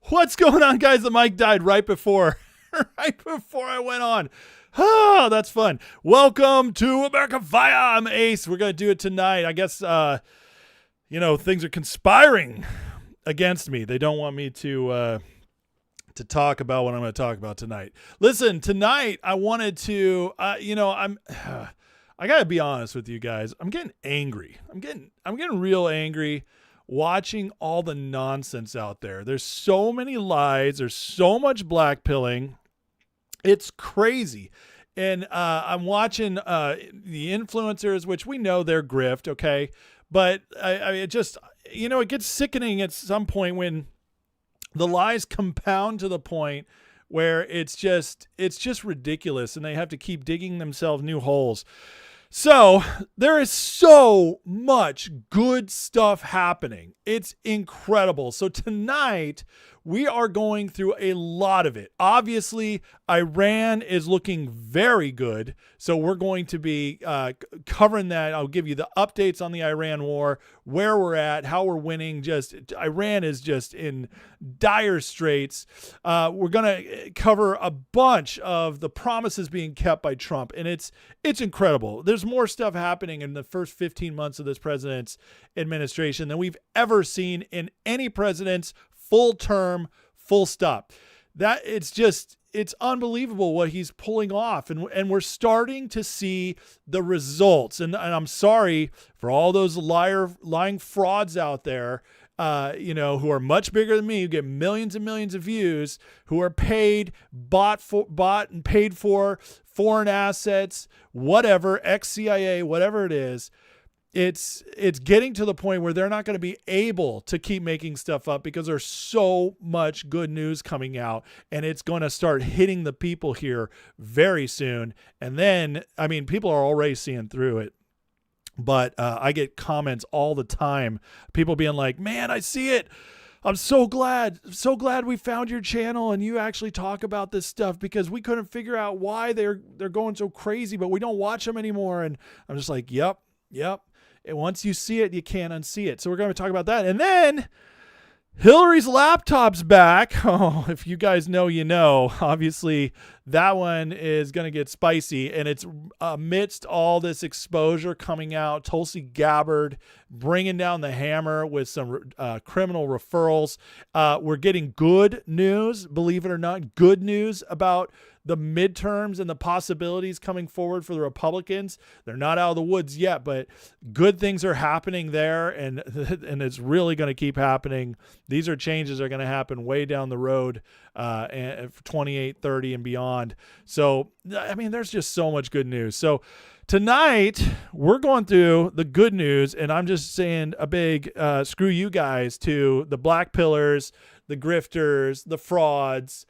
What's going on, guys? The mic died right before I went on. Oh, that's fun. Welcome to America Fire. I'm Ace. We're going to do it tonight. I guess, things are conspiring against me. They don't want me to talk about what I'm going to talk about tonight. Listen, tonight I wanted to, I got to be honest with you guys. I'm getting angry. I'm getting real angry watching all the nonsense out there. There's so many lies. There's so much blackpilling. It's crazy. And I'm watching the influencers, which we know they're grift, okay? But it gets sickening at some point when the lies compound to the point where it's just ridiculous and they have to keep digging themselves new holes. So there is so much good stuff happening. It's incredible. So tonight we are going through a lot of it. Obviously, Iran is looking very good. So we're going to be covering that. I'll give you the updates on the Iran war, where we're at, how we're winning. Iran is just in dire straits. We're going to cover a bunch of the promises being kept by Trump. And it's incredible. There's more stuff happening in the first 15 months of this president's administration than we've ever seen in any president's full term, full stop. It's unbelievable what he's pulling off. And we're starting to see the results. And I'm sorry for all those lying frauds out there, who are much bigger than me, who get millions and millions of views, who are bought and paid for foreign assets, whatever, ex-CIA, whatever it is. It's getting to the point where they're not going to be able to keep making stuff up because there's so much good news coming out, and it's going to start hitting the people here very soon. And then, people are already seeing through it, but I get comments all the time, people being like, man, I see it. I'm so glad we found your channel and you actually talk about this stuff because we couldn't figure out why they're going so crazy, but we don't watch them anymore. And I'm just like, yep. And once you see it, you can't unsee it. So we're going to talk about that. And then Hillary's laptop's back. Oh, if you guys know, you know. Obviously, that one is going to get spicy. And it's amidst all this exposure coming out, Tulsi Gabbard bringing down the hammer with some criminal referrals. We're getting good news, believe it or not, good news about the midterms and the possibilities coming forward for the Republicans. They're not out of the woods yet, but good things are happening there, and it's really going to keep happening. These are changes that are going to happen way down the road, 28, 30, and beyond. So, there's just so much good news. So tonight, we're going through the good news, and I'm just saying a big screw you guys to the blackpillers, the grifters, the frauds,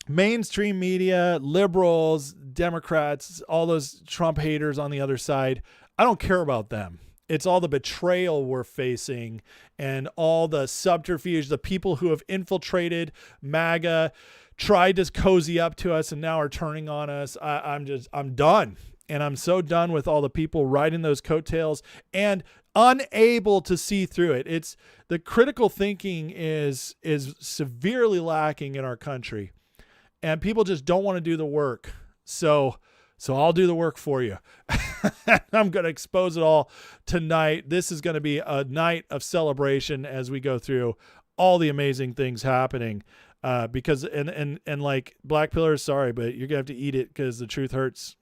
mainstream media, liberals, Democrats, all those Trump haters on the other side. I don't care about them. It's all the betrayal we're facing and all the subterfuge, the people who have infiltrated MAGA, tried to cozy up to us and now are turning on us. I'm done. And I'm so done with all the people riding those coattails and unable to see through it. It's the critical thinking is severely lacking in our country. And people just don't want to do the work. So I'll do the work for you. I'm going to expose it all tonight. This is going to be a night of celebration as we go through all the amazing things happening. Because like blackpillers, sorry, but you're going to have to eat it because the truth hurts.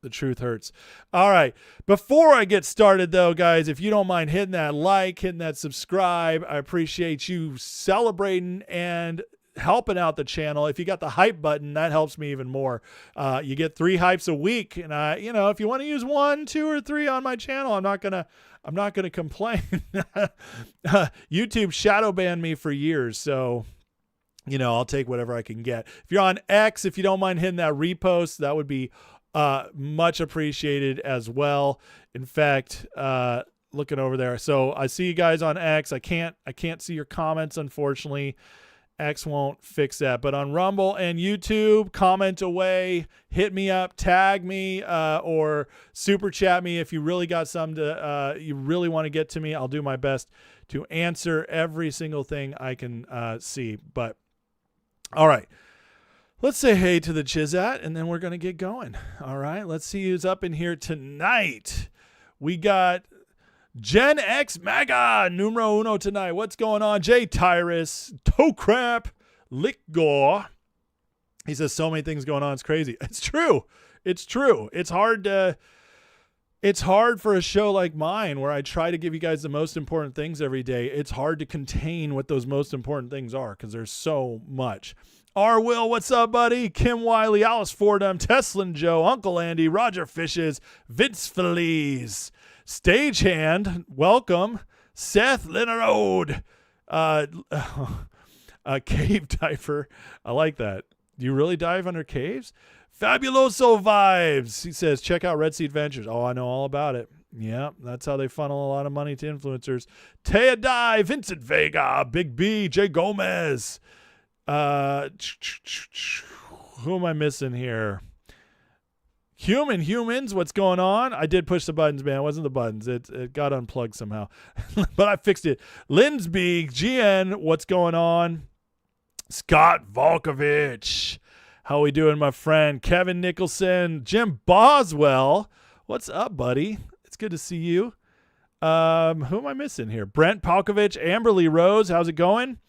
The truth hurts. All right. Before I get started, though, guys, if you don't mind hitting that like, hitting that subscribe, I appreciate you celebrating and helping out the channel. If you got the hype button, that helps me even more. You get 3 hypes a week, and if you want to use 1, 2, or 3 on my channel, I'm not gonna complain. YouTube shadow banned me for years, so I'll take whatever I can get. If you're on X, if you don't mind hitting that repost, that would be much appreciated as well. In fact, looking over there, so I see you guys on X. I can't see your comments, unfortunately. X won't fix that, but on Rumble and YouTube, comment away, hit me up, tag me, or super chat me if you really got something you really want to get to me. I'll do my best to answer every single thing I can see. But all right. Let's say hey to the Chizat, and then we're going to get going. All right, let's see who's up in here tonight. We got Gen X MAGA, numero uno tonight. What's going on? Jay Tyrus, Toe Crap, Lickgore. He says so many things going on. It's crazy. It's true. It's true. It's hard for a show like mine where I try to give you guys the most important things every day. It's hard to contain what those most important things are because there's so much. R. Will, what's up, buddy? Kim Wiley, Alice Fordham, Teslin Joe, Uncle Andy, Roger Fishes, Vince Feliz, Stagehand, welcome, Seth Leonard, Cave Diver. I like that. Do you really dive under caves? Fabuloso Vibes. He says, check out Red Seed Ventures. Oh, I know all about it. Yeah, that's how they funnel a lot of money to influencers. Taya Dye, Vincent Vega, Big B, Jay Gomez. Who am I missing here? Humans, what's going on? I did push the buttons, man. It wasn't the buttons. It got unplugged somehow. But I fixed it. Linsby, GN, what's going on? Scott Volkovich. How we doing, my friend? Kevin Nicholson. Jim Boswell. What's up, buddy? It's good to see you. Who am I missing here? Brent Palkovich, Amberly Rose. How's it going?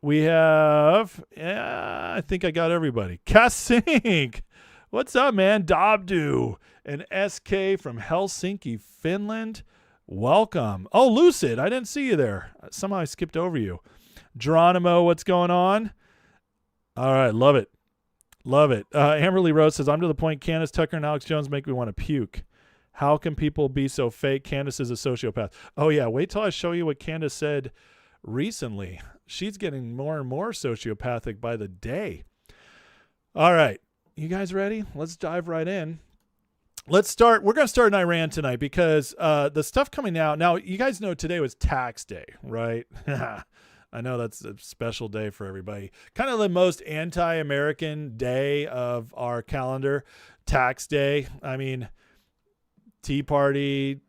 We have, I think I got everybody. Kassink. What's up, man? Dobdu. And SK from Helsinki, Finland. Welcome. Oh, Lucid. I didn't see you there. Somehow I skipped over you. Geronimo, what's going on? All right. Love it. Love it. Amberly Rose says, I'm to the point Candace, Tucker, and Alex Jones make me want to puke. How can people be so fake? Candace is a sociopath. Oh, yeah. Wait till I show you what Candace said recently. She's getting more and more sociopathic by the day. All right. You guys ready? Let's dive right in. Let's start. We're going to start in Iran tonight because the stuff coming out. Now, you guys know today was tax day, right? I know that's a special day for everybody. Kind of the most anti-American day of our calendar, tax day. I mean, Tea Party,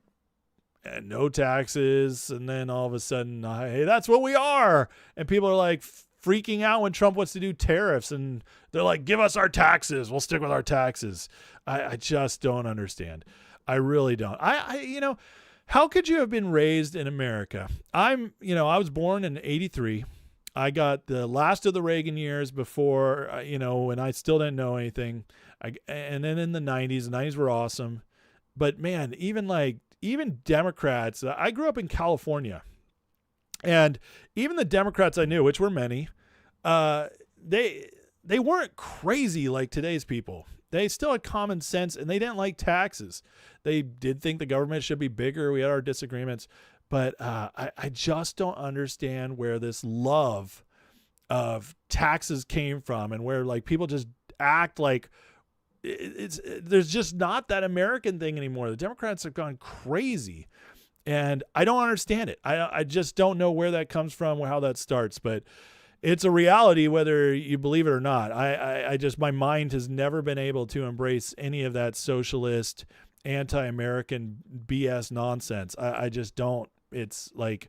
and no taxes, and then all of a sudden, hey, that's what we are. And people are like freaking out when Trump wants to do tariffs, and they're like, give us our taxes. We'll stick with our taxes. I just don't understand. I really don't. How could you have been raised in America? I was born in 83. I got the last of the Reagan years before, when I still didn't know anything. And then in the 90s were awesome. But man, even Democrats, I grew up in California, and even the Democrats I knew, which were many, they weren't crazy like today's people. They still had common sense, and they didn't like taxes. They did think the government should be bigger. We had our disagreements, but I just don't understand where this love of taxes came from, and where like people just act like there's just not that American thing anymore. The Democrats have gone crazy, and I don't understand it. I just don't know where that comes from or how that starts, but it's a reality whether you believe it or not. I just, my mind has never been able to embrace any of that socialist, anti-American BS nonsense. I just don't. It's like,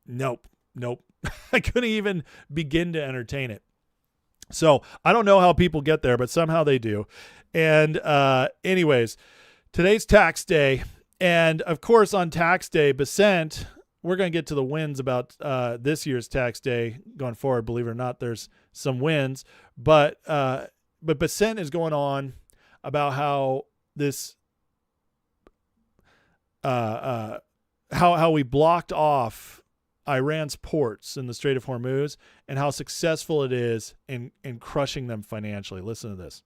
nope. I couldn't even begin to entertain it. So I don't know how people get there, but somehow they do. And anyways, today's tax day. And of course, on tax day, Besant, we're going to get to the wins about this year's tax day going forward. Believe it or not, there's some wins. But Besant is going on about how this how we blocked off Iran's ports in the Strait of Hormuz and how successful it is in crushing them financially. Listen to this.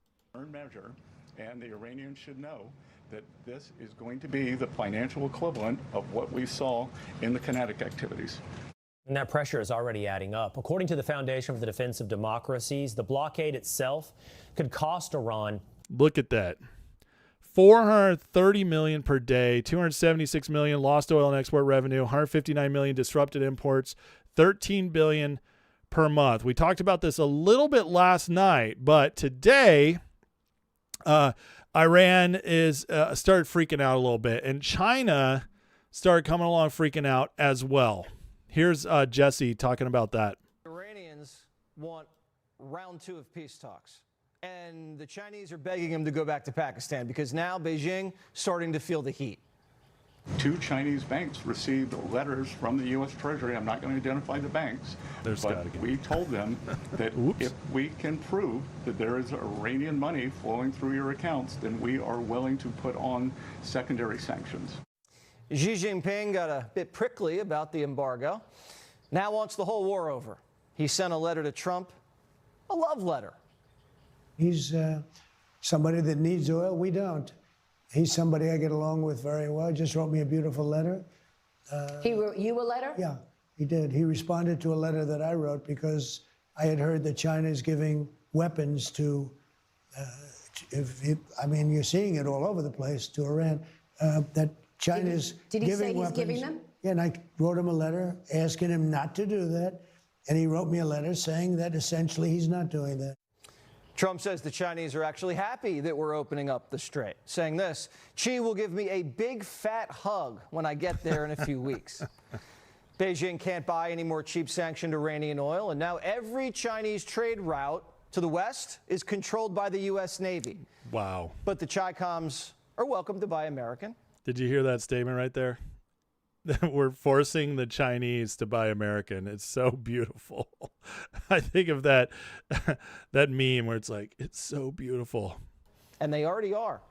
Measure, and the Iranians should know that this is going to be the financial equivalent of what we saw in the kinetic activities. And that pressure is already adding up. According to the Foundation for the Defense of Democracies, the blockade itself could cost Iran. Look at that. 430 million per day, 276 million lost oil and export revenue, 159 million disrupted imports, 13 billion per month. We talked about this a little bit last night, but today Iran is started freaking out a little bit, and China started coming along freaking out as well. Here's Jesse talking about that. Iranians want round 2 of peace talks. And the Chinese are begging him to go back to Pakistan because now Beijing starting to feel the heat. 2 Chinese banks received letters from the U.S. Treasury. I'm not going to identify the banks, There's Scott but again. we told them that if we can prove that there is Iranian money flowing through your accounts, then we are willing to put on secondary sanctions. Xi Jinping got a bit prickly about the embargo. Now wants the whole war over. He sent a letter to Trump, a love letter. He's somebody that needs oil. We don't. He's somebody I get along with very well. Just wrote me a beautiful letter. He wrote you a letter? Yeah, he did. He responded to a letter that I wrote because I had heard that China is giving weapons to, I mean, you're seeing it all over the place, to Iran, that China's Did he giving say he's weapons. giving them? Yeah, and I wrote him a letter asking him not to do that. And he wrote me a letter saying that essentially he's not doing that. Trump says the Chinese are actually happy that we're opening up the strait, saying this: Xi will give me a big fat hug when I get there in a few weeks. Beijing can't buy any more cheap sanctioned Iranian oil, and now every Chinese trade route to the west is controlled by the U.S. Navy. Wow. But the Chi-Coms are welcome to buy American. Did you hear that statement right there? We're forcing the Chinese to buy American. It's so beautiful. I think of that that meme where it's like, it's so beautiful. And they already are.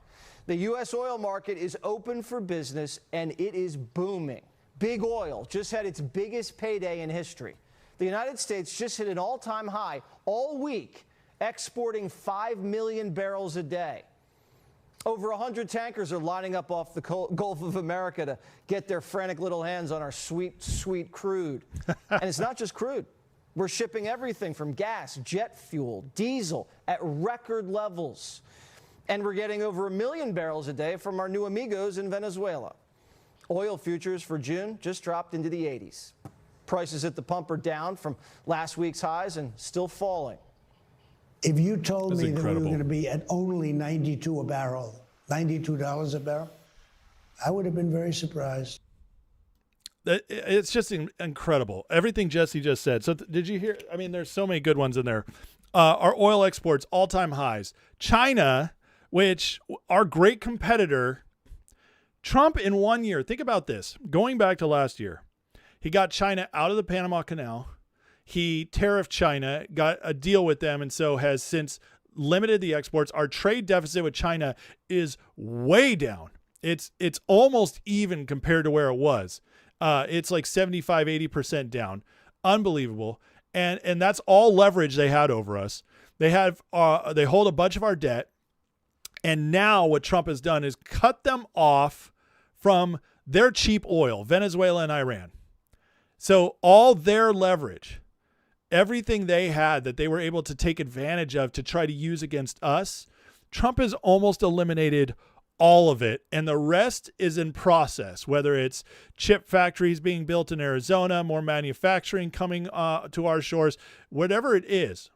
The U.S. oil market is open for business, and it is booming. Big oil just had its biggest payday in history. The United States just hit an all-time high all week, exporting 5 million barrels a day. Over 100 tankers are lining up off the Gulf of America to get their frantic little hands on our sweet, sweet crude. And it's not just crude. We're shipping everything from gas, jet fuel, diesel at record levels. And we're getting over 1 million barrels a day from our new amigos in Venezuela. Oil futures for June just dropped into the 80s. Prices at the pump are down from last week's highs and still falling. If you told That's me that we incredible. were going to be at only $92 a barrel, $92 a barrel, I would have been very surprised. It's just incredible. Everything Jesse just said. So did you hear? I mean, there's so many good ones in there. Our oil exports, all-time highs. China, which our great competitor, Trump in 1 year, think about this. Going back to last year, he got China out of the Panama Canal. He tariffed China, got a deal with them, and so has since limited the exports. Our trade deficit with China is way down. It's almost even compared to where it was. It's like 75, 80% down. Unbelievable. And that's all leverage they had over us. They hold a bunch of our debt. And now what Trump has done is cut them off from their cheap oil, Venezuela and Iran. So all their leverage, everything they had that they were able to take advantage of to try to use against us, Trump has almost eliminated all of it. And the rest is in process, whether it's chip factories being built in Arizona, more manufacturing coming to our shores, whatever it is.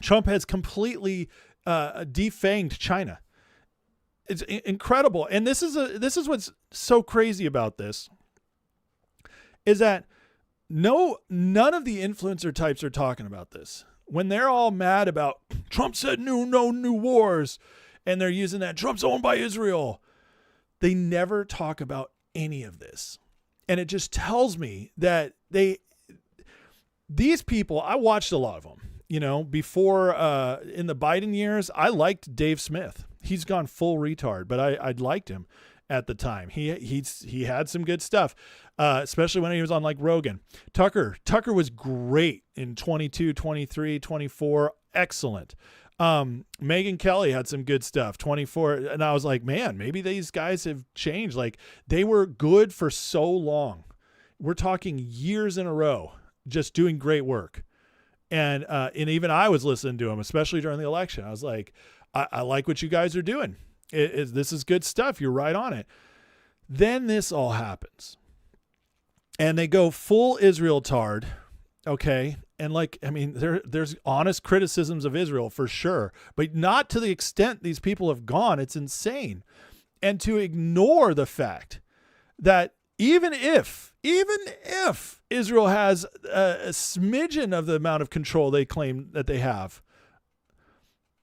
Trump has completely defanged China. It's incredible. And this is what's so crazy about this is that none of the influencer types are talking about this. When they're all mad about Trump said no new wars, and they're using that Trump's owned by Israel, they never talk about any of this. And it just tells me that these people, I watched a lot of them, before in the Biden years. I liked Dave Smith. He's gone full retard, but I liked him at the time. He had some good stuff, especially when he was on like Rogan. Tucker was great in 22, 23, 24. Excellent. Megyn Kelly had some good stuff, 24. And I was like, man, maybe these guys have changed. Like they were good for so long. We're talking years in a row, just doing great work. And even I was listening to them, especially during the election. I was like, I like what you guys are doing. This is good stuff. You're right on it. Then this all happens. And they go full Israel tard. Okay. And there's honest criticisms of Israel for sure, but not to the extent these people have gone. It's insane. And to ignore the fact that even if Israel has a smidgen of the amount of control they claim that they have.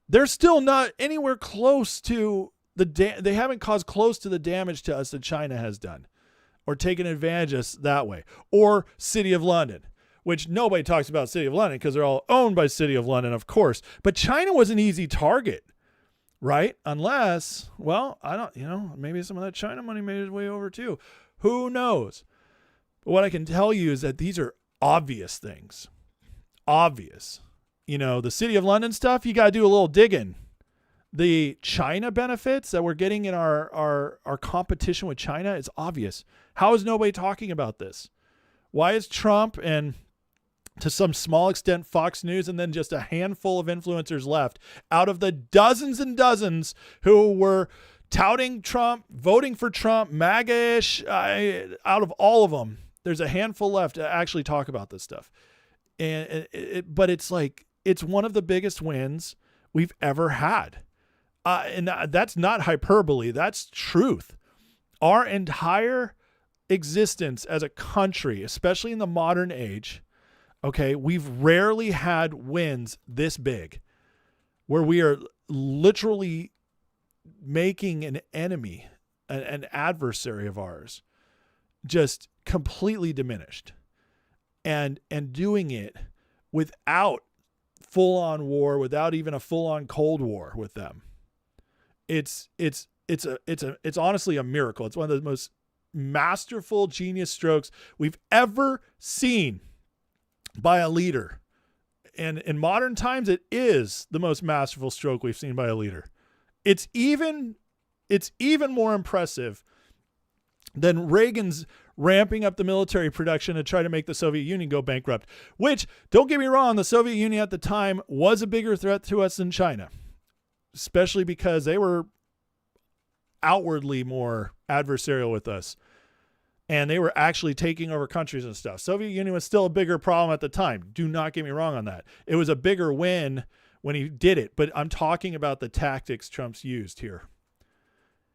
They're still not anywhere close to they haven't caused close to the damage to us that China has done or taken advantage of us that way. Or City of London, which nobody talks about City of London because they're all owned by City of London, of course. But China was an easy target, right? Unless, well, I don't, maybe some of that China money made its way over too. Who knows? But what I can tell you is that these are obvious things. Obvious. The City of London stuff, you got to do a little digging. The China benefits that we're getting in our competition with China is obvious. How is nobody talking about this? Why is Trump and to some small extent Fox News and then just a handful of influencers left out of the dozens and dozens who were touting Trump, voting for Trump, MAGA-ish, out of all of them, there's a handful left to actually talk about this stuff. But it's like, it's one of the biggest wins we've ever had. And that's not hyperbole. That's truth. Our entire existence as a country, especially in the modern age, okay, we've rarely had wins this big where we are literally making an enemy, an adversary of ours, just completely diminished and doing it without full-on war, without even a full-on Cold War with them. It's honestly a miracle. It's one of the most masterful genius strokes we've ever seen by a leader. And in modern times, it is the most masterful stroke we've seen by a leader. It's even more impressive than Reagan's ramping up the military production to try to make the Soviet Union go bankrupt, which, don't get me wrong, the Soviet Union at the time was a bigger threat to us than China, especially because they were outwardly more adversarial with us. And they were actually taking over countries and stuff. Soviet Union was still a bigger problem at the time. Do not get me wrong on that. It was a bigger win when he did it, but I'm talking about the tactics Trump's used here.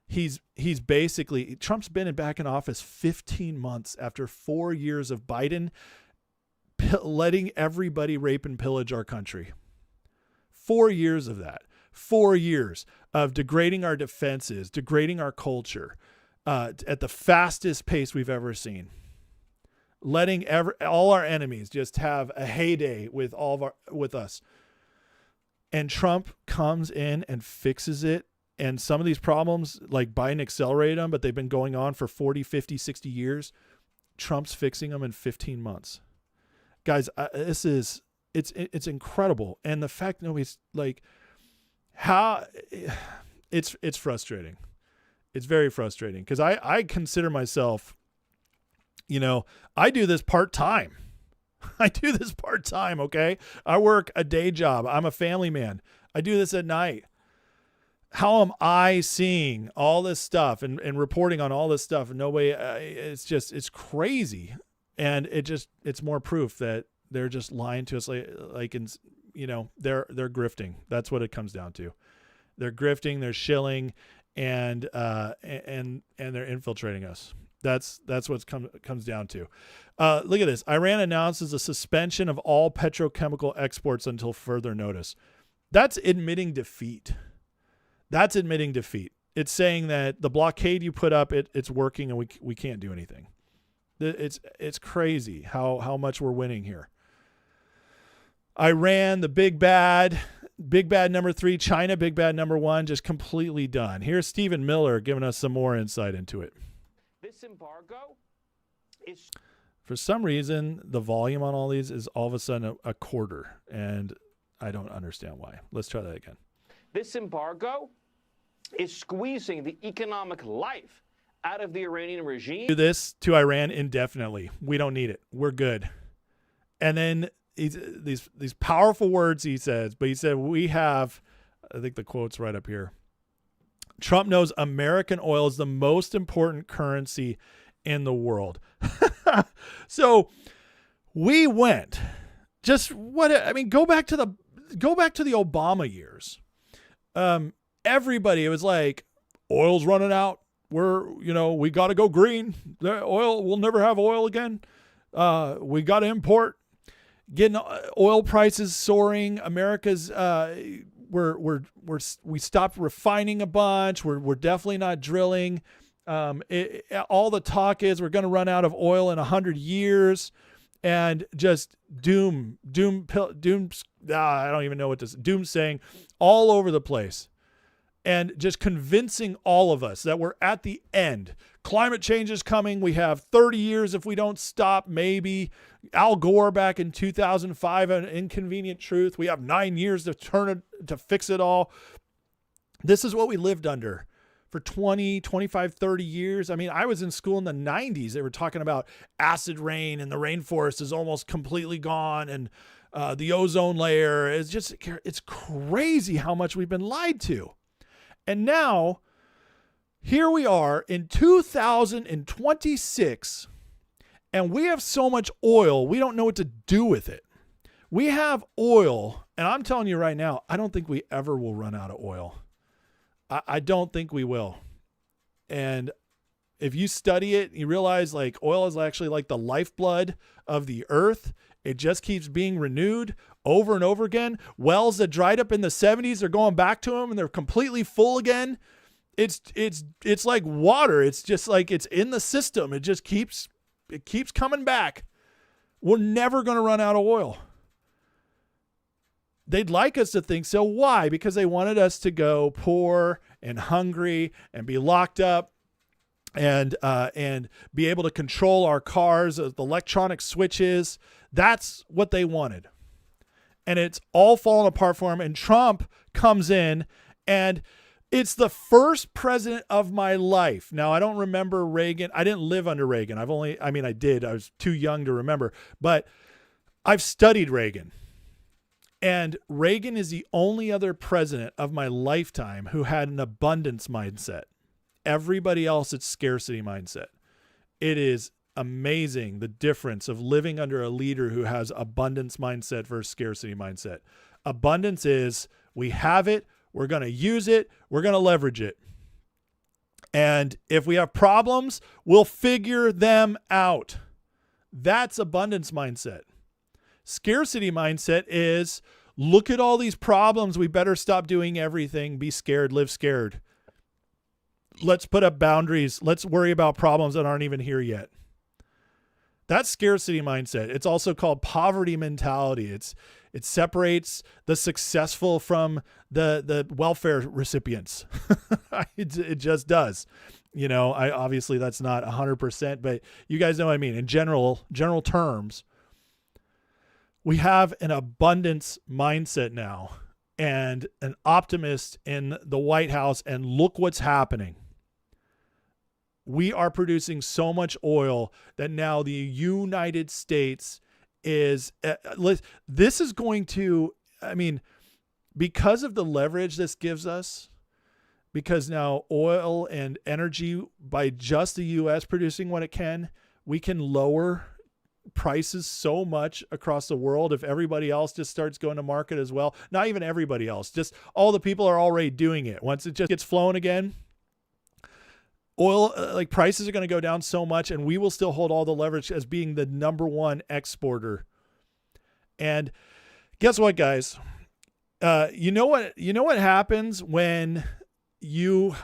He's basically, Trump's been back in office 15 months after 4 years of Biden letting everybody rape and pillage our country. 4 years of that. 4 years of degrading our defenses, degrading our culture at the fastest pace we've ever seen. Letting all our enemies just have a heyday with with us. And Trump comes in and fixes it. And some of these problems, like Biden accelerated them, but they've been going on for 40, 50, 60 years. Trump's fixing them in 15 months. Guys, it's incredible. And the fact nobody's like, how it's frustrating. It's very frustrating because I consider myself, I do this part-time. Okay. I work a day job. I'm a family man. I do this at night. How am I seeing all this stuff and reporting on all this stuff? And nobody, it's crazy. And it's more proof that they're just lying to us. They're grifting. That's what it comes down to. They're grifting, they're shilling, and they're infiltrating us. That's what comes down to. Look at this. Iran announces a suspension of all petrochemical exports until further notice. That's admitting defeat. It's saying that the blockade you put up, it's working and we can't do anything. It's crazy how much we're winning here. Iran, the big bad number 3, China, big bad number 1, just completely done. Here's Stephen Miller giving us some more insight into it. This embargo is... For some reason, the volume on all these is all of a sudden a quarter, and I don't understand why. Let's try that again. This embargo is squeezing the economic life out of the Iranian regime. Do this to Iran indefinitely. We don't need it. We're good. And then these powerful words he says, but he said we have, I think the quote's right up here. Trump knows American oil is the most important currency in the world. So we went go back to the Obama years. Everybody, it was like, oil's running out. We got to go green. The oil, we'll never have oil again. We got to import. Getting oil prices soaring. America's we stopped refining a bunch. We're definitely not drilling. All the talk is we're going to run out of oil in 100 years, and just doom. I don't even know what this doom saying all over the place, and just convincing all of us that we're at the end. Climate change is coming. We have 30 years if we don't stop, maybe. Al Gore back in 2005, An Inconvenient Truth. We have 9 years to fix it all. This is what we lived under for 20, 25, 30 years. I mean, I was in school in the 90s. They were talking about acid rain and the rainforest is almost completely gone, and the ozone layer is it's crazy how much we've been lied to. And now, here we are in 2026, and we have so much oil, we don't know what to do with it. We have oil, and I'm telling you right now, I don't think we ever will run out of oil. I don't think we will. And if you study it, you realize like oil is actually like the lifeblood of the earth. It just keeps being renewed over and over again. Wells that dried up in the 70s are going back to them, and they're completely full again. It's like water. It's just like it's in the system. It just keeps coming back. We're never going to run out of oil. They'd like us to think so. Why? Because they wanted us to go poor and hungry and be locked up and be able to control our cars, the electronic switches. That's what they wanted. And it's all fallen apart for them. And Trump comes in, and it's the first president of my life. Now, I don't remember Reagan. I didn't live under Reagan. I did. I was too young to remember. But I've studied Reagan. And Reagan is the only other president of my lifetime who had an abundance mindset. Everybody else, it's scarcity mindset. It is amazing the difference of living under a leader who has abundance mindset versus scarcity mindset. Abundance is we have it, we're going to use it, we're going to leverage it. And if we have problems, we'll figure them out. That's abundance mindset. Scarcity mindset is look at all these problems. We better stop doing everything. Be scared, live scared. Let's put up boundaries. Let's worry about problems that aren't even here yet. That's scarcity mindset. It's also called poverty mentality. It separates the successful from the welfare recipients. It just does. You know, obviously that's not 100%, but you guys know what I mean. In general terms, we have an abundance mindset now and an optimist in the White House, and look what's happening. We are producing so much oil that now the United States is, this is going to, because of the leverage this gives us, because now oil and energy by just the U.S. producing what it can, we can lower prices so much across the world if everybody else just starts going to market as well. Not even everybody else, just all the people are already doing it. Once it just gets flowing again, oil prices are going to go down so much, and we will still hold all the leverage as being the number one exporter. And guess what, guys? You know what happens when you,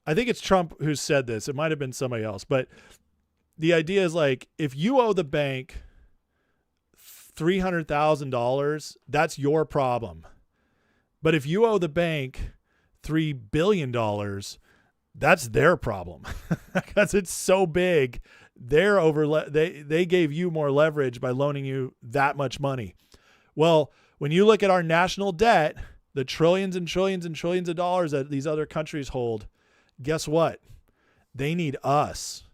I think it's Trump who said this. It might've been somebody else, but the idea is like, if you owe the bank $300,000, that's your problem. But if you owe the bank $3 billion, that's their problem because it's so big. They gave you more leverage by loaning you that much money. Well, when you look at our national debt, the trillions and trillions and trillions of dollars that these other countries hold, guess what? They need us.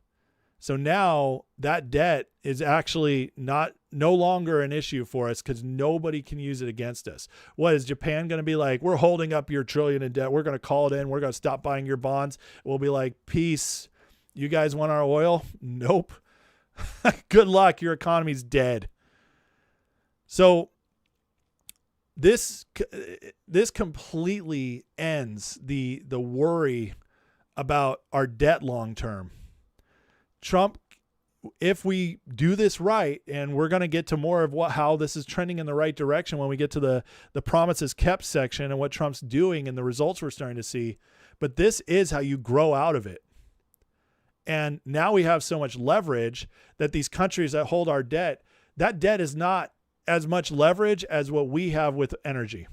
So now that debt is actually no longer an issue for us because nobody can use it against us. What is Japan going to be like? We're holding up your trillion in debt. We're going to call it in. We're going to stop buying your bonds. We'll be like, peace. You guys want our oil? Nope. Good luck. Your economy's dead. So this completely ends the worry about our debt long term. Trump if we do this right, and we're going to get to more of how this is trending in the right direction when we get to the promises kept section and what Trump's doing and the results we're starting to see. But this is how you grow out of it. And now we have so much leverage that these countries that hold our debt, that debt is not as much leverage as what we have with energy.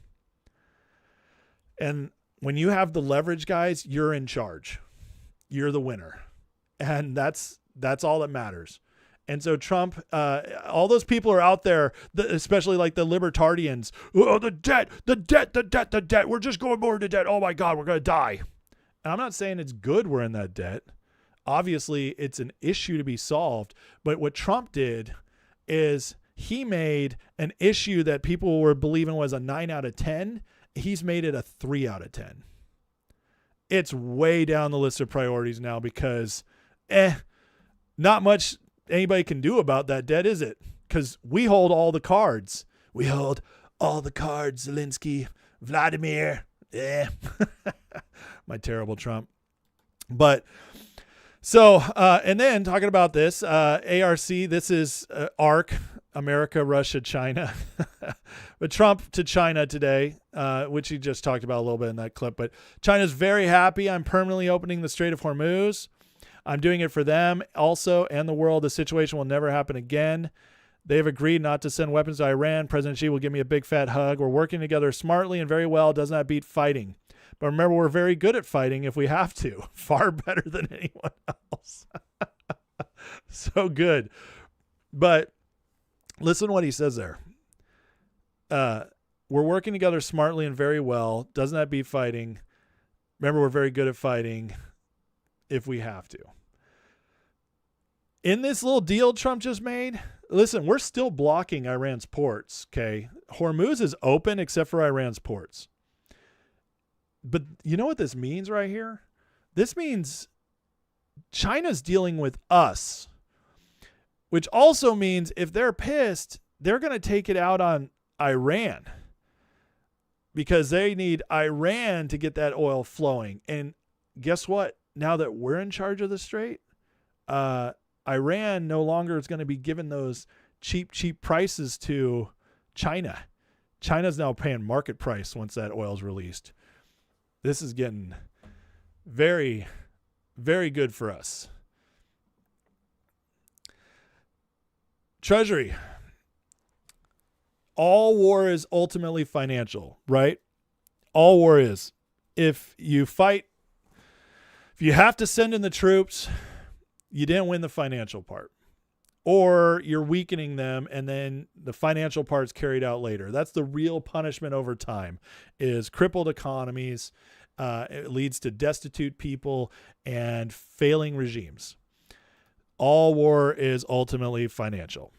And when you have the leverage, guys, you're in charge. You're the winner. And that's all that matters. And so Trump, all those people are out there, especially like the libertarians. Oh, the debt. We're just going more into debt. Oh my God, we're going to die. And I'm not saying it's good we're in that debt. Obviously, it's an issue to be solved. But what Trump did is he made an issue that people were believing was a 9 out of 10. He's made it a 3 out of 10. It's way down the list of priorities now because not much anybody can do about that debt, is it? Because we hold all the cards. We hold all the cards, Zelensky, Vladimir. My terrible Trump. But so, and then talking about this, ARC, this is ARC, America, Russia, China. But Trump to China today, which he just talked about a little bit in that clip. But China's very happy. I'm permanently opening the Strait of Hormuz. I'm doing it for them also and the world. The situation will never happen again. They've agreed not to send weapons to Iran. President Xi will give me a big fat hug. We're working together smartly and very well. Does not beat fighting. But remember, we're very good at fighting if we have to. Far better than anyone else. So good. But listen to what he says there. We're working together smartly and very well. Doesn't that beat fighting? Remember, we're very good at fighting if we have to. In this little deal Trump just made, listen, we're still blocking Iran's ports, okay? Hormuz is open except for Iran's ports. But you know what this means right here? This means China's dealing with us, which also means if they're pissed, they're going to take it out on Iran because they need Iran to get that oil flowing. And guess what? Now that we're in charge of the strait, Iran no longer is going to be given those cheap prices to China. China's now paying market price once that oil is released. This is getting very, very good for us. Treasury. All war is ultimately financial, right? All war is. If you fight, if you have to send in the troops, you didn't win the financial part. Or you're weakening them and then the financial part's carried out later. That's the real punishment over time, is crippled economies. It leads to destitute people and failing regimes. All war is ultimately financial.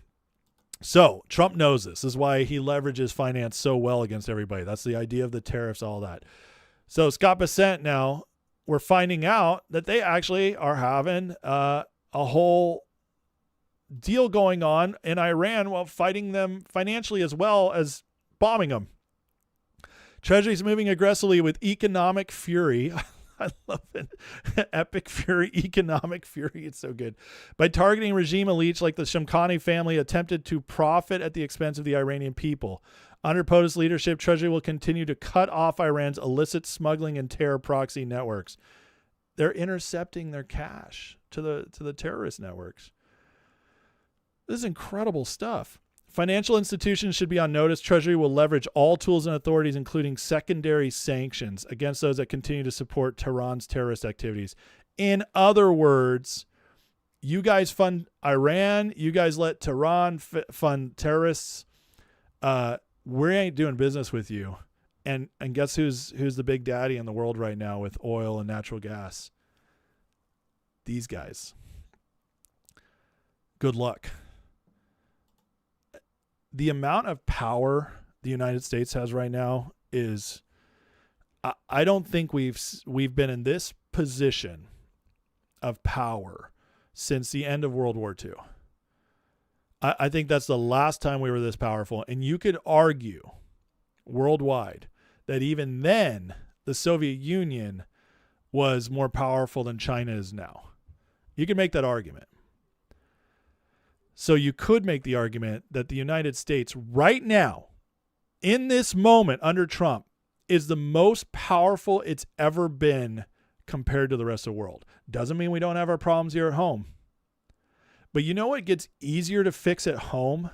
So Trump knows this. This is why he leverages finance so well against everybody. That's the idea of the tariffs, all that. So Scott Bessent now, we're finding out that they actually are having a whole deal going on in Iran while fighting them financially as well as bombing them. Treasury's moving aggressively with economic fury. I love it. Epic fury, economic fury. It's so good. By targeting regime elites like the Shamkhani family attempted to profit at the expense of the Iranian people. Under POTUS leadership, Treasury will continue to cut off Iran's illicit smuggling and terror proxy networks. They're intercepting their cash to the terrorist networks. This is incredible stuff. Financial institutions should be on notice. Treasury will leverage all tools and authorities, including secondary sanctions, against those that continue to support Tehran's terrorist activities. In other words, you guys fund Iran. You guys let Tehran fund terrorists. We ain't doing business with you. And guess who's the big daddy in the world right now with oil and natural gas? These guys. Good luck. The amount of power the United States has right now is, I don't think we've been in this position of power since the end of World War II. I think that's the last time we were this powerful. And you could argue worldwide that even then the Soviet Union was more powerful than China is now. You can make that argument. So you could make the argument that the United States right now, in this moment under Trump, is the most powerful it's ever been compared to the rest of the world. Doesn't mean we don't have our problems here at home. But you know what gets easier to fix at home?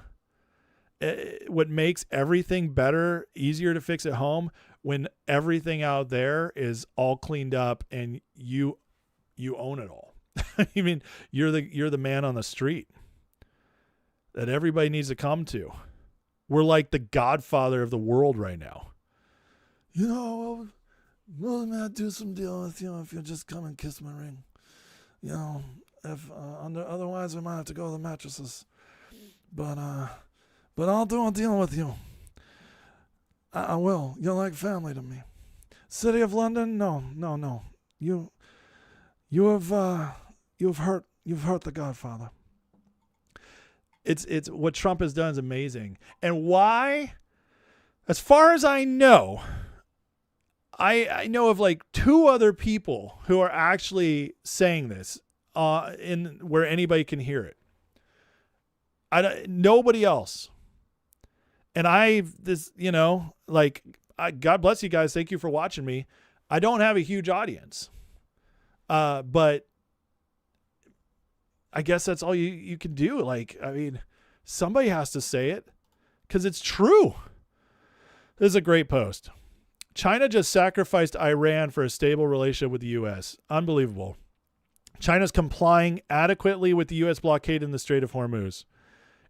What makes everything better, easier to fix at home, when everything out there is all cleaned up and you own it all. I mean, you're the man on the street that everybody needs to come to. We're like the Godfather of the world right now. You know, well, man, I'll do some deal with you if you'll just come and kiss my ring. You know, if otherwise we might have to go to the mattresses. But I'll do a deal with you. I will. You're like family to me. City of London? No. You've hurt the Godfather. It's what Trump has done is amazing. And why? As far as I know, I know of like 2 other people who are actually saying this in where anybody can hear it. Nobody else. And God bless you guys. Thank you for watching me. I don't have a huge audience. But I guess that's all you can do. Like, I mean, somebody has to say it because it's true. This is a great post. China just sacrificed Iran for a stable relationship with the U.S. Unbelievable. China's complying adequately with the U.S. blockade in the Strait of Hormuz.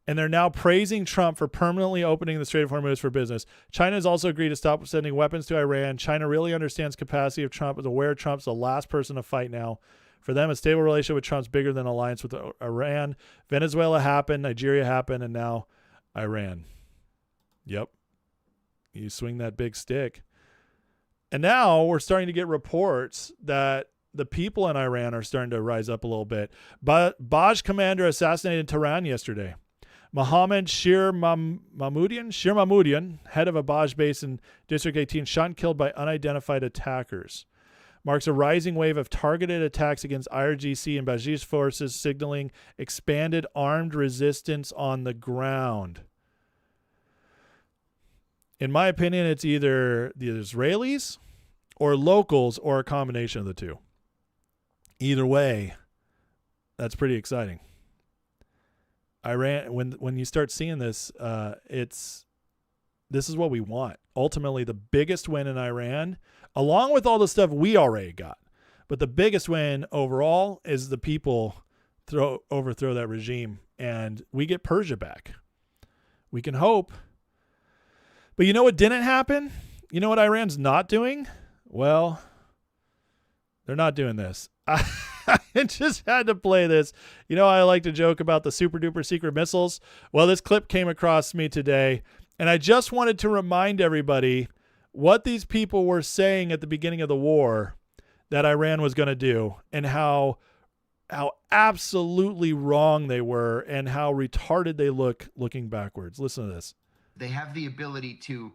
And they're now praising Trump for permanently opening the Strait of Hormuz for business. China has also agreed to stop sending weapons to Iran. China really understands capacity of Trump, is aware Trump's the last person to fight now. For them, a stable relationship with Trump's bigger than an alliance with Iran. Venezuela happened, Nigeria happened, and now Iran. Yep. You swing that big stick. And now we're starting to get reports that the people in Iran are starting to rise up a little bit. But Baj commander assassinated in Tehran yesterday. Mohammed Shir Mahmoudian, head of a Baj base in District 18, shot and killed by unidentified attackers. Marks a rising wave of targeted attacks against IRGC and Bajis forces, signaling expanded armed resistance on the ground. In my opinion, it's either the Israelis or locals or a combination of the two. Either way, that's pretty exciting. Iran, when you start seeing this, this is what we want. Ultimately, the biggest win in Iran, along with all the stuff we already got, but the biggest win overall is the people overthrow that regime, and we get Persia back. We can hope. But you know what didn't happen? You know what Iran's not doing? Well, they're not doing this. I just had to play this. You know, I like to joke about the super duper secret missiles. Well, this clip came across me today, and I just wanted to remind everybody what these people were saying at the beginning of the war that Iran was going to do, and how absolutely wrong they were, and how retarded they look looking backwards. Listen to this. They have the ability to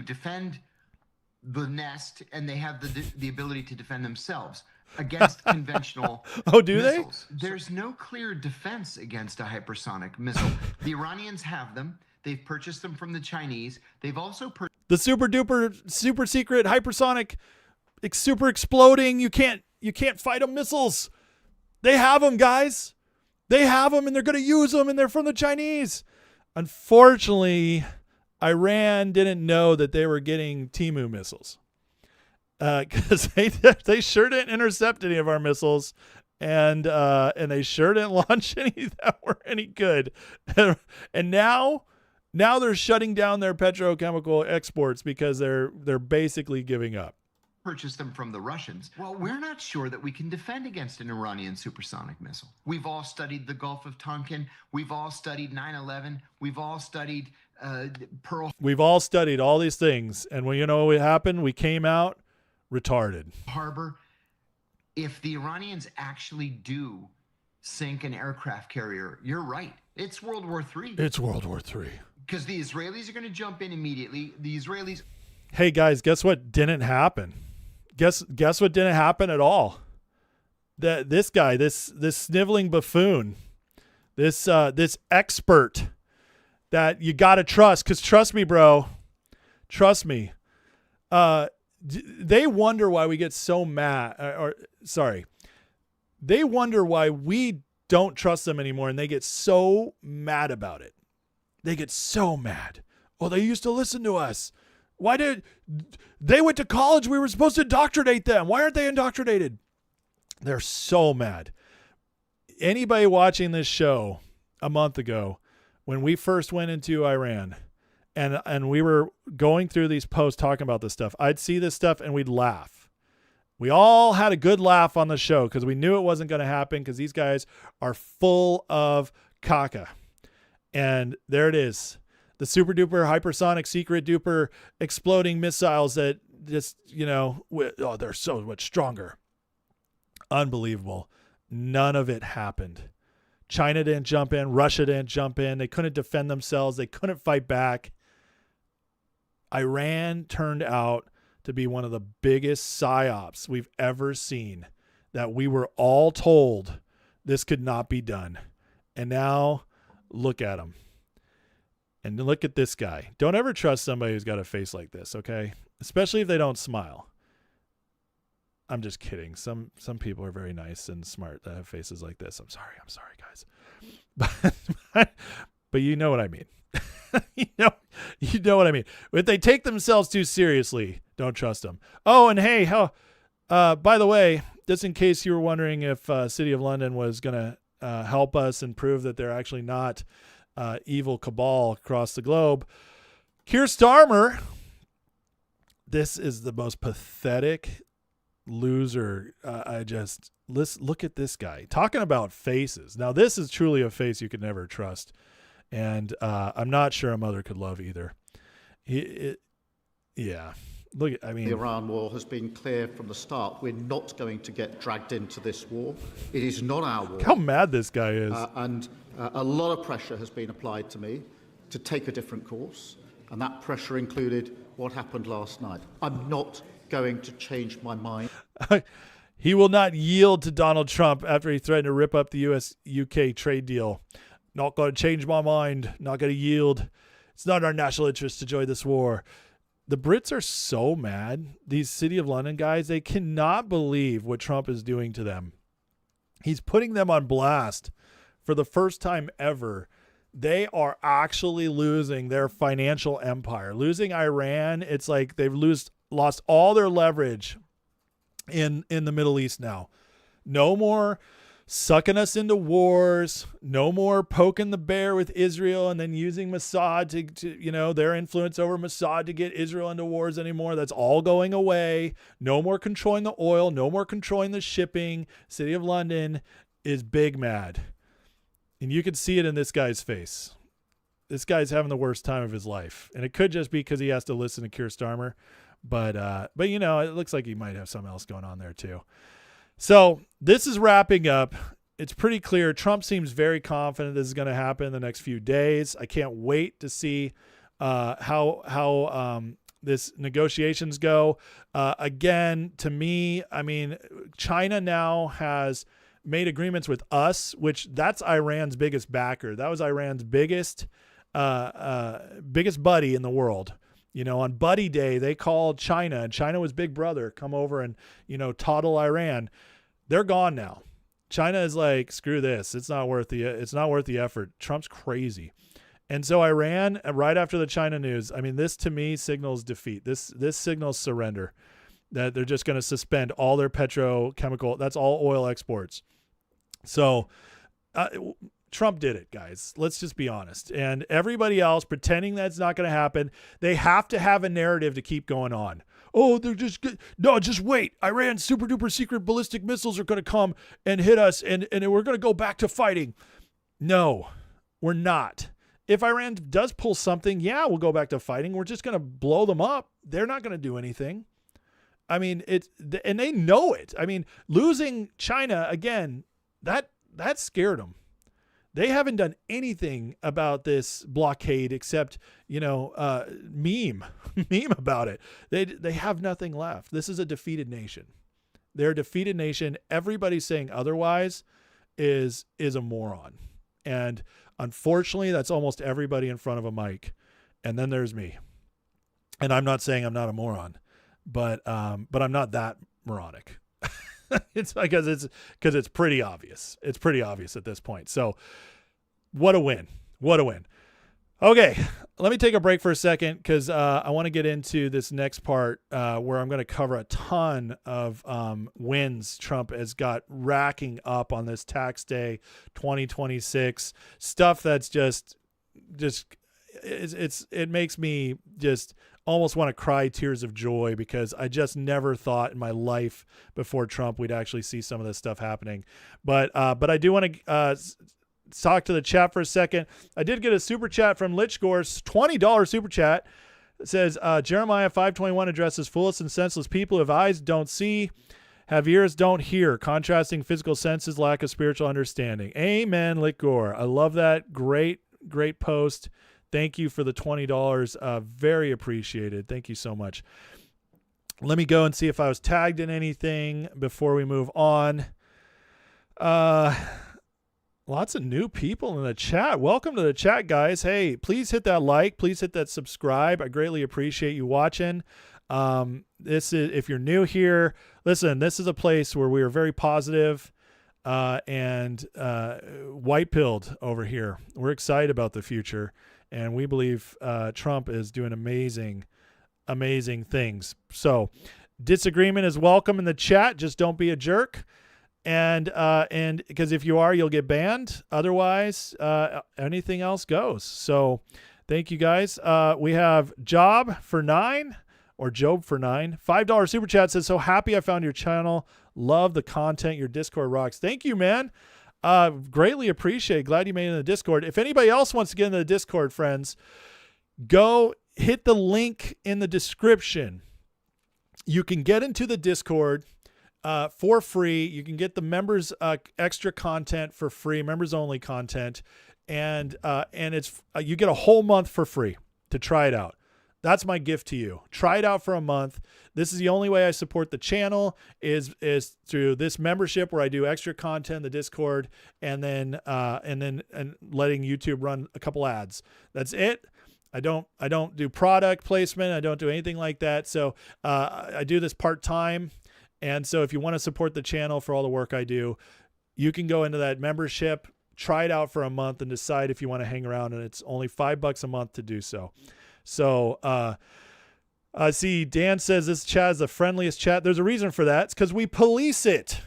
defend the nest, and they have the ability to defend themselves against conventional missiles. There's no clear defense against a hypersonic missile. The Iranians have them. They've purchased them from the Chinese. They've also purchased the super duper super secret hypersonic super exploding. You can't fight them missiles. They have them, guys. They have them, and they're going to use them, and they're from the Chinese. Unfortunately, Iran didn't know that they were getting Timu missiles, because they sure didn't intercept any of our missiles, and they sure didn't launch any that were any good. And now they're shutting down their petrochemical exports because they're basically giving up. Purchase them from the Russians. Well, we're not sure that we can defend against an Iranian supersonic missile. We've all studied the Gulf of Tonkin. We've all studied 9/11. We've all studied Pearl. We've all studied all these things, and when you know what happened, we came out retarded. Harbor. If the Iranians actually do sink an aircraft carrier, you're right. It's World War III. It's World War III. Because the Israelis are going to jump in immediately. The Israelis. Hey guys, guess what didn't happen? Guess what didn't happen at all? This guy, this sniveling buffoon, this expert that you got to trust. Because trust me, bro. Trust me. They wonder why we get so mad. They wonder why we don't trust them anymore, and they get so mad about it. They get so mad. Oh, they used to listen to us. Why did they went to college? We were supposed to indoctrinate them. Why aren't they indoctrinated? They're so mad. Anybody watching this show a month ago, when we first went into Iran, and we were going through these posts talking about this stuff, I'd see this stuff and we'd laugh. We all had a good laugh on the show because we knew it wasn't going to happen because these guys are full of caca. And there it is. The super duper hypersonic secret duper exploding missiles that just, they're so much stronger. Unbelievable. None of it happened. China didn't jump in. Russia didn't jump in. They couldn't defend themselves. They couldn't fight back. Iran turned out to be one of the biggest psyops we've ever seen, that we were all told this could not be done. And now look at them. And look at this guy. Don't ever trust somebody who's got a face like this, okay? Especially if they don't smile. I'm just kidding. Some people are very nice and smart that have faces like this. I'm sorry, guys. But you know what I mean. you know what I mean. If they take themselves too seriously, don't trust them. Oh, and hey, by the way, just in case you were wondering if City of London was going to help us and prove that they're actually not evil cabal across the globe, Keir Starmer, this is the most pathetic loser. Look at this guy talking about faces. Now, this is truly a face you could never trust. And I'm not sure a mother could love either. Yeah. Look, I mean, the Iran war has been clear from the start. We're not going to get dragged into this war. It is not our war. Look how mad this guy is. And a lot of pressure has been applied to me to take a different course. And that pressure included what happened last night. I'm not going to change my mind. He will not yield to Donald Trump after he threatened to rip up the US-UK trade deal. Not going to change my mind. Not going to yield. It's not in our national interest to join this war. The Brits are so mad. These City of London guys, they cannot believe what Trump is doing to them. He's putting them on blast for the first time ever. They are actually losing their financial empire. Losing Iran, it's like they've lost all their leverage in the Middle East now. No more sucking us into wars, no more poking the bear with Israel and then using Mossad to their influence over Mossad to get Israel into wars anymore. That's all going away. No more controlling the oil, no more controlling the shipping. City of London is big mad. And you can see it in this guy's face. This guy's having the worst time of his life. And it could just be because he has to listen to Keir Starmer. But it looks like he might have something else going on there too. So this is wrapping up. It's pretty clear. Trump seems very confident this is going to happen in the next few days. I can't wait to see how this negotiations go. Again, to me, I mean, China now has made agreements with us, which that's Iran's biggest backer. That was Iran's biggest buddy in the world. On Buddy Day, they called China, and China was big brother, come over and, toddle Iran. They're gone now. China is like, screw this. It's not worth the effort. Trump's crazy. And so Iran, right after the China news, I mean, this to me signals defeat. This signals surrender, that they're just going to suspend all their petrochemical, that's all oil exports. So Trump did it, guys. Let's just be honest. And everybody else pretending that's not going to happen, they have to have a narrative to keep going on. Oh, they're just good. No, just wait. Iran's super duper secret ballistic missiles are going to come and hit us, and we're going to go back to fighting. No, we're not. If Iran does pull something, yeah, we'll go back to fighting. We're just going to blow them up. They're not going to do anything. I mean, and they know it. I mean, losing China again, that scared them. They haven't done anything about this blockade except, meme about it. They have nothing left. This is a defeated nation. They're a defeated nation. Everybody saying otherwise is a moron. And unfortunately, that's almost everybody in front of a mic. And then there's me. And I'm not saying I'm not a moron, but I'm not that moronic. It's because it's pretty obvious. It's pretty obvious at this point. So what a win. What a win. Okay, let me take a break for a second because I want to get into this next part where I'm going to cover a ton of wins Trump has got racking up on this tax day 2026. Stuff that's just it makes me just almost want to cry tears of joy because I just never thought in my life before Trump we'd actually see some of this stuff happening. But I do want to talk to the chat for a second. I did get a super chat from Lichgor's $20 super chat. It says Jeremiah 5:21 addresses foolish and senseless people who have eyes don't see, have ears don't hear, contrasting physical senses, lack of spiritual understanding. Amen, Lichgor. I love that. Great post. Thank you for the $20. Very appreciated. Thank you so much. Let me go and see if I was tagged in anything before we move on. Lots of new people in the chat. Welcome to the chat, guys. Hey, please hit that like. Please hit that subscribe. I greatly appreciate you watching. This is, if you're new here, listen, this is a place where we are very positive and white-pilled over here. We're excited about the future, and we believe Trump is doing amazing things. So disagreement is welcome in the chat. Just don't be a jerk. And because if you are, you'll get banned. Otherwise, anything else goes. So thank you guys. We have Job for 9 or Job for 9. $5 super chat says, so happy I found your channel. Love the content. Your Discord rocks. Thank you, man. Greatly appreciate. Glad you made it in the Discord. If anybody else wants to get into the Discord, friends, go hit the link in the description. You can get into the Discord for free. You can get the members extra content for free, members only content, and it's you get a whole month for free to try it out. That's my gift to you. Try it out for a month. This is the only way I support the channel is through this membership where I do extra content, the Discord, and then letting YouTube run a couple ads. That's it. I don't do product placement. I don't do anything like that. So I do this part-time. And so if you want to support the channel for all the work I do, you can go into that membership, try it out for a month, and decide if you want to hang around. And it's only $5 a month to do so. So I see Dan says this chat is the friendliest chat. There's a reason for that. It's because we police it.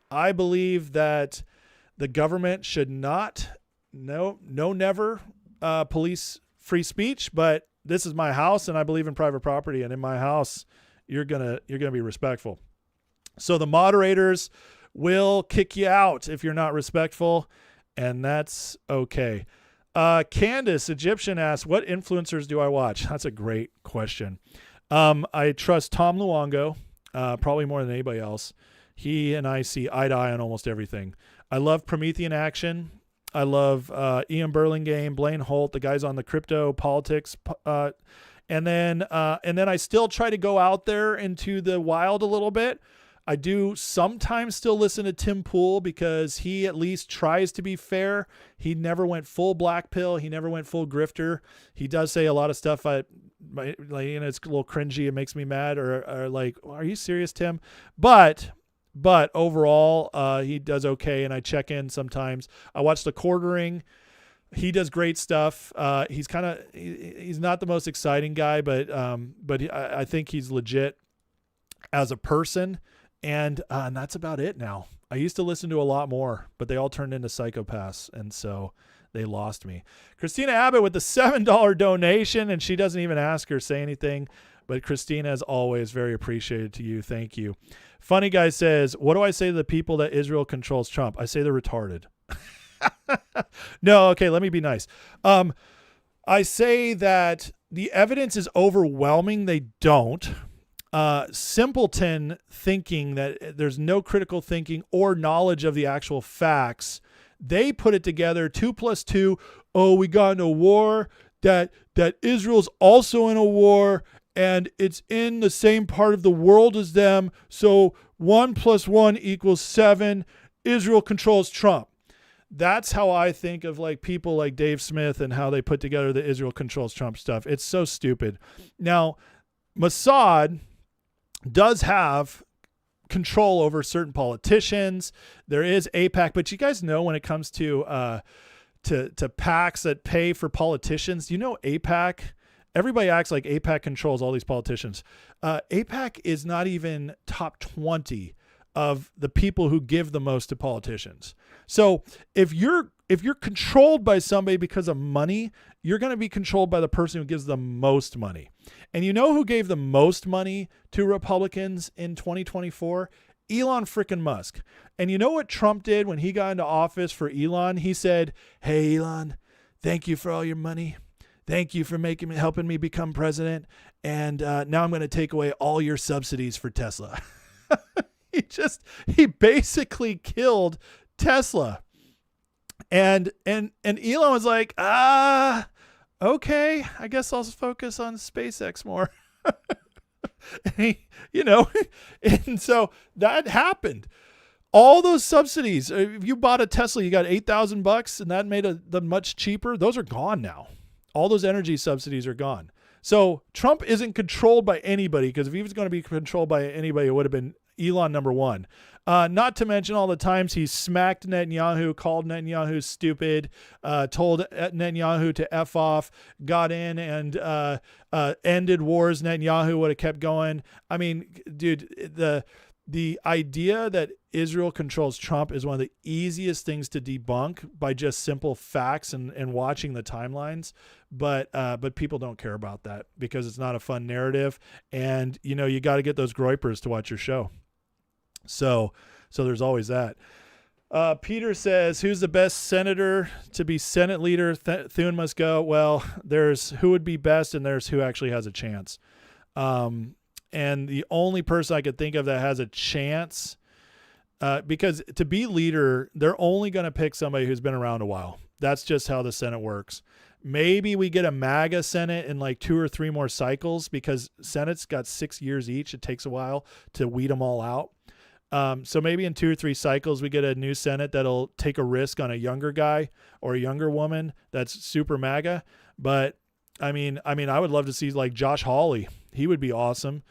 I believe that the government should not, never police free speech. But this is my house, and I believe in private property. And in my house, you're gonna be respectful. So the moderators will kick you out if you're not respectful, and that's okay. Candace Egyptian asks, what influencers do I watch? That's a great question. I trust Tom Luongo, probably more than anybody else. He and I see eye to eye on almost everything. I love Promethean Action. I love Ian Burlingame, Blaine Holt, the guys on the crypto politics. And then I still try to go out there into the wild a little bit. I do sometimes still listen to Tim Pool because he at least tries to be fair. He never went full black pill. He never went full grifter. He does say a lot of stuff it's a little cringy. It makes me mad or like, are you serious, Tim? But overall, he does okay. And I check in sometimes. I watch The Quartering. He does great stuff. He's not the most exciting guy, but I think he's legit as a person. And that's about it now. I used to listen to a lot more, but they all turned into psychopaths. And so they lost me. Christina Abbott with the $7 donation, and she doesn't even ask or say anything. But Christina, as always, very appreciated to you. Thank you. Funny Guy says, what do I say to the people that Israel controls Trump? I say they're retarded. No, okay, let me be nice. I say that the evidence is overwhelming. They don't. Simpleton thinking that there's no critical thinking or knowledge of the actual facts. They put it together 2 + 2. Oh, we got in a war, that Israel's also in a war and it's in the same part of the world as them. So 1 + 1 = 7. Israel controls Trump. that's how I think of like people like Dave Smith and how they put together the Israel controls Trump stuff. It's so stupid. Now, Mossad does have control over certain politicians. There is AIPAC, but you guys know when it comes to PACs that pay for politicians, you know AIPAC, everybody acts like AIPAC controls all these politicians. AIPAC is not even top 20 of the people who give the most to politicians. So if you're controlled by somebody because of money, you're going to be controlled by the person who gives the most money. And you know who gave the most money to Republicans in 2024? Elon frickin' Musk. And you know what Trump did when he got into office for Elon? He said, "Hey, Elon, thank you for all your money. Thank you for helping me become president. And now I'm going to take away all your subsidies for Tesla." He basically killed Tesla. And Elon was like, okay, I guess I'll focus on SpaceX more. And so that happened. All those subsidies, if you bought a Tesla, you got $8,000 and that made them much cheaper. Those are gone now. All those energy subsidies are gone. So Trump isn't controlled by anybody, because if he was going to be controlled by anybody, it would have been Elon number one. Not to mention all the times he smacked Netanyahu, called Netanyahu stupid, told Netanyahu to F off, got in and ended wars. Netanyahu would have kept going. I mean, dude, the idea that Israel controls Trump is one of the easiest things to debunk by just simple facts and watching the timelines. But people don't care about that because it's not a fun narrative. And, you got to get those groypers to watch your show. So there's always that. Peter says, who's the best senator to be Senate leader? Thune must go. Well, there's who would be best and there's who actually has a chance. And the only person I could think of that has a chance, because to be leader, they're only going to pick somebody who's been around a while. That's just how the Senate works. Maybe we get a MAGA Senate in like 2 or 3 more cycles, because Senate's got 6 years each. It takes a while to weed them all out. So maybe in 2 or 3 cycles, we get a new Senate that'll take a risk on a younger guy or a younger woman that's super MAGA. But I mean, I would love to see like Josh Hawley. He would be awesome.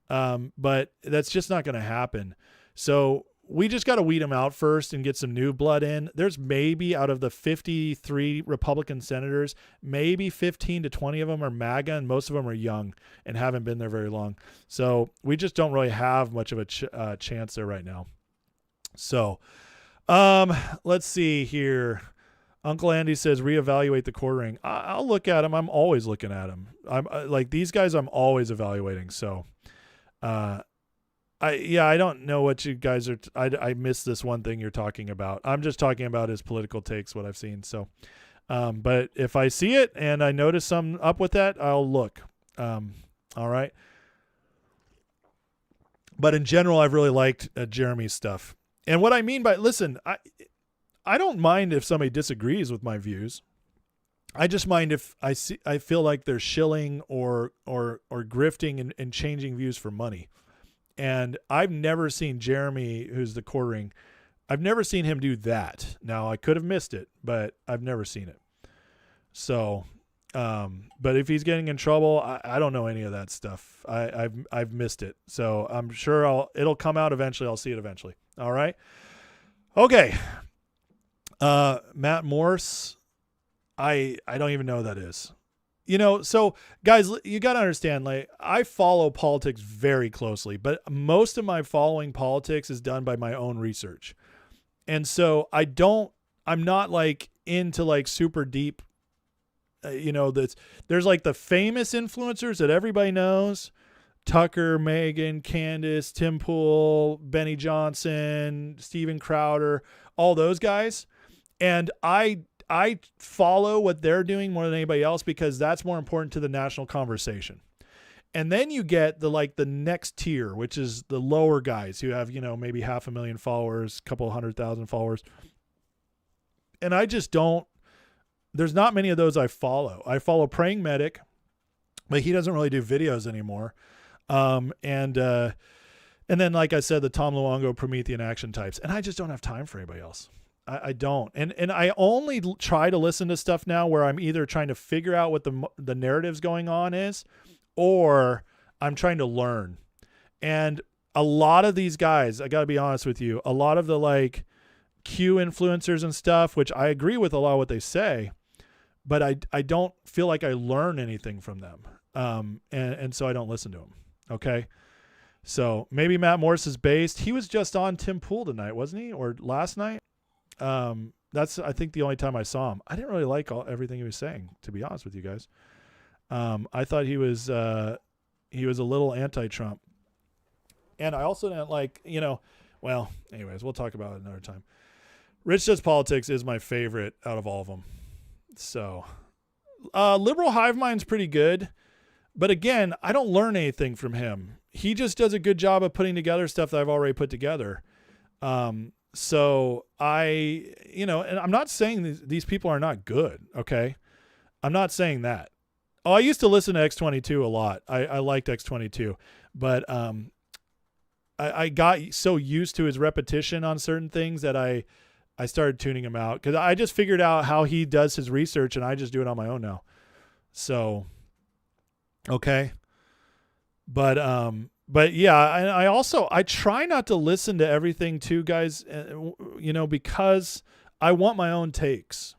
But that's just not going to happen. So we just got to weed them out first and get some new blood in. There's maybe out of the 53 Republican senators, maybe 15 to 20 of them are MAGA, and most of them are young and haven't been there very long. So we just don't really have much of a chance there right now. So let's see here. Uncle Andy says, reevaluate the quartering. I'll look at them. I'm always looking at them. I'm like these guys, I'm always evaluating. So I don't know what you guys are. I missed this one thing you're talking about. I'm just talking about his political takes, what I've seen. So, but if I see it and I notice something up with that, I'll look. All right. But in general, I've really liked Jeremy's stuff. And what I mean by, listen, I don't mind if somebody disagrees with my views. I just mind if I feel like they're shilling or grifting and changing views for money. And I've never seen Jeremy, who's the quartering, I've never seen him do that. Now I could have missed it, but I've never seen it. So, but if he's getting in trouble, I don't know any of that stuff. I've missed it. So I'm sure it'll come out eventually. I'll see it eventually. All right. Okay. Matt Morse. I don't even know who that is. So guys, you got to understand, like, I follow politics very closely, but most of my following politics is done by my own research. And so I'm not like into like super deep, there's like the famous influencers that everybody knows, Tucker, Megan, Candace, Tim Pool, Benny Johnson, Steven Crowder, all those guys. And I follow what they're doing more than anybody else because that's more important to the national conversation. And then you get the next tier, which is the lower guys who have, maybe 500,000 followers, couple 100,000 followers. And I just there's not many of those I follow. I follow Praying Medic, but he doesn't really do videos anymore. And then, like I said, the Tom Luongo Promethean action types. And I just don't have time for anybody else. I don't. And I only try to listen to stuff now where I'm either trying to figure out what the narrative's going on is, or I'm trying to learn. And a lot of these guys, I got to be honest with you, a lot of the like Q influencers and stuff, which I agree with a lot of what they say, but I don't feel like I learn anything from them. And so I don't listen to them. Okay. So maybe Matt Morris is based. He was just on Tim Pool tonight, wasn't he? Or last night? That's, I think, the only time I saw him. I didn't really like everything he was saying, to be honest with you guys. I thought he was a little anti-Trump. And I also didn't like, well, anyways, we'll talk about it another time. Rich Does Politics is my favorite out of all of them. So, Liberal Hive Mind's pretty good. But again, I don't learn anything from him. He just does a good job of putting together stuff that I've already put together. So and I'm not saying these people are not good. Okay. I'm not saying that. Oh, I used to listen to X22 a lot. I liked X22, but, I got so used to his repetition on certain things that I started tuning him out, because I just figured out how he does his research, and I just do it on my own now. So, okay. But yeah, I try not to listen to everything too, guys, because I want my own takes,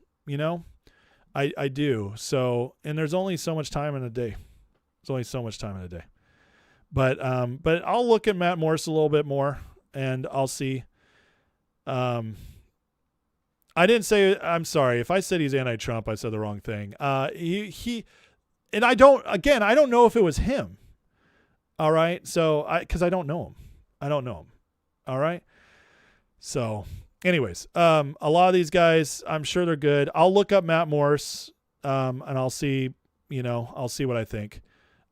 I do. So, and there's only so much time in a day. But I'll look at Matt Morris a little bit more, and I'll see. I'm sorry. If I said he's anti-Trump, I said the wrong thing. And I don't know if it was him. All right. So cause I don't know him. All right. So anyways, a lot of these guys, I'm sure they're good. I'll look up Matt Morris, and I'll see what I think.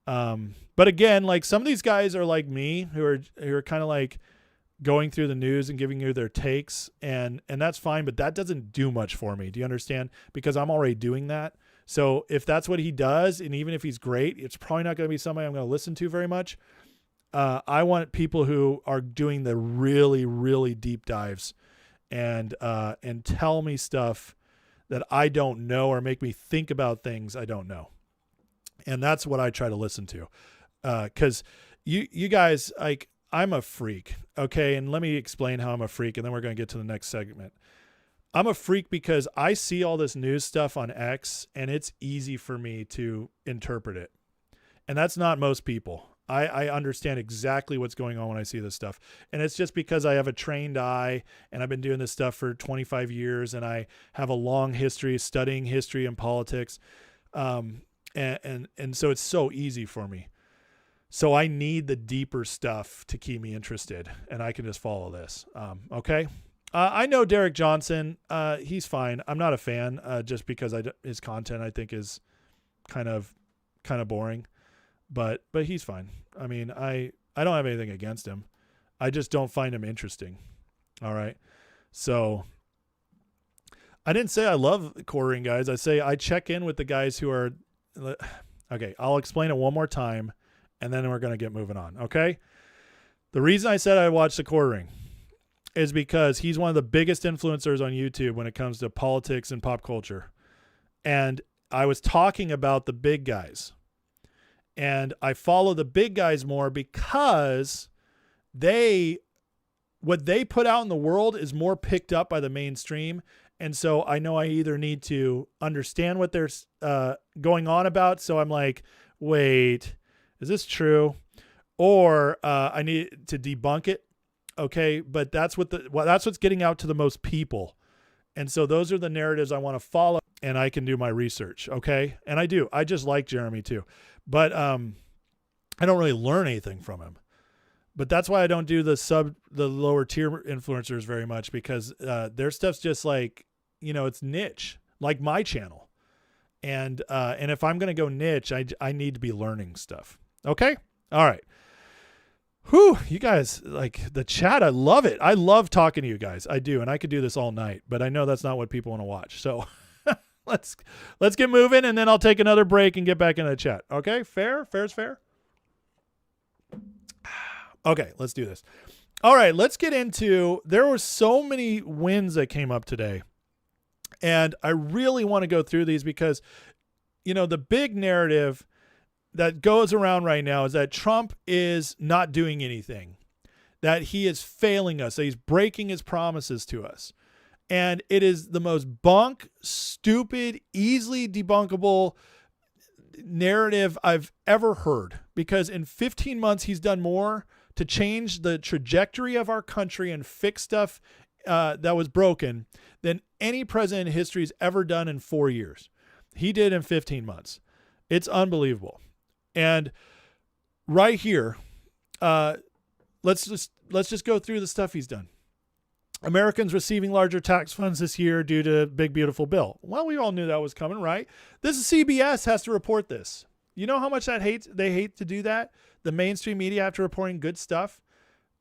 But again, like, some of these guys are like me, who are kind of like going through the news and giving you their takes, and that's fine, but that doesn't do much for me. Do you understand? Because I'm already doing that. So if that's what he does, and even if he's great, it's probably not going to be somebody I'm going to listen to very much. I want people who are doing the really, really deep dives and tell me stuff that I don't know, or make me think about things I don't know. And that's what I try to listen to. Cause you guys, like, I'm a freak. Okay. And let me explain how I'm a freak, and then we're going to get to the next segment. I'm a freak because I see all this news stuff on X, and it's easy for me to interpret it. And that's not most people. I understand exactly what's going on when I see this stuff. And it's just because I have a trained eye, and I've been doing this stuff for 25 years, and I have a long history studying history and politics. And so it's so easy for me. So I need the deeper stuff to keep me interested, and I can just follow this. Okay. I know Derek Johnson. He's fine. I'm not a fan, just because his content, I think, is kind of boring, but he's fine. I mean, I don't have anything against him. I just don't find him interesting. All right. So I didn't say I love quartering guys. I say I check in with the guys who are, okay. I'll explain it one more time, and then we're going to get moving on. Okay. The reason I said I watched the quartering is because he's one of the biggest influencers on YouTube when it comes to politics and pop culture. And I was talking about the big guys, and I follow the big guys more because what they put out in the world is more picked up by the mainstream. And so I know I either need to understand what they're going on about. So I'm like, wait, is this true? Or I need to debunk it. Okay. But that's what's getting out to the most people. And so those are the narratives I want to follow, and I can do my research. Okay. And I do. I just like Jeremy too, but I don't really learn anything from him. But that's why I don't do the lower tier influencers very much, because their stuff's just like, it's niche, like my channel. And if I'm going to go niche, I need to be learning stuff. Okay. All right. Whew, you guys, like the chat, I love it. I love talking to you guys. I do. And I could do this all night, but I know that's not what people want to watch. So let's get moving, and then I'll take another break and get back into the chat. Okay. Fair. Fair's fair. Okay. Let's do this. All right, let's get into, there were so many wins that came up today. And I really want to go through these because, you know, the big narrative that goes around right now is that Trump is not doing anything, that he is failing us, that he's breaking his promises to us. And it is the most stupid, easily debunkable narrative I've ever heard, because in 15 months, he's done more to change the trajectory of our country and fix stuff that was broken than any president in history has ever done in 4 years. He did in 15 months. It's unbelievable. And right here, let's just go through the stuff he's done. Americans receiving larger tax funds this year due to Big Beautiful Bill. Well, we all knew that was coming, right? This is CBS has to report this. You know how much they hate to do that? The mainstream media after reporting good stuff.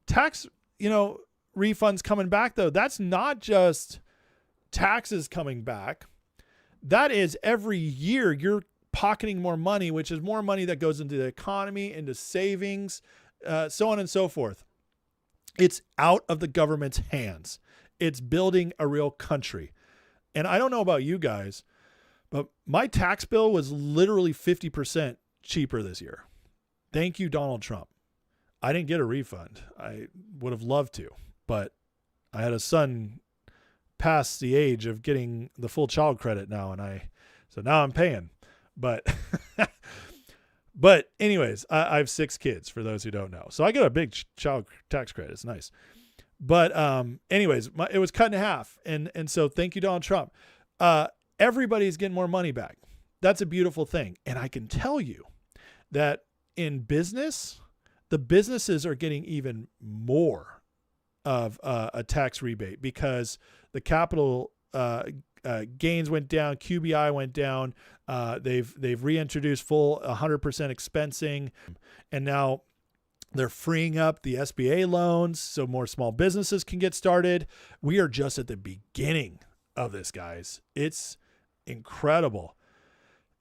Tax, refunds coming back, though. That's not just taxes coming back. That is every year you're pocketing more money, which is more money that goes into the economy, into savings, so on and so forth. It's out of the government's hands. It's building a real country. And I don't know about you guys, but my tax bill was literally 50% cheaper this year. Thank you, Donald Trump. I didn't get a refund. I would have loved to, but I had a son past the age of getting the full child credit now, so now I'm paying. But But anyways, I have 6 kids, for those who don't know. So I get a big child tax credit. It's nice. But anyways, it was cut in half. And so thank you, Donald Trump. Everybody's getting more money back. That's a beautiful thing. And I can tell you that in business, the businesses are getting even more of a tax rebate because the capital gains went down, QBI went down. They've reintroduced full 100% expensing, and now they're freeing up the SBA loans so more small businesses can get started. We are just at the beginning of this, guys. It's incredible.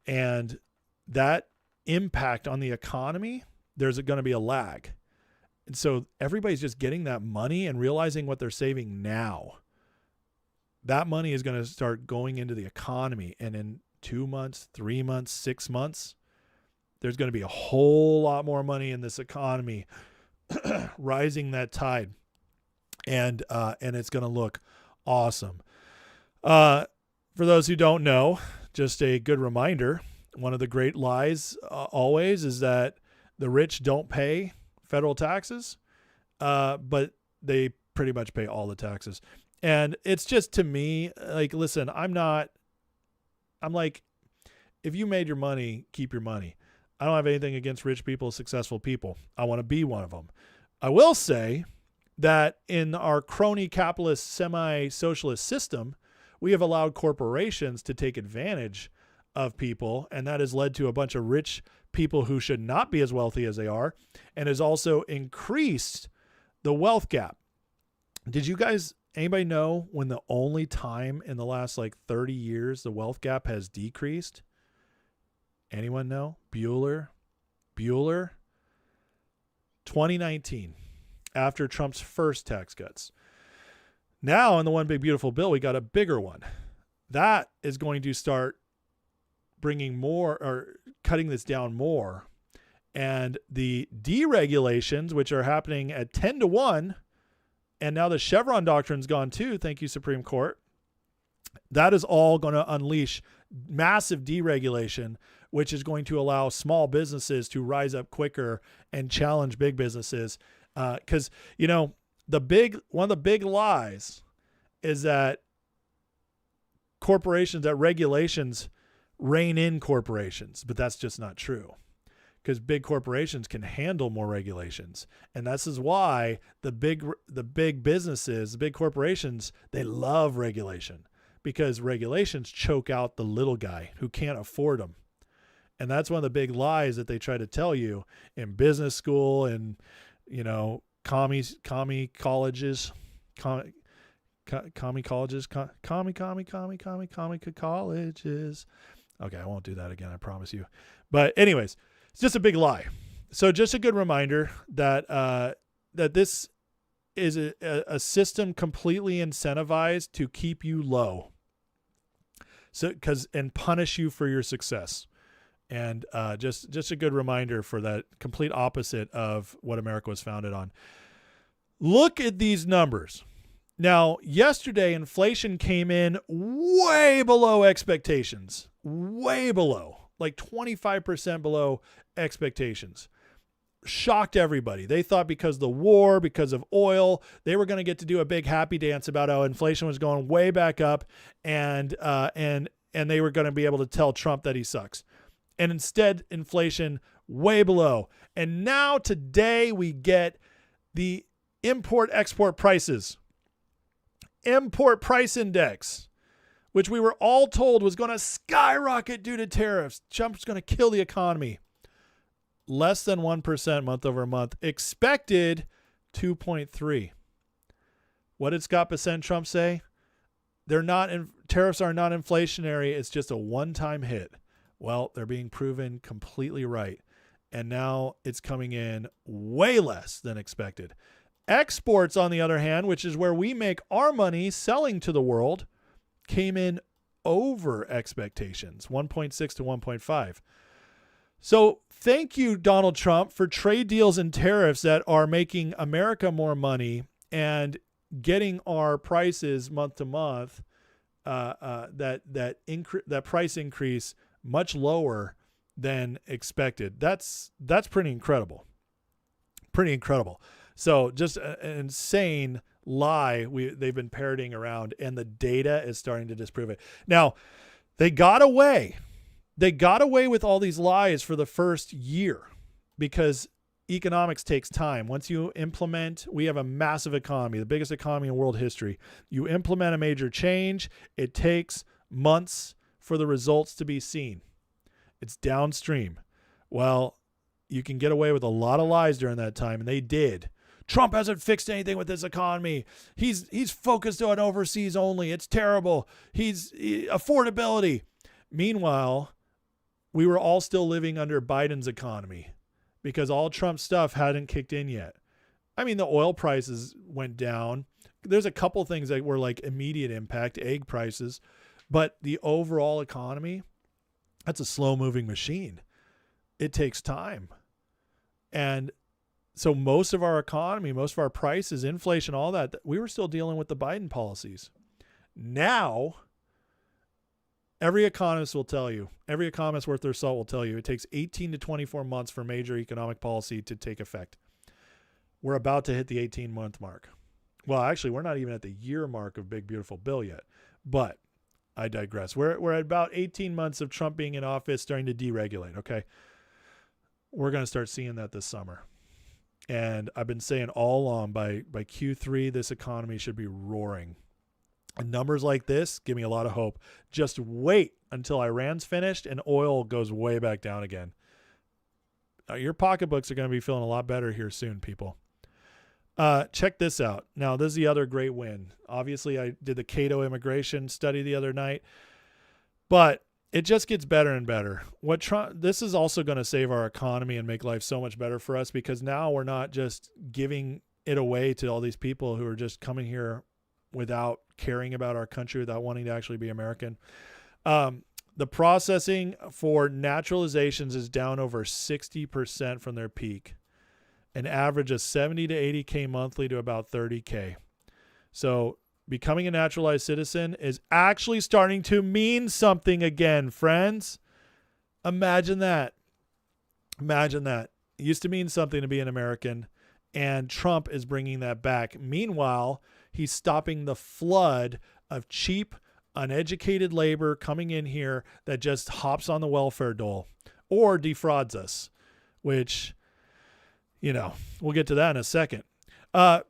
And that impact on the economy, there's going to be a lag. And so everybody's just getting that money and realizing what they're saving now. That money is going to start going into the economy. And in 2 months, 3 months, 6 months, there's going to be a whole lot more money in this economy rising that tide. And it's going to look awesome. For those who don't know, just a good reminder, one of the great lies always is that the rich don't pay federal taxes, but they pretty much pay all the taxes. And it's just, to me, like, listen, I'm like, if you made your money, keep your money. I don't have anything against rich people, successful people. I want to be one of them. I will say that in our crony capitalist semi-socialist system, we have allowed corporations to take advantage of people, and that has led to a bunch of rich people who should not be as wealthy as they are, and has also increased the wealth gap. Did you guys, anybody know when the only time in the last 30 years the wealth gap has decreased? Anyone know? Bueller? 2019, after Trump's first tax cuts. Now in the One Big Beautiful Bill, we got a bigger one. That is going to start bringing more, or cutting this down more. And the deregulations, which are happening at 10-1, and now the Chevron doctrine's gone too. Thank you, Supreme Court. That is all going to unleash massive deregulation, which is going to allow small businesses to rise up quicker and challenge big businesses. Because, one of the big lies is that regulations rein in corporations, but that's just not true. Because big corporations can handle more regulations. And this is why the big businesses, the big corporations, they love regulation, because regulations choke out the little guy who can't afford them. And that's one of the big lies that they try to tell you in business school and, commie colleges. Okay, I won't do that again, I promise you. But anyways, it's just a big lie. So just a good reminder that that this is a system completely incentivized to keep you low. So, and punish you for your success. And just a good reminder for that complete opposite of what America was founded on. Look at these numbers. Now, yesterday, inflation came in way below expectations, way below, like 25% below expectations. Shocked everybody. They thought because of the war, because of oil, they were going to get to do a big happy dance about how inflation was going way back up, and they were going to be able to tell Trump that he sucks. And instead, inflation way below. And now today we get the import-export prices. Import price index, which we were all told was going to skyrocket due to tariffs. Trump's going to kill the economy. Less than 1% month over month. Expected 2.3. What did Scott Bessent Trump say? Tariffs are not inflationary. It's just a one-time hit. Well, they're being proven completely right. And now it's coming in way less than expected. Exports, on the other hand, which is where we make our money selling to the world, came in over expectations, 1.6 to 1.5. So thank you, Donald Trump, for trade deals and tariffs that are making America more money and getting our prices month to month, that price increase much lower than expected. That's pretty incredible. Pretty incredible. So just an insane lie they've been parroting around, and the data is starting to disprove it. Now, they got away. They got away with all these lies for the first year because economics takes time. Once you implement, we have a massive economy, the biggest economy in world history. You implement a major change, it takes months for the results to be seen. It's downstream. Well, you can get away with a lot of lies during that time, and they did. Trump hasn't fixed anything with this economy. He's focused on overseas only. It's terrible. Affordability. Meanwhile, we were all still living under Biden's economy because all Trump's stuff hadn't kicked in yet. I mean, the oil prices went down. There's a couple things that were like immediate impact, egg prices, but the overall economy, that's a slow-moving machine. It takes time. And so most of our economy, most of our prices, inflation, all that, we were still dealing with the Biden policies. Now, every economist will tell you, every economist worth their salt will tell you, it takes 18 to 24 months for major economic policy to take effect. We're about to hit the 18-month mark. Well, actually, we're not even at the year mark of Big Beautiful Bill yet, but I digress. We're at about 18 months of Trump being in office, starting to deregulate, okay? We're going to start seeing that this summer. And I've been saying all along, by Q3, this economy should be roaring. And numbers like this give me a lot of hope. Just wait until Iran's finished and oil goes way back down again. Your pocketbooks are going to be feeling a lot better here soon, people. Check this out. Now, this is the other great win. Obviously, I did the Cato immigration study the other night, but it just gets better and better. This is also going to save our economy and make life so much better for us, because now we're not just giving it away to all these people who are just coming here without caring about our country, without wanting to actually be American. The processing for naturalizations is down over 60% from their peak. An average of 70 to 80K monthly to about 30K. So becoming a naturalized citizen is actually starting to mean something again, friends. Imagine that. Imagine that. It used to mean something to be an American, and Trump is bringing that back. Meanwhile, he's stopping the flood of cheap, uneducated labor coming in here that just hops on the welfare dole or defrauds us, which, you know, we'll get to that in a second.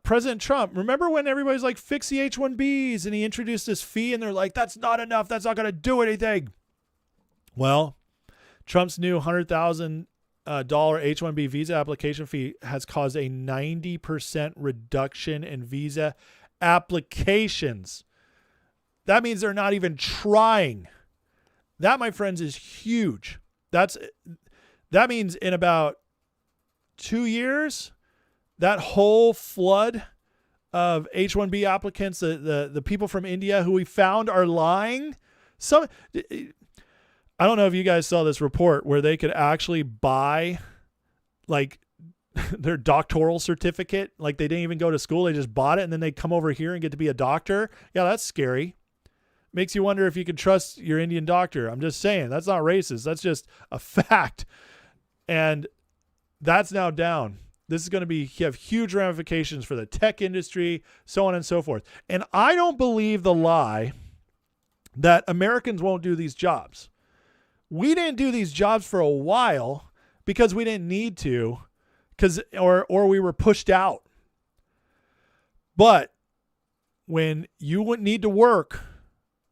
President Trump, remember when everybody's like, fix the H-1Bs, and he introduced this fee and they're like, that's not enough. That's not going to do anything. Well, Trump's new $100,000 H-1B visa application fee has caused a 90% reduction in visa applications. That means they're not even trying. That, my friends, is huge. That means in about 2 years, that whole flood of H-1B applicants, the people from India who we found are lying. I don't know if you guys saw this report where they could actually buy like their doctoral certificate. Like they didn't even go to school. They just bought it and then they come over here and get to be a doctor. Yeah, that's scary. Makes you wonder if you can trust your Indian doctor. I'm just saying, that's not racist. That's just a fact. And that's now down. This is going to have huge ramifications for the tech industry, so on and so forth. And I don't believe the lie that Americans won't do these jobs. We didn't do these jobs for a while because we didn't need to, or we were pushed out. But when you wouldn't need to work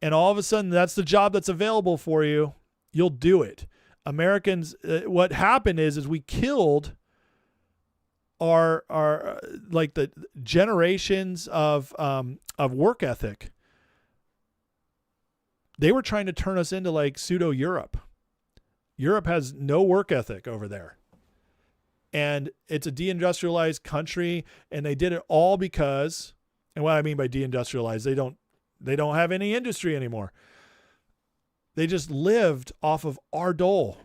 and all of a sudden that's the job that's available for you, you'll do it. Americans, what happened is we killed our like the generations of work ethic. They were trying to turn us into like pseudo Europe. Europe has no work ethic over there. And it's a deindustrialized country, and they did it all because, and what I mean by deindustrialized, they don't have any industry anymore. They just lived off of our dole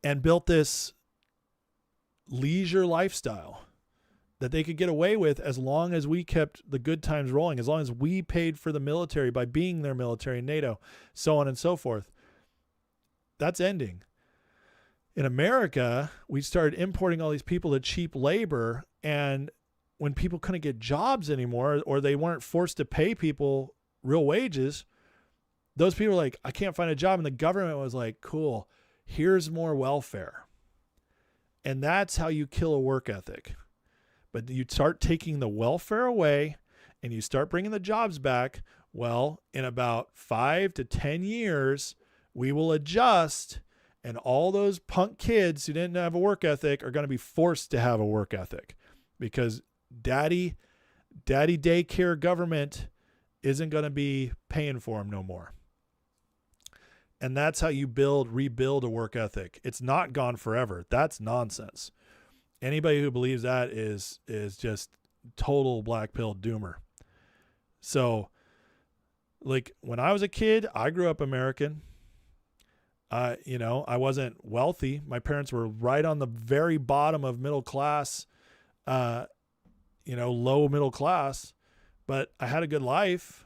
and built this leisure lifestyle that they could get away with as long as we kept the good times rolling, as long as we paid for the military by being their military in NATO, so on and so forth. That's ending. In America, we started importing all these people to cheap labor, and when people couldn't get jobs anymore, or they weren't forced to pay people real wages, those people were like, I can't find a job. And the government was like, cool, here's more welfare. And that's how you kill a work ethic. But you start taking the welfare away and you start bringing the jobs back. Well, in about 5 to 10 years, we will adjust, and all those punk kids who didn't have a work ethic are going to be forced to have a work ethic because daddy daycare government isn't going to be paying for them no more. And that's how you rebuild a work ethic. It's not gone forever. That's nonsense. Anybody who believes that is just total black pill doomer. So, like when I was a kid, I grew up American. I wasn't wealthy. My parents were right on the very bottom of middle class, low middle class, but I had a good life.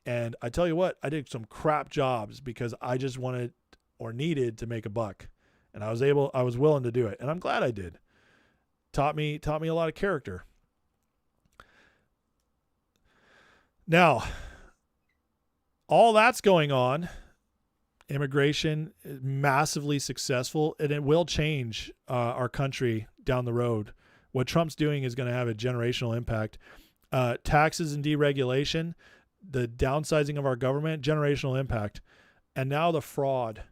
And I tell you what, I did some crap jobs because I just wanted or needed to make a buck. And I was willing to do it. And I'm glad I did. Taught me a lot of character. Now, all that's going on. Immigration is massively successful, and it will change our country down the road. What Trump's doing is going to have a generational impact. Taxes and deregulation, the downsizing of our government, generational impact. And now the fraud,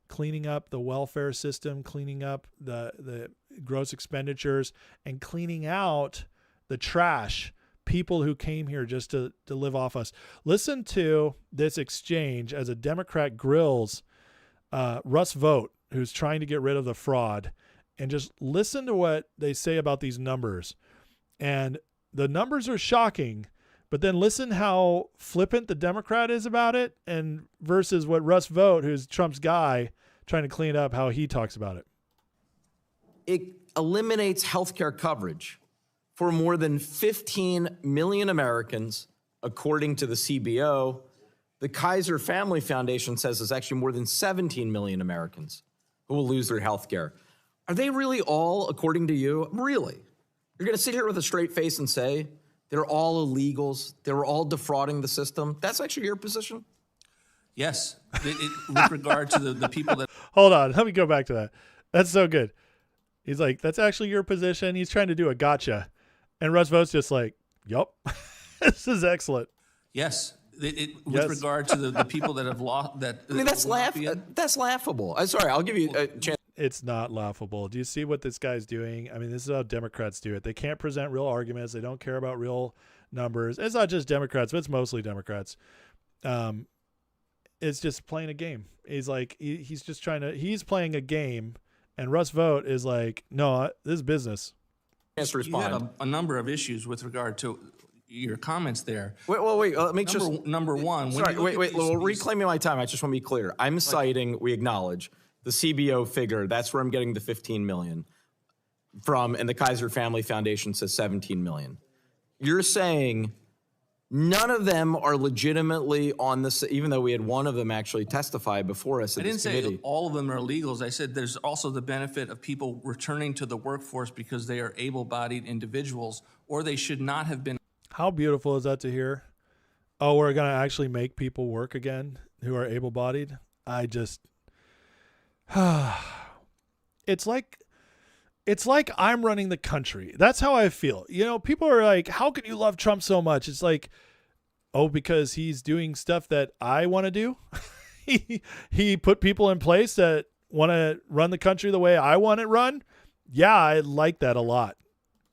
cleaning up the welfare system, cleaning up the gross expenditures, and cleaning out the trash, people who came here just to live off us. Listen to this exchange as a Democrat grills Russ Vought, who's trying to get rid of the fraud, and just listen to what they say about these numbers. And the numbers are shocking, but then listen how flippant the Democrat is about it, and versus what Russ Vought, who's Trump's guy, trying to clean up, how he talks about it. It eliminates healthcare coverage for more than 15 million Americans, according to the CBO. The Kaiser Family Foundation says it's actually more than 17 million Americans who will lose their health care. Are they really all, according to you, really? You're going to sit here with a straight face and say they're all illegals, they're all defrauding the system? That's actually your position? Yes, with regard to the people that... Hold on, let me go back to that. That's so good. He's like, that's actually your position. He's trying to do a gotcha. And Russ Vought's just like, yup, this is excellent. Yes. With regard to the people that have lost that. I mean, that's laughable. I'm sorry, I'll give you a chance. It's not laughable. Do you see what this guy's doing? I mean, this is how Democrats do it. They can't present real arguments. They don't care about real numbers. It's not just Democrats, but it's mostly Democrats. It's just playing a game. He's like, he's playing a game. And Russ Vought is like, no, this is business. chance to You had respond. a number of issues with regard to your comments there. Wait. Let me just. Number one. Sorry, when you look wait. at Well, these- reclaiming my time. I just want to be clear. I'm citing. We acknowledge the CBO figure. That's where I'm getting the 15 million from, and the Kaiser Family Foundation says 17 million. You're saying none of them are legitimately on this, even though we had one of them actually testify before us I at didn't this say committee. all of them are illegals. I said there's also the benefit of people returning to the workforce because they are able-bodied individuals, or they should not have been. How beautiful is that to hear? Oh, we're going to actually make people work again who are able-bodied. I just, it's like I'm running the country. That's how I feel. You know, people are like, how can you love Trump so much? It's like, oh, because he's doing stuff that I want to do. He put people in place that want to run the country the way I want it run. Yeah, I like that a lot.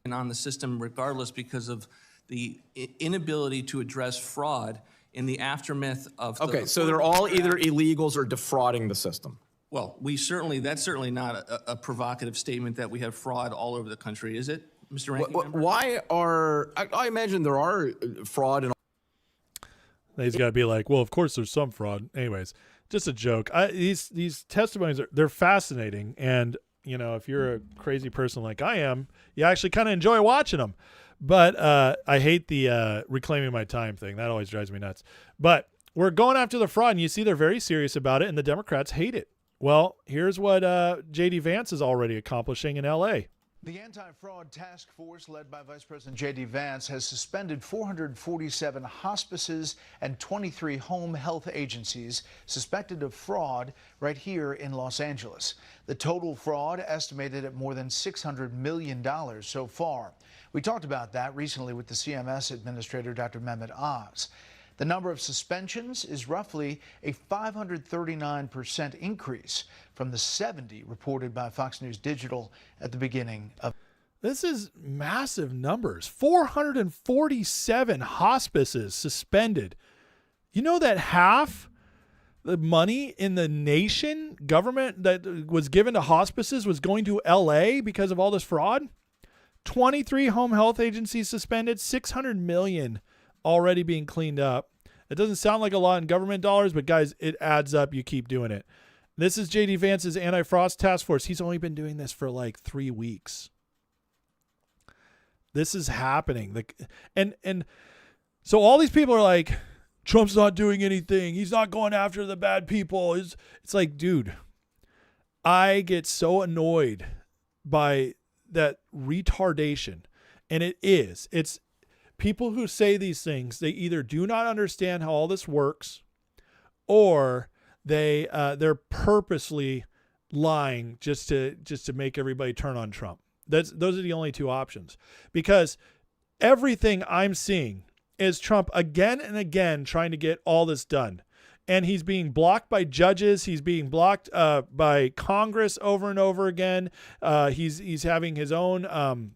And on the system regardless because of the inability to address fraud in the aftermath of the Okay, so they're all either illegals or defrauding the system. Well, that's certainly not a provocative statement that we have fraud all over the country, is it, Mr. Ranking Member? Why are, I imagine there are fraud and He's got to be like, well, of course there's some fraud. Anyways, just a joke. These testimonies they're fascinating, and you know, if you're a crazy person like I am, you actually kind of enjoy watching them. But I hate the reclaiming my time thing. That always drives me nuts. But we're going after the fraud, and you see they're very serious about it, and the Democrats hate it. Well, here's what J.D. Vance is already accomplishing in L.A. The anti-fraud task force led by Vice President J.D. Vance has suspended 447 hospices and 23 home health agencies suspected of fraud right here in Los Angeles. The total fraud estimated at more than $600 million so far. We talked about that recently with the CMS Administrator, Dr. Mehmet Oz. The number of suspensions is roughly a 539% increase from the 70 reported by Fox News Digital at the beginning of. This is massive numbers. 447 hospices suspended. You know that half the money in the nation government that was given to hospices was going to LA because of all this fraud? 23 home health agencies suspended, 600 million already being cleaned up. It doesn't sound like a lot in government dollars, but guys, it adds up. You keep doing it. This is J.D. Vance's anti-fraud task force. He's only been doing this for like 3 weeks. This is happening. And so all these people are like, Trump's not doing anything. He's not going after the bad people. It's like, dude, I get so annoyed by that retardation. And it's people who say these things, they either do not understand how all this works, or they're purposely lying just to make everybody turn on Trump. Those are the only two options, because everything I'm seeing is Trump again and again trying to get all this done. And he's being blocked by judges. He's being blocked by Congress over and over again. He's having his own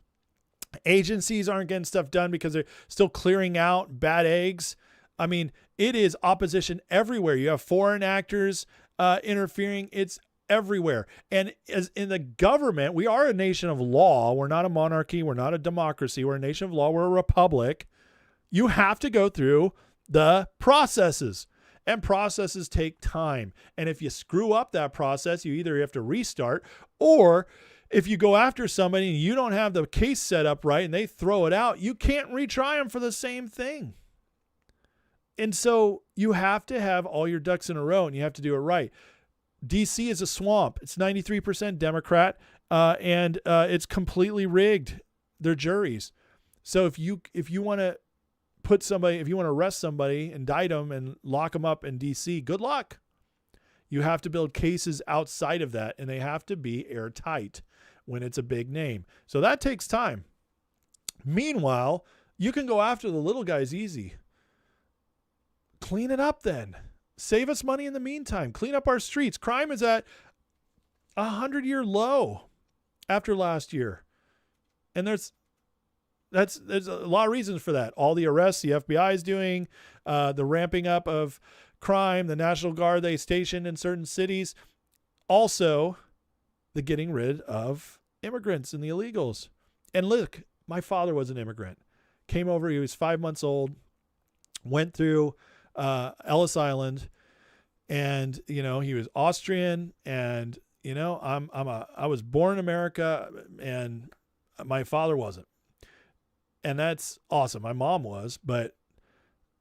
agencies aren't getting stuff done because they're still clearing out bad eggs. I mean, it is opposition everywhere. You have foreign actors interfering. It's everywhere. And as in the government, we are a nation of law. We're not a monarchy. We're not a democracy. We're a nation of law. We're a republic. You have to go through the processes, and processes take time. And if you screw up that process, you either have to restart, or if you go after somebody and you don't have the case set up right and they throw it out, you can't retry them for the same thing. And so you have to have all your ducks in a row, and you have to do it right. DC is a swamp. It's 93% Democrat, and it's completely rigged. They're juries. So if you want to put somebody, if you want to arrest somebody, indict them, and lock them up in DC, good luck. You have to build cases outside of that, and they have to be airtight when it's a big name. So that takes time. Meanwhile, you can go after the little guys easy. Clean it up then. Save us money in the meantime. Clean up our streets. Crime is at a 100-year low after last year. And there's a lot of reasons for that. All the arrests the FBI is doing, the ramping up of crime, the National Guard they stationed in certain cities. Also, the getting rid of immigrants and the illegals. And look, my father was an immigrant. Came over, he was 5 months old, went through Ellis Island, and he was Austrian, and I was born in America, and my father wasn't. And that's awesome. My mom was, but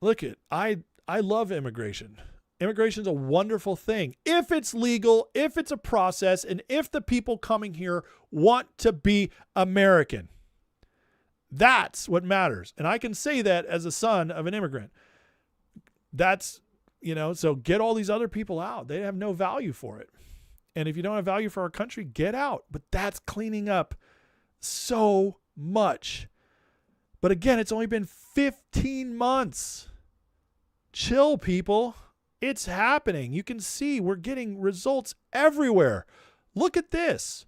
look I love immigration. Immigration is a wonderful thing. If it's legal, if it's a process, and if the people coming here want to be American, that's what matters. And I can say that as a son of an immigrant. That's, so get all these other people out. They have no value for it. And if you don't have value for our country, get out. But that's cleaning up so much. But again, it's only been 15 months. Chill, people. It's happening. You can see we're getting results everywhere. Look at this.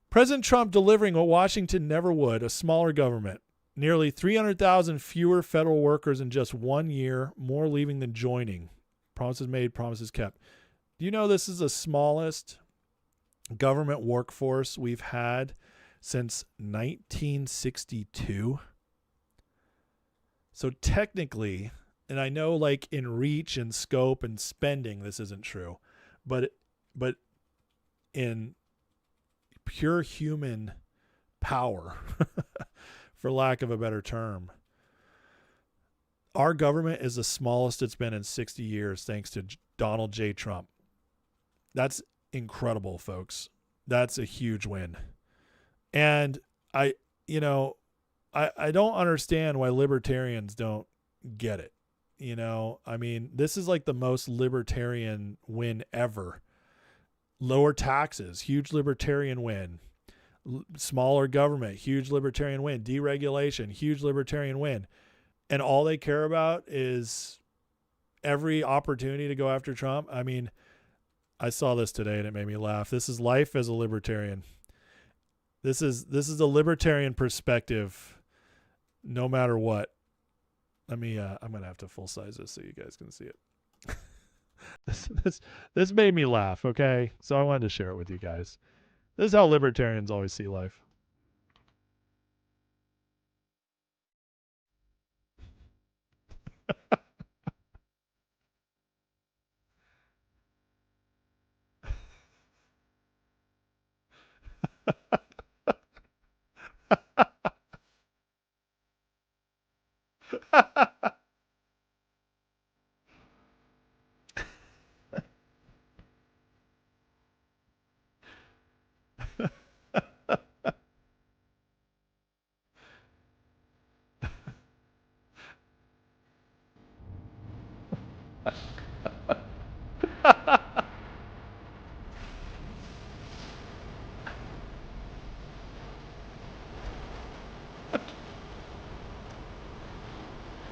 President Trump delivering what Washington never would, a smaller government. Nearly 300,000 fewer federal workers in just 1 year, more leaving than joining. Promises made, promises kept. Do you know this is the smallest government workforce we've had since 1962? So technically, and I know like in reach and scope and spending, this isn't true, but in pure human power, for lack of a better term, our government is the smallest it's been in 60 years thanks to Donald J. Trump. That's incredible, folks. That's a huge win. And I don't understand why libertarians don't get it. I mean, this is like the most libertarian win ever. Lower taxes, huge libertarian win. Smaller government, huge libertarian win. Deregulation, huge libertarian win. And all they care about is every opportunity to go after Trump. I mean, I saw this today and it made me laugh. This is life as a libertarian. This is a libertarian perspective, no matter what. I'm gonna have to full size this so you guys can see it. This made me laugh. Okay, so I wanted to share it with you guys. This is how libertarians always see life.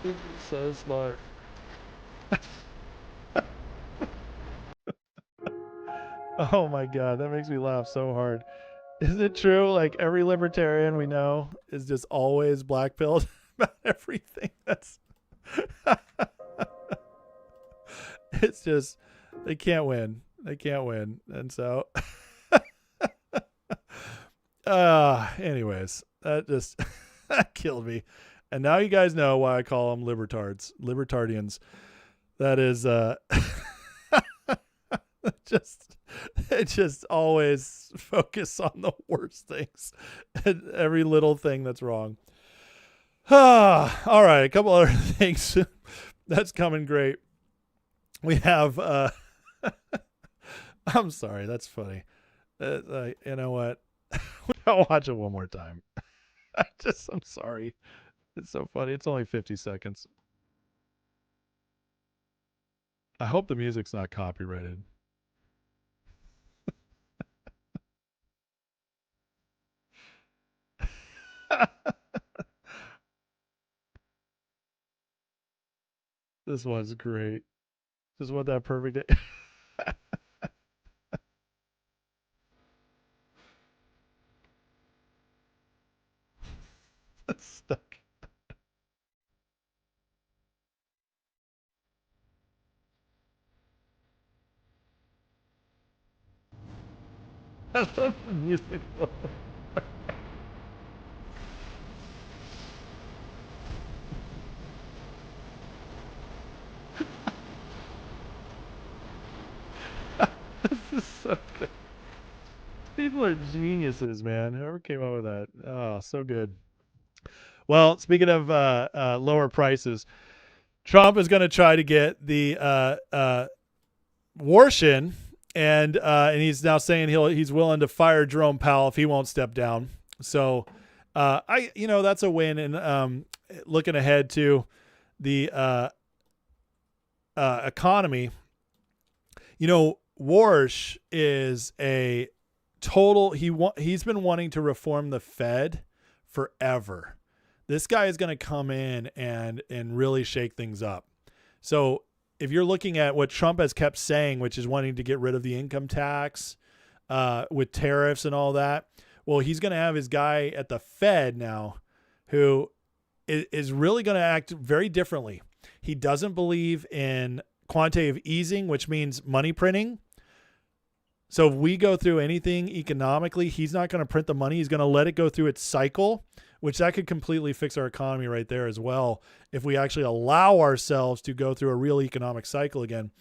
This is so smart. Oh my God, that makes me laugh so hard. Isn't it true? Like every libertarian we know is just always blackpilled about everything. That's it's just they can't win. They can't win. And so anyways, that just that killed me. And now you guys know why I call them libertarians. That is just always focus on the worst things and every little thing that's wrong. All right, a couple other things that's coming great. We have I'm sorry, that's funny. You know what? I'll watch it one more time. I'm sorry. It's so funny. It's only 50 seconds. I hope the music's not copyrighted. This one's great. Just want that perfect day. It's stuck. I love the music. People are geniuses, man. Whoever came up with that. Oh, so good. Well, speaking of lower prices, Trump is going to try to get the abortion, and he's now saying he's willing to fire Jerome Powell if he won't step down. So, that's a win. And looking ahead to the economy, Warsh is a total. He's been wanting to reform the Fed forever. This guy is going to come in and really shake things up. So if you're looking at what Trump has kept saying, which is wanting to get rid of the income tax with tariffs and all that, well, he's going to have his guy at the Fed now who is really going to act very differently. He doesn't believe in quantitative easing, which means money printing. So if we go through anything economically, he's not going to print the money. He's going to let it go through its cycle, which that could completely fix our economy right there as well if we actually allow ourselves to go through a real economic cycle again.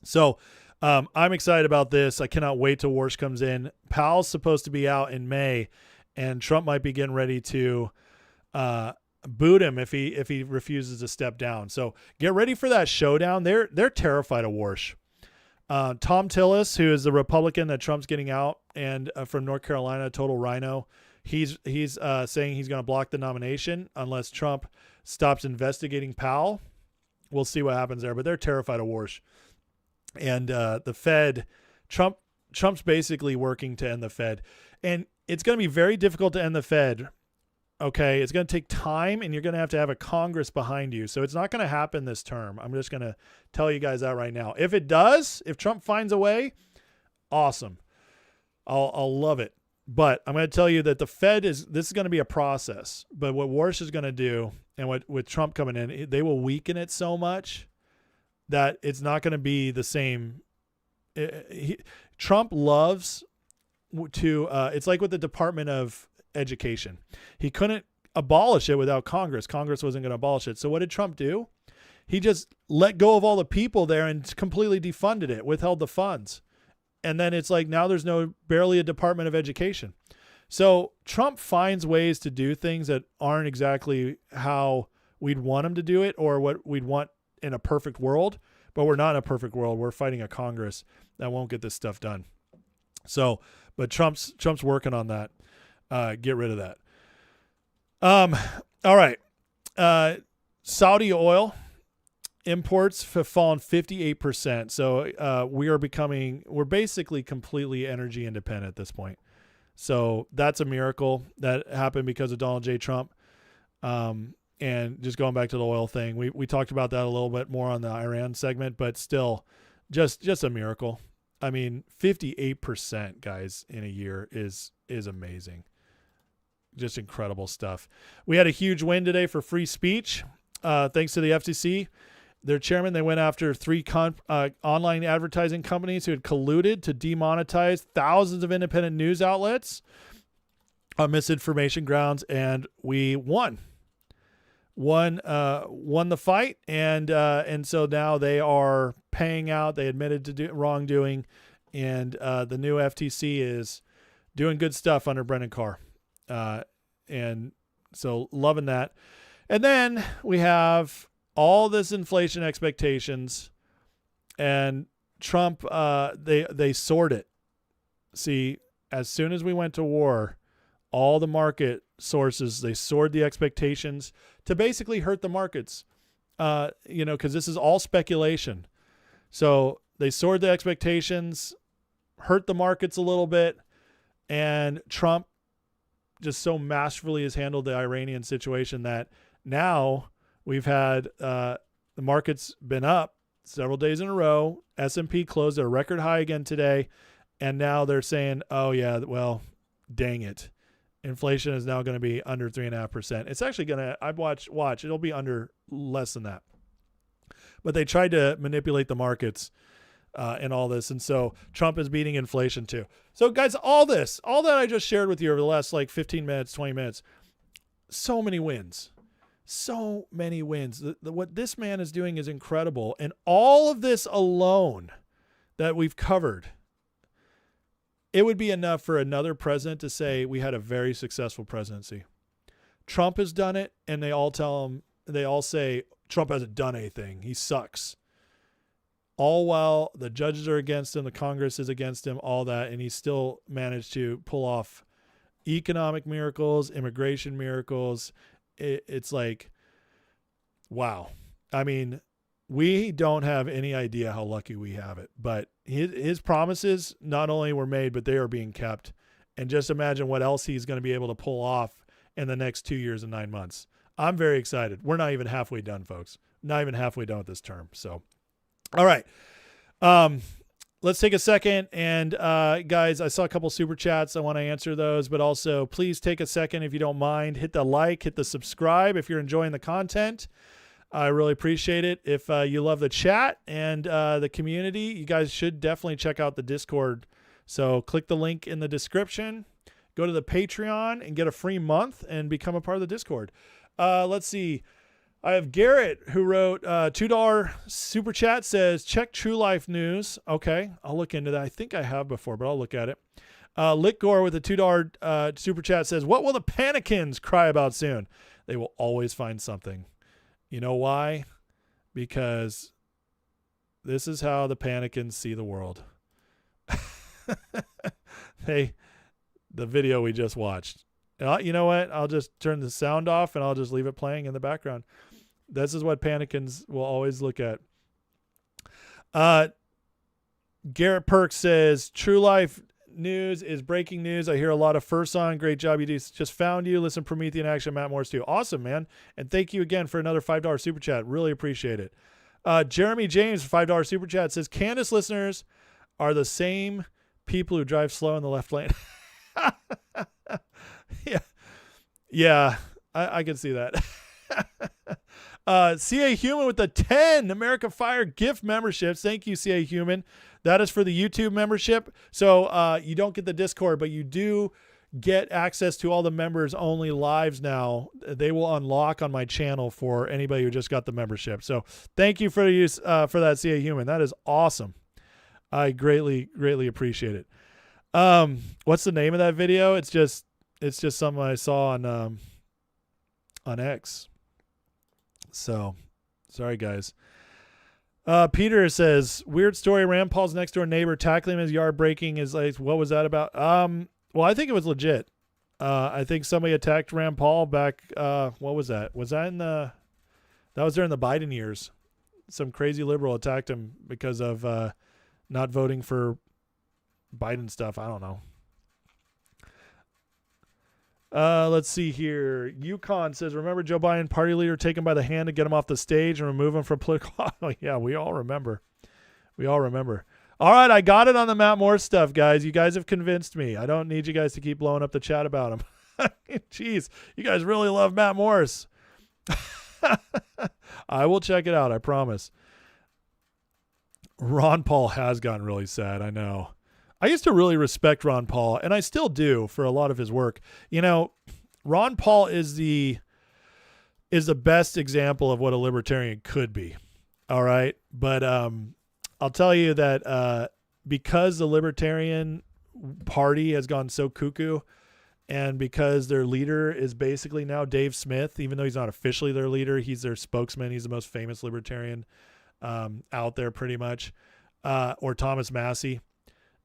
So I'm excited about this. I cannot wait till Warsh comes in. Powell's supposed to be out in May, and Trump might be getting ready to boot him if he refuses to step down. So get ready for that showdown. They're terrified of Warsh. Tom Tillis, who is the Republican that Trump's getting out, and from North Carolina, total rhino, he's saying he's going to block the nomination unless Trump stops investigating Powell. We'll see what happens there, but they're terrified of Warsh. And the Fed, Trump's basically working to end the Fed, and it's going to be very difficult to end the Fed. Okay, it's going to take time, and you're going to have a Congress behind you. So it's not going to happen this term. I'm just going to tell you guys that right now. If it does, if Trump finds a way, awesome. I'll love it. But I'm going to tell you that the Fed this is going to be a process. But what Warsh is going to do, and with Trump coming in, they will weaken it so much that it's not going to be the same. Trump loves to. It's like with the Department of Education. He couldn't abolish it without Congress. Congress wasn't going to abolish it. So what did Trump do? He just let go of all the people there and completely defunded it, withheld the funds. And then it's like now there's barely a Department of Education. So Trump finds ways to do things that aren't exactly how we'd want him to do it or what we'd want in a perfect world. But we're not in a perfect world. We're fighting a Congress that won't get this stuff done. So, but Trump's working on that. Get rid of that. All right. Saudi oil imports have fallen 58%. So we're basically completely energy independent at this point. So that's a miracle that happened because of Donald J. Trump. And just going back to the oil thing, we talked about that a little bit more on the Iran segment, but still just a miracle. I mean, 58%, guys, in a year is amazing. Just incredible stuff. We had a huge win today for free speech. Thanks to the FCC. Their chairman, they went after 3 online advertising companies who had colluded to demonetize thousands of independent news outlets on misinformation grounds, and we won the fight, and so now they are paying out. They admitted to wrongdoing, and the new FTC is doing good stuff under Brendan Carr. And so loving that. And then we have all this inflation expectations, and Trump, they soared it. See, as soon as we went to war, all the market sources, they soared the expectations to basically hurt the markets, because this is all speculation. So they soared the expectations, hurt the markets a little bit, and Trump just so masterfully has handled the Iranian situation that now we've had the market's been up several days in a row. S&P closed at a record high again today, and now they're saying, oh yeah, well, dang it. Inflation is now going to be under 3.5%. It's actually going to, I've watch, it'll be under less than that. But they tried to manipulate the markets and all this. And so Trump is beating inflation too. So guys, all that I just shared with you over the last 15 minutes, 20 minutes, so many wins. What this man is doing is incredible. And all of this alone that we've covered it would be enough for another president to say we had a very successful presidency. Trump has done it, and they all say Trump hasn't done anything. He sucks. All while the judges are against him, the Congress is against him, all that, and he still managed to pull off economic miracles, immigration miracles. It's like, wow. I mean, we don't have any idea how lucky we have it, but his promises not only were made, but they are being kept. And just imagine what else he's going to be able to pull off in the next 2 years and 9 months. I'm very excited. We're not even halfway done, folks. Not even halfway done with this term. So, all right. Let's take a second. And guys, I saw a couple super chats. I want to answer those, but also please take a second if you don't mind. Hit the like, hit the subscribe if you're enjoying the content. I really appreciate it. If you love the chat and the community, you guys should definitely check out the Discord. So click the link in the description, go to the Patreon and get a free month and become a part of the Discord. Let's see. I have Garrett who wrote $2 super chat, says, check True Life News. Okay, I'll look into that. I think I have before, but I'll look at it. Litgore with a $2 super chat says, what will the Panicans cry about soon? They will always find something. You know why? Because this is how the Panicans see the world. The video we just watched. You know what? I'll just turn the sound off and I'll just leave it playing in the background. This is what Panicans will always look at. Garrett Perks says, True Life News is breaking news. I hear a lot of first on. Great job. You do. Just found you. Listen, Promethean Action, Matt Morris too. Awesome, man. And thank you again for another $5 super chat. Really appreciate it. Jeremy James, $5 super chat says, Candace listeners are the same people who drive slow in the left lane. Yeah, I can see that. CA Human with the 10 America Fire gift memberships. Thank you, CA Human. That is for the YouTube membership. So you don't get the Discord, but you do get access to all the members only lives now. They will unlock on my channel for anybody who just got the membership. So thank you for the use for that, CA Human. That is awesome. I greatly appreciate it. What's the name of that video? It's just something I saw on X. So sorry guys. Peter says, weird story. Rand Paul's next door neighbor tackling him in his yard, breaking his legs. What was that about? Well, I think it was legit. I think somebody attacked Rand Paul back. What was that? Was that that was during the Biden years? Some crazy liberal attacked him because of not voting for Biden stuff. I don't know. Let's see here. Yukon says, remember Joe Biden, party leader, taken by the hand to get him off the stage and remove him from political. Oh, yeah, we all remember. All right, I got it on the Matt Morris stuff, guys. You guys have convinced me. I don't need you guys to keep blowing up the chat about him. Jeez, you guys really love Matt Morris. I will check it out, I promise. Ron Paul has gotten really sad, I know. I used to really respect Ron Paul, and I still do for a lot of his work. You know, Ron Paul is the best example of what a libertarian could be. All right. But I'll tell you that because the Libertarian Party has gone so cuckoo, and because their leader is basically now Dave Smith, even though he's not officially their leader, he's their spokesman. He's the most famous libertarian out there pretty much, or Thomas Massey.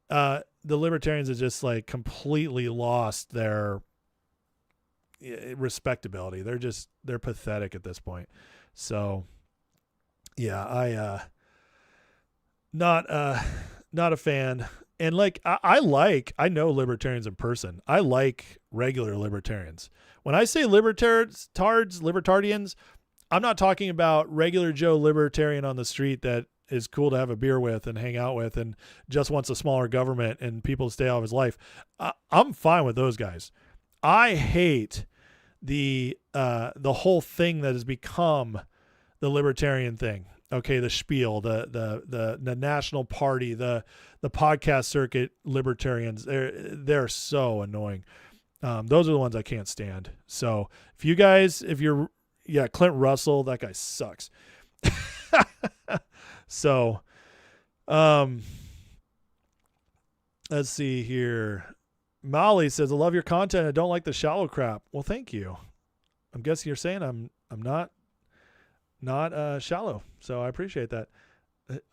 The libertarians have just like completely lost their respectability. They're pathetic at this point. So yeah, not a fan. And like, I know libertarians in person. I like regular libertarians. When I say libertarians, I'm not talking about regular Joe libertarian on the street that is cool to have a beer with and hang out with and just wants a smaller government and people to stay out of his life. I'm fine with those guys. I hate the whole thing that has become the libertarian thing. Okay, the spiel, the national party, the podcast circuit libertarians, they're so annoying. Those are the ones I can't stand. So Clinton Russell, that guy sucks. So, Let's see here. Molly says, I love your content. I don't like the shallow crap. Well, thank you. I'm guessing you're saying I'm not shallow. So I appreciate that.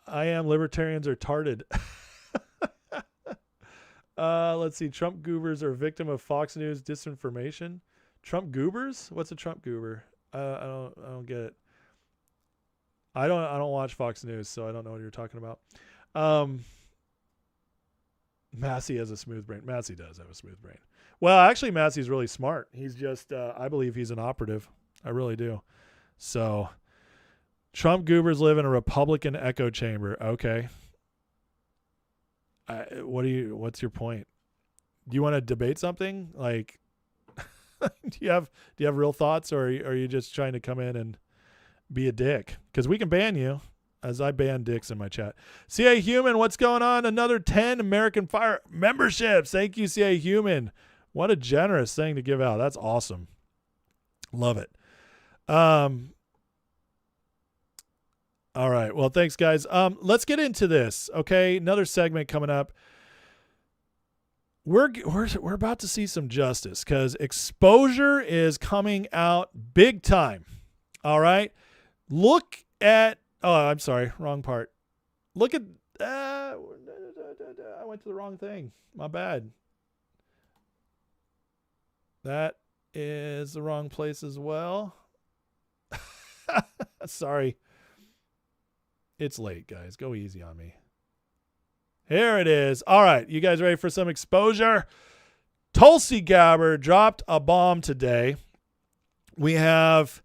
I am libertarians are tarded. Let's see. Trump goobers are a victim of Fox News disinformation. Trump goobers? What's a Trump goober? I don't get it. I don't watch Fox News, so I don't know what you're talking about. Massey has a smooth brain. Massey does have a smooth brain. Well, actually, Massey's really smart. He's just, I believe he's an operative. I really do. So, Trump goobers live in a Republican echo chamber. Okay. What's your point? Do you want to debate something? Like, do you have real thoughts, or are you just trying to come in and be a dick? Because we can ban you, as I ban dicks in my chat. CA Human, what's going on? Another 10 American Fire memberships. Thank you, CA Human. What a generous thing to give out. That's awesome. Love it. All right. Well, thanks, guys. Let's get into this. Okay, another segment coming up. We're about to see some justice because exposure is coming out big time. All right. Look at. Oh, I'm sorry. Wrong part. Look at. I went to the wrong thing. My bad. That is the wrong place as well. Sorry. It's late, guys. Go easy on me. Here it is. All right. You guys ready for some exposure? Tulsi Gabbard dropped a bomb today. We have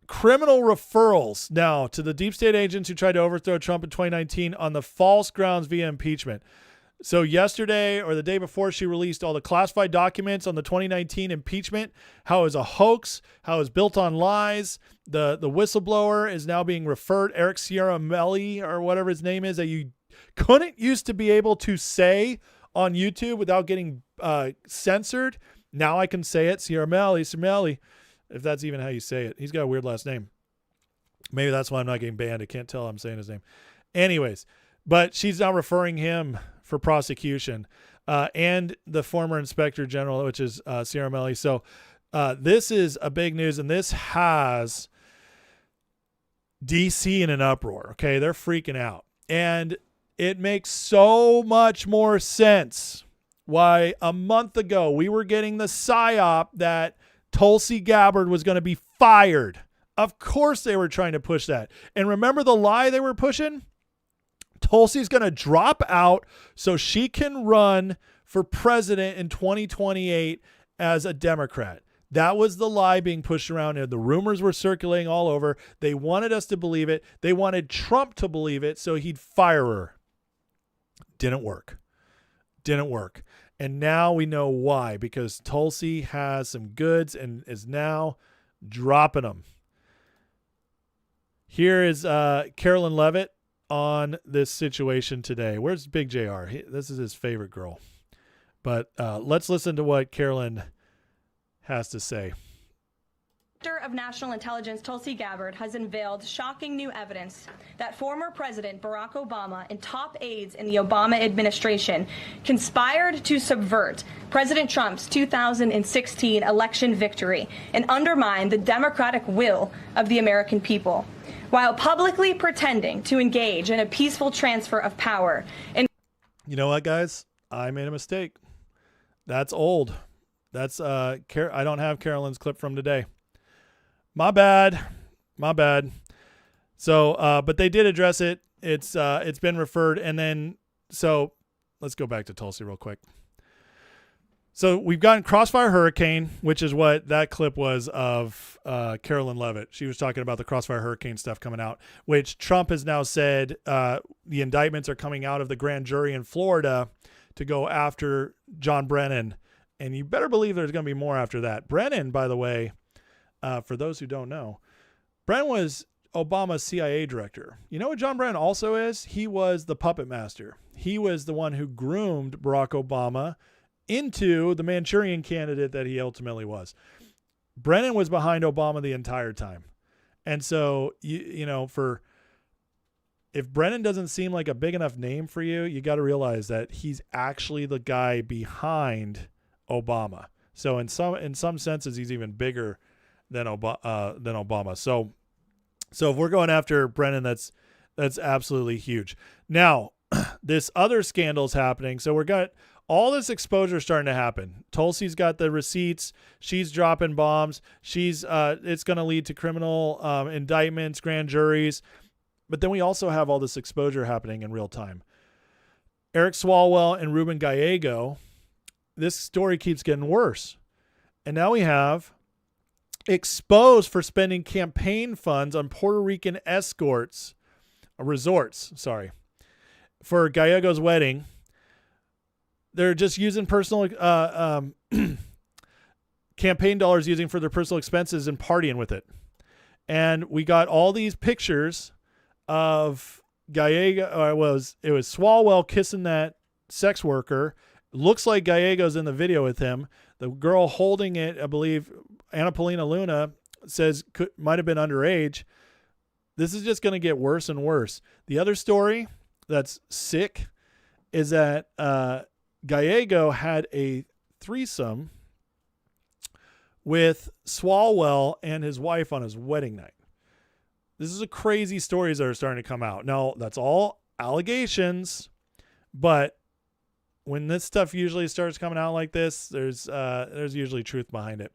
criminal referrals now to the deep state agents who tried to overthrow Trump in 2019 on the false grounds via impeachment. So yesterday or the day before, she released all the classified documents on the 2019 impeachment, how it was a hoax, how it was built on lies. The whistleblower is now being referred, Eric Ciaramelli or whatever his name is, that you couldn't used to be able to say on YouTube without getting censored. Now I can say it, Ciaramelli, if that's even how you say it. He's got a weird last name. Maybe that's why I'm not getting banned. I can't tell I'm saying his name. Anyways, but she's now referring him for prosecution, and the former inspector general, which is Ciaramelli. So this is a big news, and this has DC in an uproar. Okay, they're freaking out, and it makes so much more sense why a month ago we were getting the psyop that Tulsi Gabbard was going to be fired. Of course they were trying to push that. And remember the lie they were pushing? Tulsi's going to drop out so she can run for president in 2028 as a Democrat. That was the lie being pushed around, and the rumors were circulating all over. They wanted us to believe it. They wanted Trump to believe it so he'd fire her. Didn't work. And now we know why, because Tulsi has some goods and is now dropping them. Here is Carolyn Levitt on this situation today. Where's Big JR? This is his favorite girl. But let's listen to what Carolyn has to say. Director of National Intelligence Tulsi Gabbard has unveiled shocking new evidence that former President Barack Obama and top aides in the Obama administration conspired to subvert President Trump's 2016 election victory and undermine the democratic will of the American people, while publicly pretending to engage in a peaceful transfer of power. And you know what, guys? I made a mistake. That's old. That's I don't have Carolyn's clip from today. My bad. So, but they did address it. It's been referred, and then so let's go back to Tulsi real quick. So we've gotten Crossfire Hurricane, which is what that clip was of Carolyn Levitt. She was talking about the Crossfire Hurricane stuff coming out, which Trump has now said the indictments are coming out of the grand jury in Florida to go after John Brennan. And you better believe there's going to be more after that. Brennan, by the way, for those who don't know, Brennan was Obama's CIA director. You know what John Brennan also is? He was the puppet master. He was the one who groomed Barack Obama into the Manchurian candidate that he ultimately was. Brennan was behind Obama the entire time. And so, you know, if Brennan doesn't seem like a big enough name for you, you got to realize that he's actually the guy behind Obama. So in some senses, he's even bigger than Obama. So if we're going after Brennan, that's absolutely huge. Now, this other scandal's happening. So we've got all this exposure starting to happen. Tulsi's got the receipts. She's dropping bombs. It's going to lead to criminal indictments, grand juries. But then we also have all this exposure happening in real time. Eric Swalwell and Ruben Gallego, this story keeps getting worse. And now we have exposed for spending campaign funds on Puerto Rican resorts, for Gallego's wedding. They're just using personal campaign dollars using for their personal expenses and partying with it. And we got all these pictures of Gallego. It was Swalwell kissing that sex worker. Looks like Gallego's in the video with him. The girl holding it, I believe, Anna Paulina Luna, says might have been underage. This is just going to get worse and worse. The other story that's sick is that Gallego had a threesome with Swalwell and his wife on his wedding night. This is a crazy stories that are starting to come out. Now, that's all allegations, but when this stuff usually starts coming out like this, there's usually truth behind it.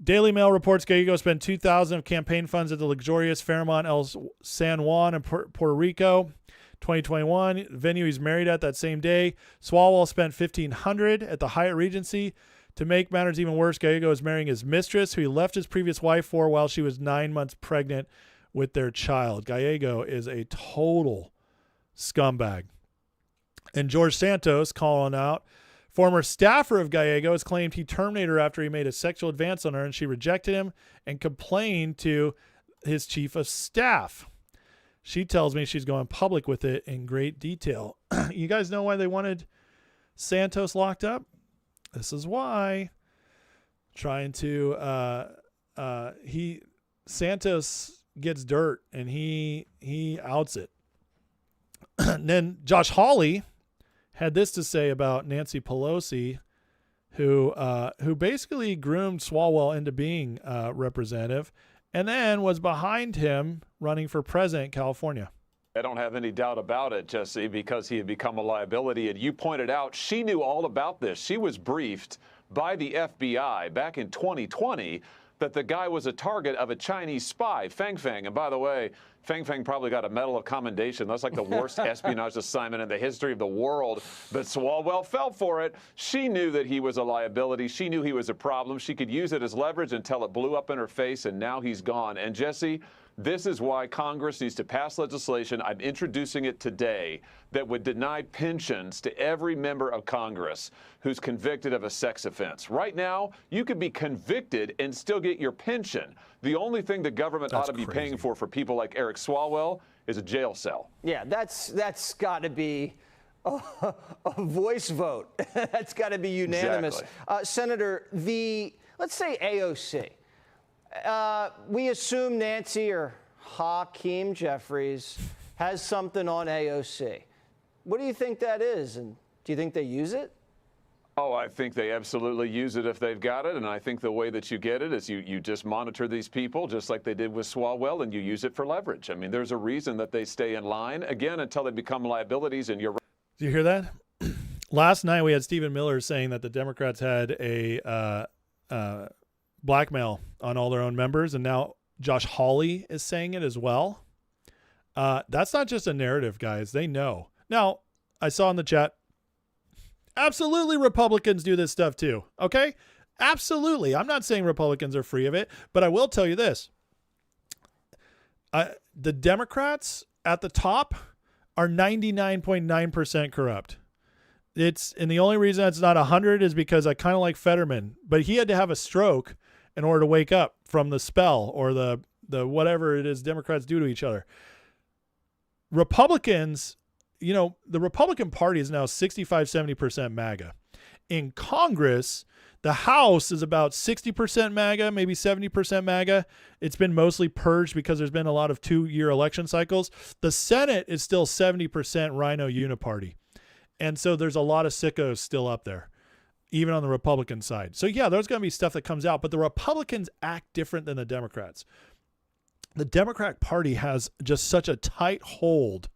Daily Mail reports Gallego spent $2,000 of campaign funds at the luxurious Fairmont El San Juan in Puerto Rico, 2021. Venue he's married at that same day. Swalwell spent $1,500 at the Hyatt Regency. To make matters even worse, Gallego is marrying his mistress, who he left his previous wife for while she was 9 months pregnant with their child. Gallego is a total scumbag. And George Santos, calling out, former staffer of Gallego, has claimed he terminated her after he made a sexual advance on her and she rejected him and complained to his chief of staff. She tells me she's going public with it in great detail. You guys know why they wanted Santos locked up? This is why. Santos gets dirt and he outs it. And then Josh Hawley had this to say about Nancy Pelosi, who basically groomed Swalwell into being representative and then was behind him running for president in California. I don't have any doubt about it, Jesse, because he had become a liability. And you pointed out she knew all about this. She was briefed by the FBI back in 2020 that the guy was a target of a Chinese spy, Feng Feng. And by the way, Feng Feng probably got a Medal of Commendation. That's like the worst espionage assignment in the history of the world. But Swalwell fell for it. She knew that he was a liability. She knew he was a problem. She could use it as leverage until it blew up in her face, and now he's gone. And Jesse, this is why Congress needs to pass legislation. I'm introducing it today that would deny pensions to every member of Congress who's convicted of a sex offense. Right now, you could be convicted and still get your pension. The only thing the government ought to be paying for people like Eric Swalwell is a jail cell. Yeah, that's got to be a voice vote. That's got to be unanimous. Exactly. Senator, let's say AOC. We assume Nancy or Hakeem Jeffries has something on AOC. What do you think that is? And do you think they use it? Oh, I think they absolutely use it if they've got it. And I think the way that you get it is you just monitor these people just like they did with Swalwell, and you use it for leverage. I mean, there's a reason that they stay in line, again, until they become liabilities. And you're. Do you hear that? Last night we had Stephen Miller saying that the Democrats had a blackmail on all their own members, and now Josh Hawley is saying it as well. That's not just a narrative, guys. They know. Now, I saw in the chat, absolutely Republicans do this stuff too. Okay? Absolutely. I'm not saying Republicans are free of it, but I will tell you this. The Democrats at the top are 99.9% corrupt. And the only reason it's not 100 is because I kind of like Fetterman, but he had to have a stroke in order to wake up from the spell or the whatever it is Democrats do to each other. Republicans, the Republican Party is now 65-70% MAGA. in Congress, the House is about 60% MAGA, maybe 70% MAGA. It's been mostly purged because there's been a lot of 2-year election cycles. The Senate is still 70% Rhino Uniparty. And so there's a lot of sickos still up there, even on the Republican side. So yeah, there's going to be stuff that comes out, but the Republicans act different than the Democrats. The Democratic Party has just such a tight hold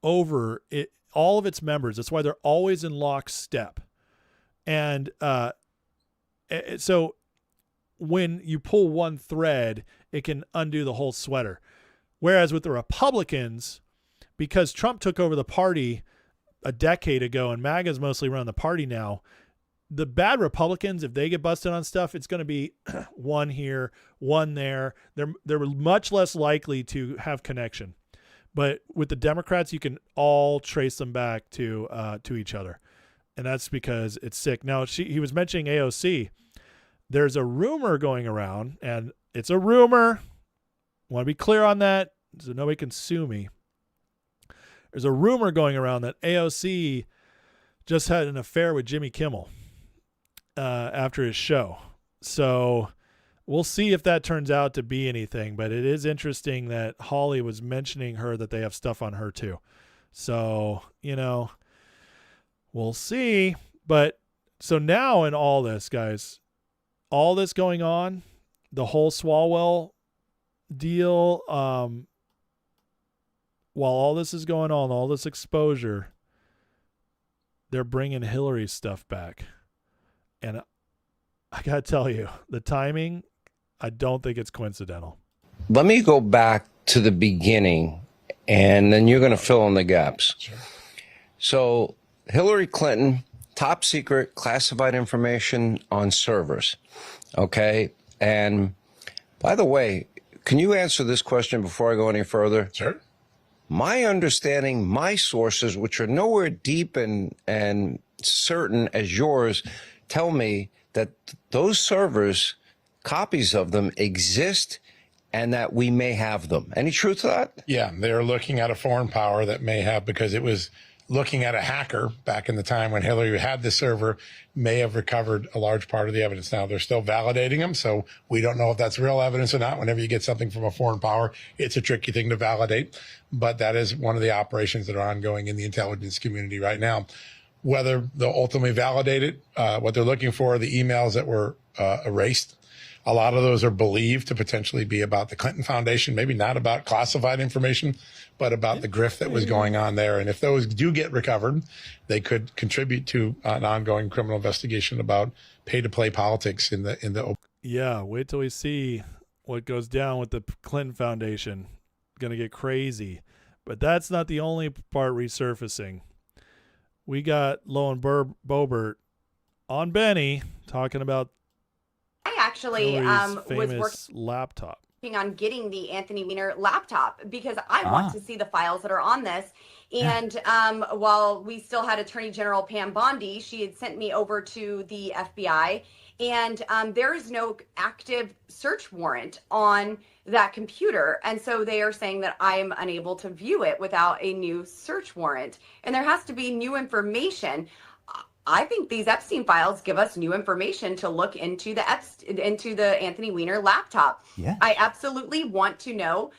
over it, all of its members. That's why they're always in lockstep. And so when you pull one thread, it can undo the whole sweater. Whereas with the Republicans, because Trump took over the party a decade ago and MAGA's mostly run the party now, the bad Republicans, if they get busted on stuff, it's going to be one here, one there. They're much less likely to have connection. But with the Democrats, you can all trace them back to each other. And that's because it's sick. Now, he was mentioning AOC. There's a rumor going around, and it's a rumor. I want to be clear on that so nobody can sue me. There's a rumor going around that AOC just had an affair with Jimmy Kimmel after his show. So we'll see if that turns out to be anything, but it is interesting that Holly was mentioning her, that they have stuff on her too. So, we'll see. But so now in all this, guys, all this going on, the whole Swalwell deal, while all this is going on, all this exposure, they're bringing Hillary's stuff back. And I got to tell you, the timing, I don't think it's coincidental. Let me go back to the beginning, and then you're going to fill in the gaps. Sure. So Hillary Clinton, top secret classified information on servers. Okay. And by the way, can you answer this question before I go any further? Sure. My understanding, my sources, which are nowhere deep and certain as yours, tell me that those servers, copies of them exist and that we may have them. Any truth to that? Yeah, they're looking at a foreign power that may have, because it was looking at a hacker back in the time when Hillary had the server, may have recovered a large part of the evidence. Now, they're still validating them, so we don't know if that's real evidence or not. Whenever you get something from a foreign power, it's a tricky thing to validate. But that is one of the operations that are ongoing in the intelligence community right now. Whether they'll ultimately validate it, what they're looking for are the emails that were erased. A lot of those are believed to potentially be about the Clinton Foundation, maybe not about classified information, but about the grift that was going on there. And if those do get recovered, they could contribute to an ongoing criminal investigation about pay-to-play politics in the. Yeah, wait till we see what goes down with the Clinton Foundation. Going to get crazy. But that's not the only part resurfacing. We got Lowen Boebert on Benny talking about I actually was working laptop. On getting the Anthony Weiner laptop because I want to see the files that are on this. And while we still had Attorney General Pam Bondi, she had sent me over to the FBI, and there is no active search warrant on that computer. And so they are saying that I am unable to view it without a new search warrant. And there has to be new information. I think these Epstein files give us new information to look into the Anthony Weiner laptop. Yeah. I absolutely want to know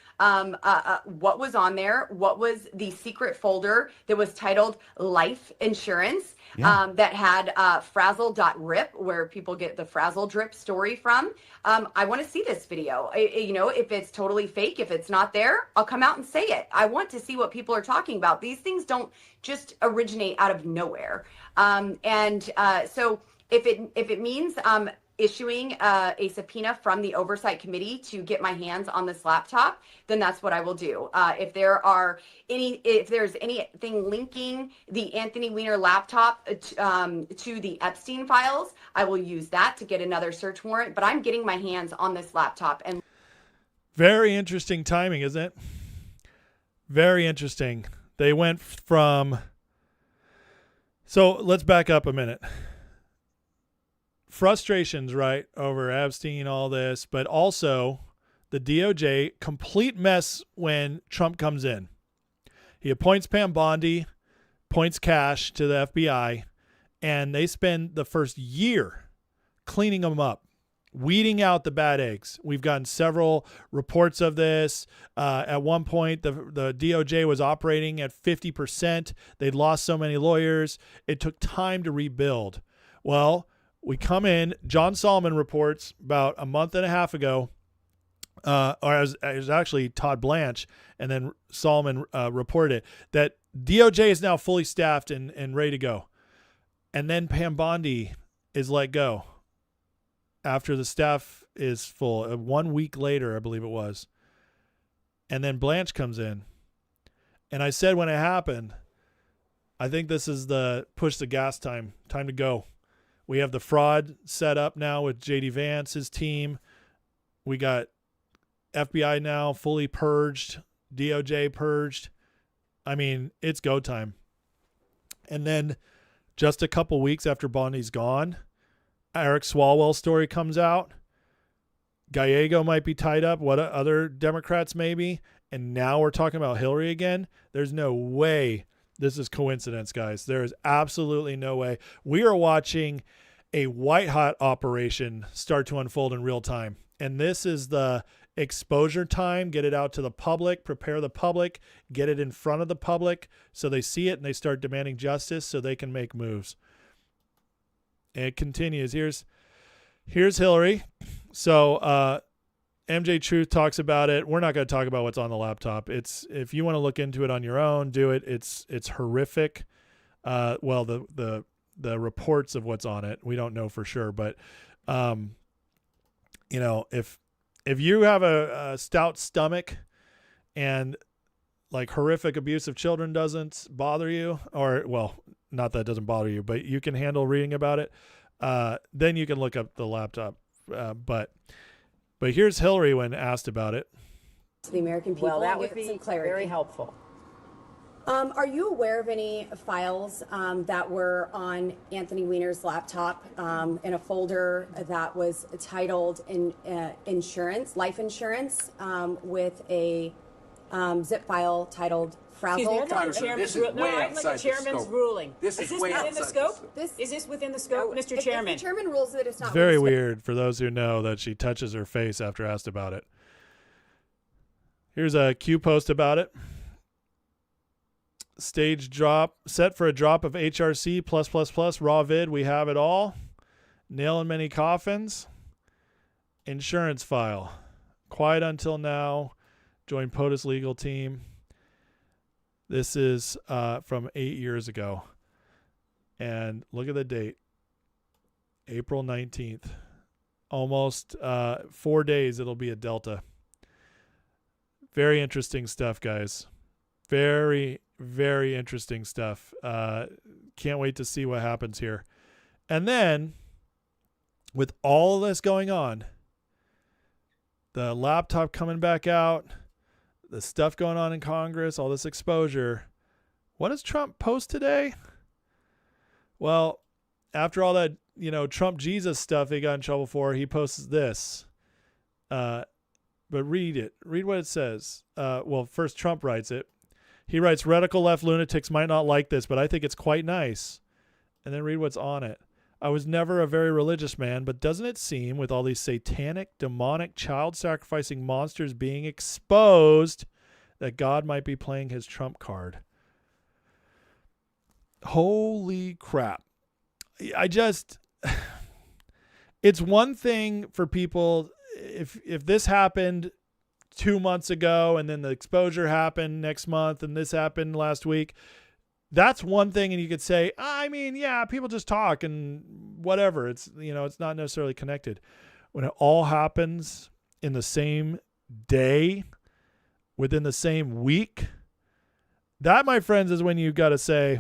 what was on there, what was the secret folder that was titled Life Insurance, that had frazzle.rip, where people get the frazzle drip story from. I want to see this video. If it's totally fake, if it's not there, I'll come out and say it. I want to see what people are talking about. These things don't just originate out of nowhere. So if it means issuing a subpoena from the Oversight Committee to get my hands on this laptop, then that's what I will do. If there's anything linking the Anthony Weiner laptop to the Epstein files, I will use that to get another search warrant. But I'm getting my hands on this laptop. And very interesting timing, isn't it? Very interesting. They went from. So let's back up a minute. Frustrations, right, over Epstein, all this, but also the DOJ, complete mess when Trump comes in. He appoints Pam Bondi, points cash to the FBI, And they spend the first year cleaning them up, weeding out the bad eggs. We've gotten several reports of this. At one point, the DOJ was operating at 50%. They'd lost so many lawyers. It took time to rebuild. Well, we come in. John Solomon reports about a month and a half ago, or it was actually Todd Blanche, and then Solomon reported that DOJ is now fully staffed and ready to go. And then Pam Bondi is let go after the staff is full. 1 week later, I believe it was. And then Blanche comes in. And I said when it happened, I think this is the push the gas time to go. We have the fraud set up now with JD Vance's team. We got FBI now fully purged, DOJ purged. I mean, it's go time. And then just a couple weeks after Bondi's gone, Eric Swalwell's story comes out. Gallego might be tied up. What other Democrats maybe? And now we're talking about Hillary again. There's no way this is coincidence, guys. There is absolutely no way. We are watching a white hot operation start to unfold in real time. And this is the exposure time. Get it out to the public, prepare the public, get it in front of the public so they see it and they start demanding justice so they can make moves. And it continues. Here's Hillary. So MJ Truth talks about it. We're not going to talk about what's on the laptop. It's, if you want to look into it on your own, do it. It's horrific. Well, the reports of what's on it, we don't know for sure, but you know, if you have a stout stomach and like horrific abuse of children doesn't bother you, or, well, not that it doesn't bother you, but you can handle reading about it, then you can look up the laptop. But here's Hillary when asked about it. To the American people, Well, that would give be some clarity. very helpful. Are you aware of any files that were on Anthony Weiner's laptop in a folder that was titled insurance, life insurance, with a zip file titled frazzle? This is way outside the chairman's ruling. This is within the scope? Is this within the scope, Mr. Chairman? If the chairman rules that it's not. It's very weird for those who know that she touches her face after asked about it. Here's a Q post about it. Stage drop, set for a drop of HRC +++, raw vid, we have it all. Nail in many coffins. Insurance file. Quiet until now. Join POTUS legal team. This is from 8 years ago. And look at the date. April 19th. Almost 4 days it'll be a Delta. Very interesting stuff, guys. Very, very interesting stuff. Can't wait to see what happens here. And then, with all of this going on, the laptop coming back out, the stuff going on in Congress, all this exposure, what does Trump post today? Well, after all that, Trump Jesus stuff he got in trouble for, he posts this. But read it. Read what it says. Well, first Trump writes it. He writes, radical left lunatics might not like this, but I think it's quite nice. And then read what's on it. I was never a very religious man, but doesn't it seem, with all these satanic, demonic, child-sacrificing monsters being exposed, that God might be playing his trump card? Holy crap. It's one thing for people, if this happened 2 months ago and then the exposure happened next month and this happened last week, that's one thing. And you could say, yeah, people just talk and whatever. It's, it's not necessarily connected. When it all happens in the same day, within the same week, that, my friends, is when you got to say,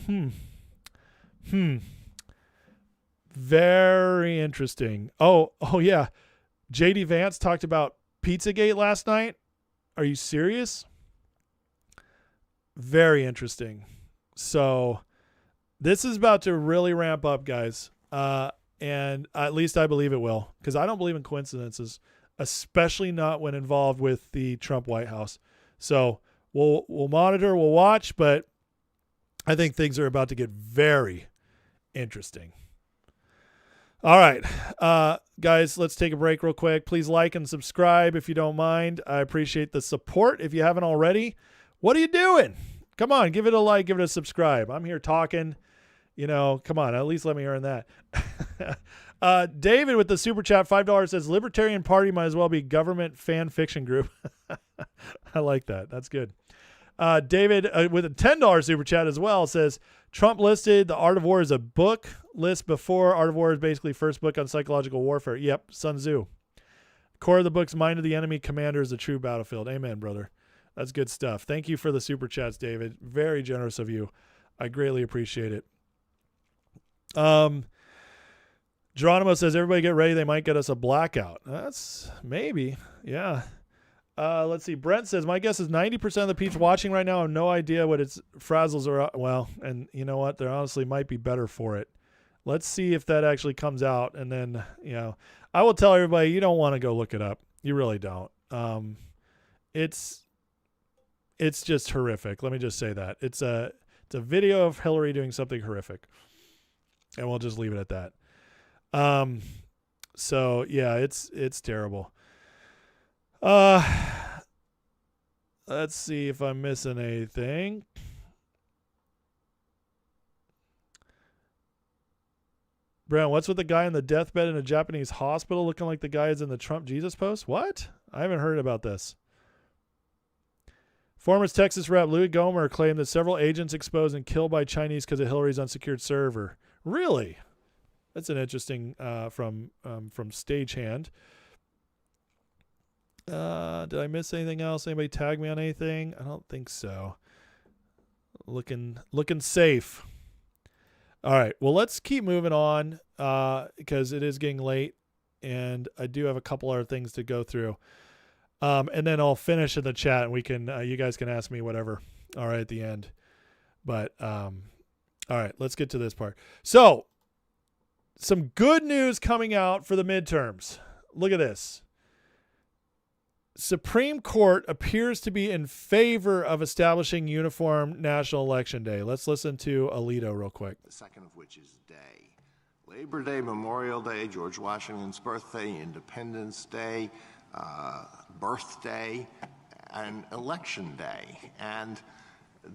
very interesting. Oh yeah. JD Vance talked about Pizzagate last night. Are you serious? Very interesting. So this is about to really ramp up, guys. And at least I believe it will, because I don't believe in coincidences, especially not when involved with the Trump White House. So we'll monitor, we'll watch, but I think things are about to get very Interesting. All right, guys, let's take a break real quick. Please like and subscribe if you don't mind. I appreciate the support. If you haven't already, what are you doing? Come on, give it a like, give it a subscribe. I'm here talking, come on, at least let me earn that. David with the super chat, $5 says Libertarian Party might as well be government fan fiction group. I like that. That's good. David with a $10 super chat as well says Trump listed The Art of War as a book list before. Art of War is basically first book on psychological warfare. Yep, Sun Tzu. Core of the book's mind of the enemy, commander is the true battlefield. Amen, brother. That's good stuff. Thank you for the super chats, David. Very generous of you. I greatly appreciate it. Geronimo says, everybody get ready. They might get us a blackout. That's maybe. Yeah. Let's see. Brent says, my guess is 90% of the peeps watching right now have no idea what its frazzles are. Well, and you know what? They honestly might be better for it. Let's see if that actually comes out. And then, I will tell everybody, you don't want to go look it up. You really don't. It's just horrific. Let me just say that. It's a video of Hillary doing something horrific. And we'll just leave it at that. So yeah, it's terrible. Let's see if I'm missing anything. Brent, what's with the guy in the deathbed in a Japanese hospital looking like the guys in the Trump Jesus post? What? I haven't heard about this. Former Texas Rep Louis Gohmert claimed that several agents exposed and killed by Chinese because of Hillary's unsecured server. Really? That's an interesting from Stagehand. Did I miss anything else? Anybody tag me on anything? I don't think so. Looking safe. All right. Well, let's keep moving on because it is getting late, and I do have a couple other things to go through. And then I'll finish in the chat, and we can you guys can ask me whatever. All right, at the end. But all right, let's get to this part. So, some good news coming out for the midterms. Look at this. Supreme Court appears to be in favor of establishing uniform National Election Day. Let's listen to Alito real quick. The second of which is day. Labor Day, Memorial Day, George Washington's birthday, Independence Day, birthday, and Election Day. And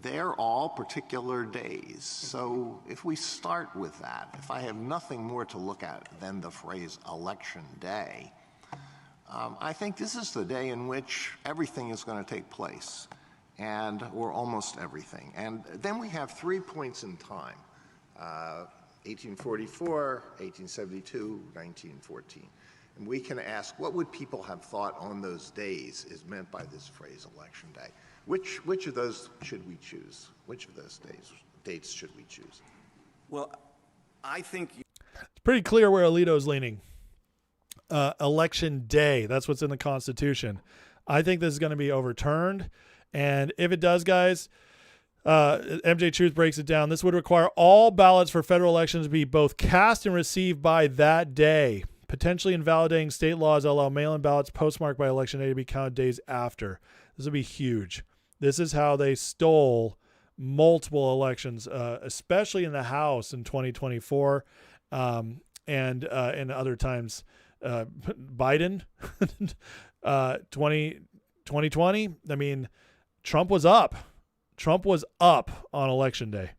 they're all particular days. So if we start with that, if I have nothing more to look at than the phrase Election Day, I think this is the day in which everything is going to take place, or almost everything. And then we have 3 points in time, 1844, 1872, 1914. And we can ask, what would people have thought on those days is meant by this phrase, Election Day? Which of those should we choose? Which of those dates should we choose? Well, I think it's pretty clear where Alito's leaning. Election Day. That's what's in the Constitution. I think this is going to be overturned. And if it does, guys, MJ Truth breaks it down. This would require all ballots for federal elections to be both cast and received by that day, potentially invalidating state laws that allow mail-in ballots postmarked by Election Day to be counted days after. This would be huge. This is how they stole multiple elections, especially in the House in 2024 and in other times. Biden, 2020. I mean, Trump was up. Trump was up on Election Day.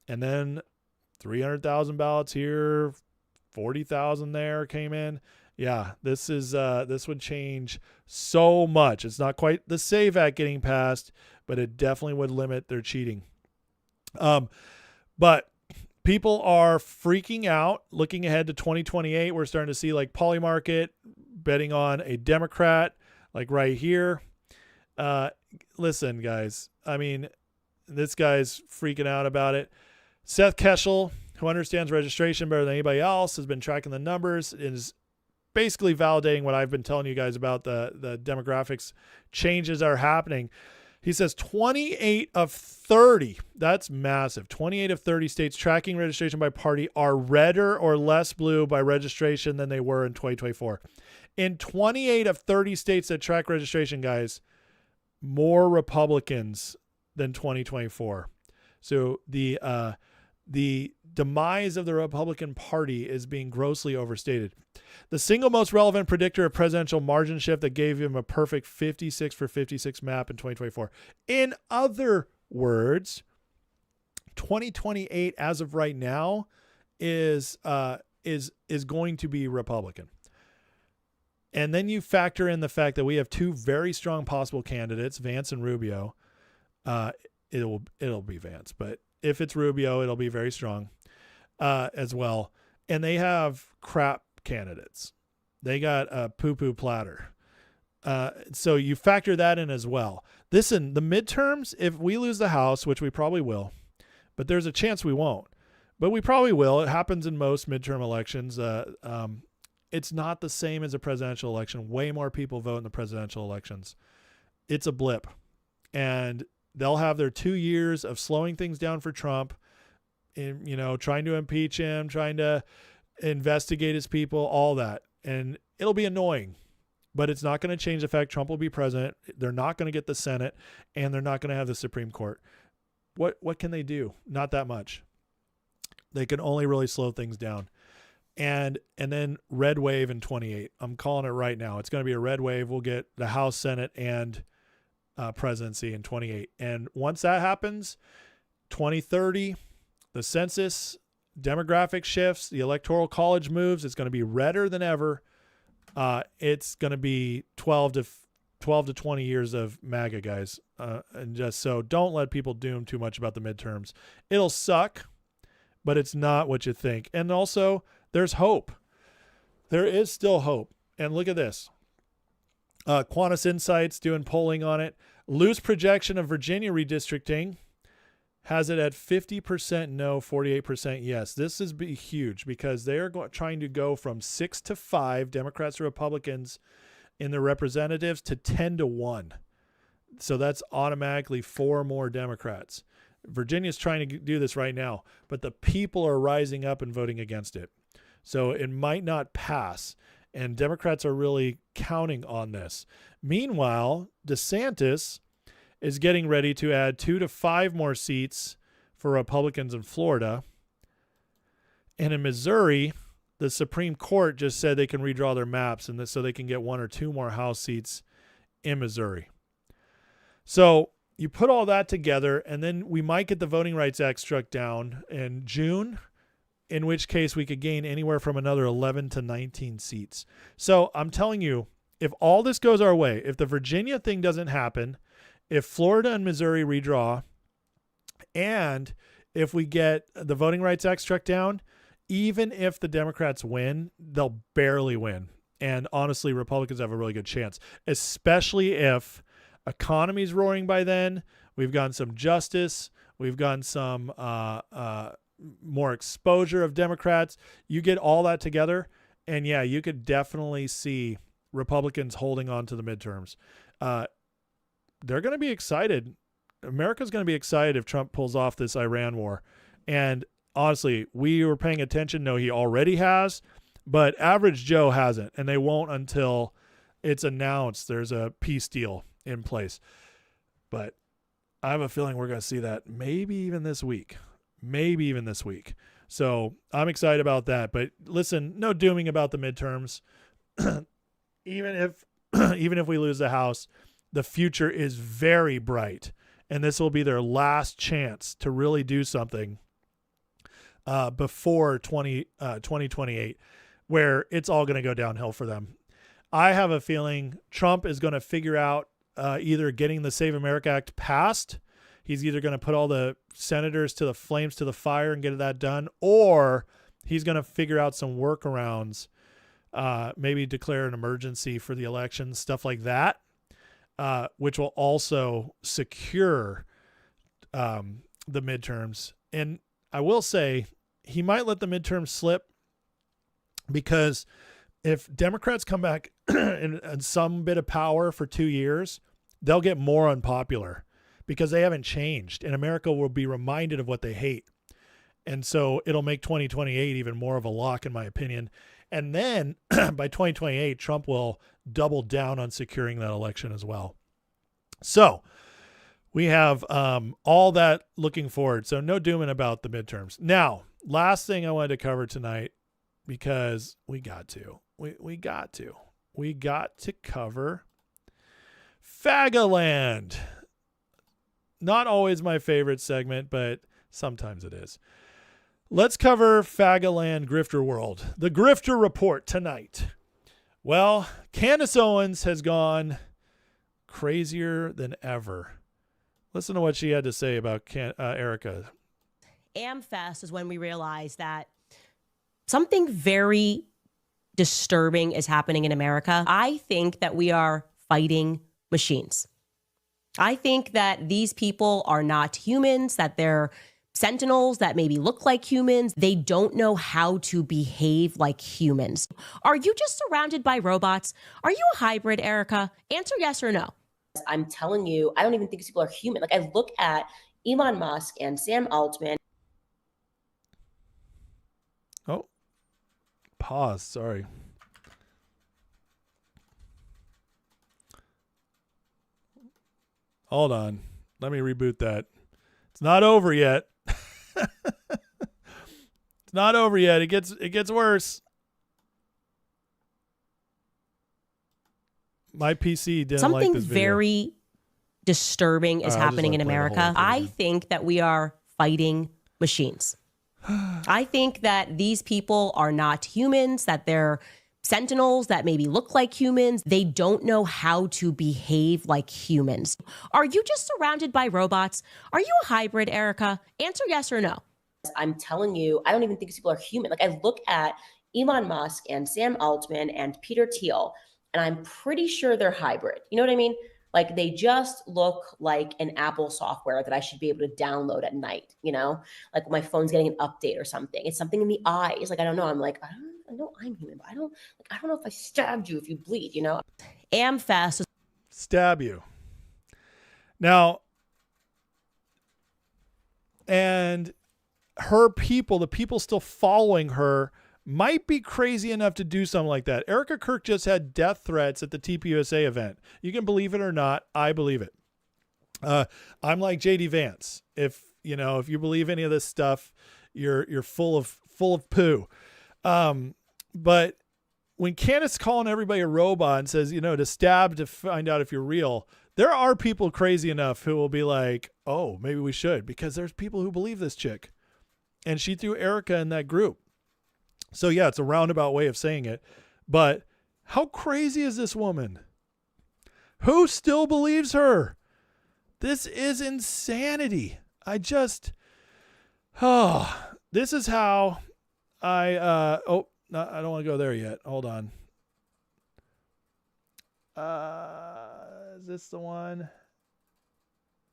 And then 300,000 ballots here, 40,000 there came in. Yeah, this would change so much. It's not quite the SAVE Act getting passed, but it definitely would limit their cheating. But people are freaking out. Looking ahead to 2028, we're starting to see like Polymarket betting on a Democrat, like right here. Listen, guys. I mean, this guy's freaking out about it. Seth Keshel, who understands registration better than anybody else, has been tracking the numbers, is basically validating what I've been telling you guys about the demographics changes that are happening. He says 28 of 30, that's massive. 28 of 30 states tracking registration by party are redder or less blue by registration than they were in 2024. In 28 of 30 states that track registration, guys, more Republicans than 2024. So the the demise of the Republican Party is being grossly overstated. The single most relevant predictor of presidential margin shift that gave him a perfect 56 for 56 map in 2024. In other words, 2028 as of right now is going to be Republican. And then you factor in the fact that we have two very strong possible candidates, Vance and Rubio. It'll be Vance, but if it's Rubio, it'll be very strong as well. And they have crap candidates. They got a poo-poo platter. So you factor that in as well. Listen, the midterms, if we lose the House, which we probably will, but there's a chance we won't, but we probably will. It happens in most midterm elections. It's not the same as a presidential election. Way more people vote in the presidential elections. It's a blip. And they'll have their 2 years of slowing things down for Trump, and, trying to impeach him, trying to investigate his people, all that. And it'll be annoying, but it's not going to change the fact Trump will be president. They're not going to get the Senate, and they're not going to have the Supreme Court. What can they do? Not that much. They can only really slow things down. And then red wave in 28. I'm calling it right now. It's going to be a red wave. We'll get the House, Senate, and presidency in 28. And once that happens, 2030, the census, demographic shifts, the electoral college moves, it's going to be redder than ever. It's going to be 12 to 20 years of MAGA, guys. And just so don't let people doom too much about the midterms. It'll suck, but it's not what you think. And also, there's hope. There is still hope. And look at this. Quantus Insights doing polling on it. Loose projection of Virginia redistricting has it at 50% no, 48% yes. This is huge because they are trying to go from 6 to 5 Democrats or Republicans in the representatives to 10 to 1. So that's automatically 4 more Democrats. Virginia's trying to do this right now, but the people are rising up and voting against it. So it might not pass, and Democrats are really counting on this. Meanwhile, DeSantis is getting ready to add 2 to 5 more seats for Republicans in Florida. And in Missouri, the Supreme Court just said they can redraw their maps, and so they can get 1 or 2 more House seats in Missouri. So you put all that together, and then we might get the Voting Rights Act struck down in June, in which case we could gain anywhere from another 11 to 19 seats. So I'm telling you, if all this goes our way, if the Virginia thing doesn't happen, if Florida and Missouri redraw, and if we get the Voting Rights Act struck down, even if the Democrats win, they'll barely win. And honestly, Republicans have a really good chance, especially if economy's roaring by then. We've gotten some justice. We've gotten some more exposure of Democrats. You get all that together, and yeah, you could definitely see Republicans holding on to the midterms. They're going to be excited. America's going to be excited if Trump pulls off this Iran war. And honestly, we were paying attention. No, he already has, but average Joe hasn't, and they won't until it's announced there's a peace deal in place. But I have a feeling we're going to see that maybe even this week. So I'm excited about that. But listen, no dooming about the midterms. even if we lose the House, the future is very bright, and this will be their last chance to really do something before 2028, where it's all going to go downhill for them. I have a feeling Trump is going to figure out either getting the Save America Act passed. He's either going to put all the senators to the flames to the fire and get that done, or he's going to figure out some workarounds, maybe declare an emergency for the election, stuff like that, which will also secure the midterms. And I will say he might let the midterms slip, because if Democrats come back in some bit of power for 2 years, they'll get more unpopular because they haven't changed, and America will be reminded of what they hate. And so it'll make 2028 even more of a lock, in my opinion. And then by 2028, Trump will double down on securing that election as well. So we have all that looking forward. So no dooming about the midterms. Now, last thing I wanted to cover tonight, because we got to cover Fagaland. Not always my favorite segment, but sometimes it is. Let's cover Fagaland Grifter World. The Grifter Report tonight. Well, Candace Owens has gone crazier than ever. Listen to what she had to say about Erika. AmFest is when we realized that something very disturbing is happening in America. I think that we are fighting machines. I think that these people are not humans, that they're sentinels that maybe look like humans. They don't know how to behave like humans. Are you just surrounded by robots? Are you a hybrid, Erika? Answer yes or no. I'm telling you, I don't even think these people are human. Like, I look at Elon Musk and Sam Altman. Oh, pause. Sorry. Hold on. Let me reboot that. It's not over yet. It's not over yet. It gets worse. My PC didn't like Something this video. very disturbing is happening in America. I think that we are fighting machines. I think that these people are not humans, that they're sentinels that maybe look like humans. They don't know how to behave like humans. Are you just surrounded by robots? Are you a hybrid, Erika? Answer yes or no. I'm telling you, I don't even think these people are human. Like, I look at Elon Musk and Sam Altman and Peter Thiel, and I'm pretty sure they're hybrid. You know what I mean? Like, they just look like an Apple software that I should be able to download at night, you know? Like, my phone's getting an update or something. It's something in the eyes. Like, I don't know. I'm like, I know I'm human, but I don't know if I stabbed you if you bleed, you know? AmFest. Stab you. Now, and her people, the people still following her, might be crazy enough to do something like that. Erika Kirk just had death threats at the TPUSA event. You can believe it or not. I believe it. I'm like JD Vance. If you believe any of this stuff, you're full of poo. But when Candace calling everybody a robot and says, to stab to find out if you're real, there are people crazy enough who will be like, oh, maybe we should, because there's people who believe this chick. And she threw Erika in that group. So yeah, it's a roundabout way of saying it. But how crazy is this woman? Who still believes her? This is insanity. This is how I don't want to go there yet. Hold on. Is this the one?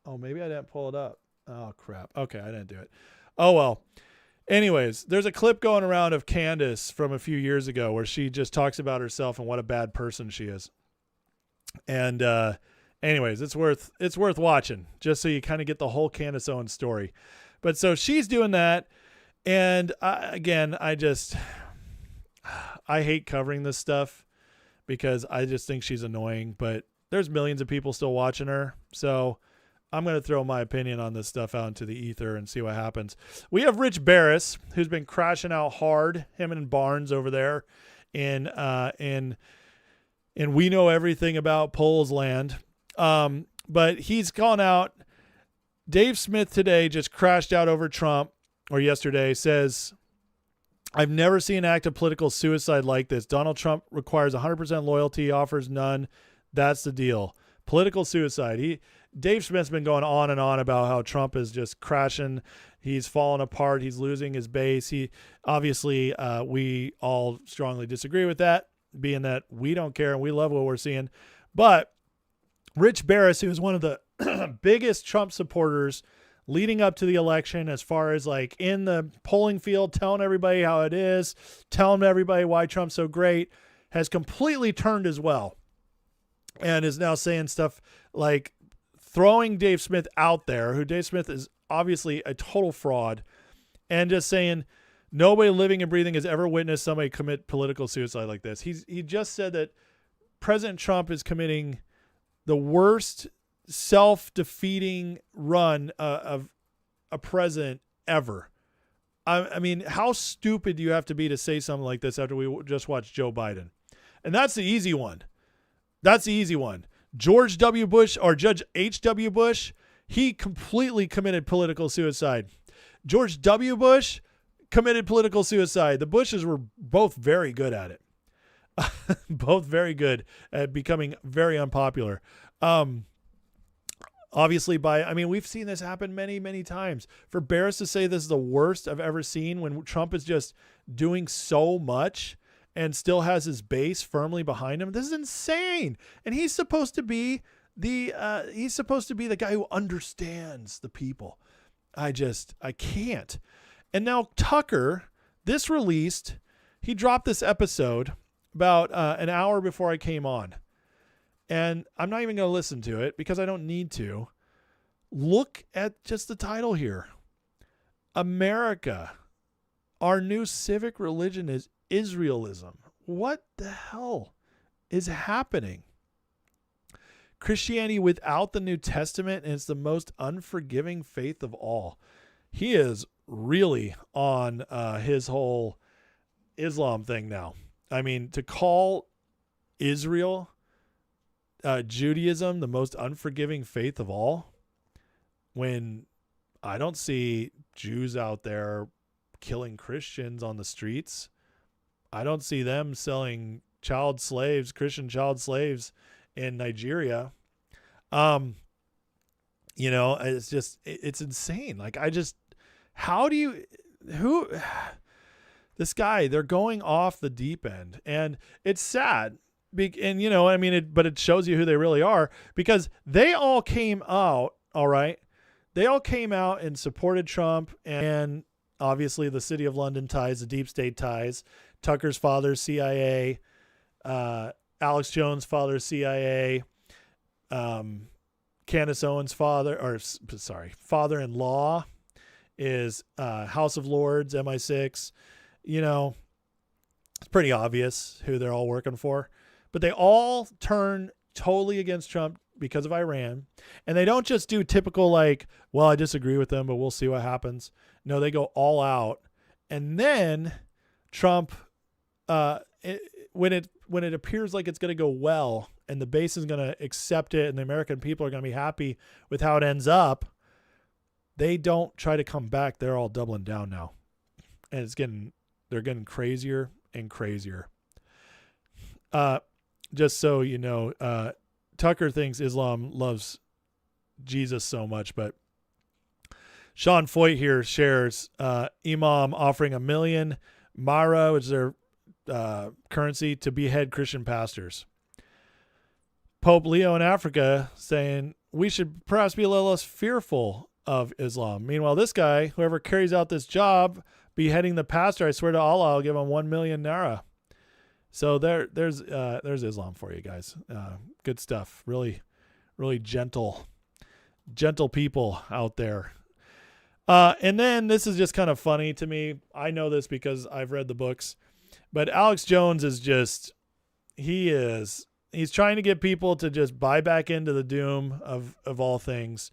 Oh, maybe I didn't pull it up. Oh, crap. Okay, I didn't do it. Oh, well. Anyways, there's a clip going around of Candace from a few years ago where she just talks about herself and what a bad person she is. And anyways, it's worth watching just so you kind of get the whole Candace Owens story. But so she's doing that. And I hate covering this stuff because I just think she's annoying, but there's millions of people still watching her. So I'm going to throw my opinion on this stuff out into the ether and see what happens. We have Rich Barris, who's been crashing out hard, him and Barnes over there in We Know Everything About Polls Land. But he's gone out. Dave Smith today just crashed out over Trump, or yesterday, says, I've never seen an act of political suicide like this. Donald Trump requires 100% loyalty, offers none. That's the deal. Political suicide. Dave Smith's been going on and on about how Trump is just crashing. He's falling apart. He's losing his base. Obviously, we all strongly disagree with that, being that we don't care and we love what we're seeing. But Rich Barris, who is one of the biggest Trump supporters leading up to the election, as far as like in the polling field, telling everybody how it is, telling everybody why Trump's so great, has completely turned as well and is now saying stuff like throwing Dave Smith out there, who Dave Smith is obviously a total fraud, and just saying nobody living and breathing has ever witnessed somebody commit political suicide like this. He just said that President Trump is committing the worst self-defeating run of a president ever. I mean, how stupid do you have to be to say something like this after we just watched Joe Biden? And that's the easy one. That's the easy one. George W. Bush, or Judge H.W. Bush, he completely committed political suicide. George W. Bush committed political suicide. The Bushes were both very good at it. Both very good at becoming very unpopular. Obviously we've seen this happen many, many times. For Barris to say this is the worst I've ever seen when Trump is just doing so much and still has his base firmly behind him. This is insane. And he's supposed to be the guy who understands the people. I can't. And now Tucker, this released, he dropped this episode about an hour before I came on. And I'm not even going to listen to it because I don't need to. Look at just the title here. America, our new civic religion is Israelism. What the hell is happening? Christianity without the New Testament, and it's the most unforgiving faith of all. He is really on his whole Islam thing now. I mean, to call Israel, Judaism, the most unforgiving faith of all, when I don't see Jews out there killing Christians on the streets. I don't see them selling child slaves, Christian child slaves in Nigeria. It's just, it's insane. Like, this guy, they're going off the deep end, and it's sad. And, but it shows you who they really are, because they all came out. All right. They all came out and supported Trump, and obviously the City of London ties, the deep state ties, Tucker's father, CIA, Alex Jones' father, CIA, Candace Owens' father-in-law is House of Lords, MI6. It's pretty obvious who they're all working for. But they all turn totally against Trump because of Iran. And they don't just do typical I disagree with them, but we'll see what happens. No, they go all out. And then Trump, when it appears like it's going to go well and the base is going to accept it and the American people are going to be happy with how it ends up, they don't try to come back. They're all doubling down now. And they're getting crazier and crazier. Just so you know, Tucker thinks Islam loves Jesus so much, but Sean Foyt here shares Imam offering $1 million Mara, which is their currency, to behead Christian pastors. Pope Leo in Africa saying we should perhaps be a little less fearful of Islam. Meanwhile, this guy, whoever carries out this job, beheading the pastor, I swear to Allah, I'll give him 1 million naira. So there's Islam for you guys. Good stuff. Really, really gentle people out there. And then this is just kind of funny to me. I know this because I've read the books, but Alex Jones is he's trying to get people to just buy back into the doom of all things.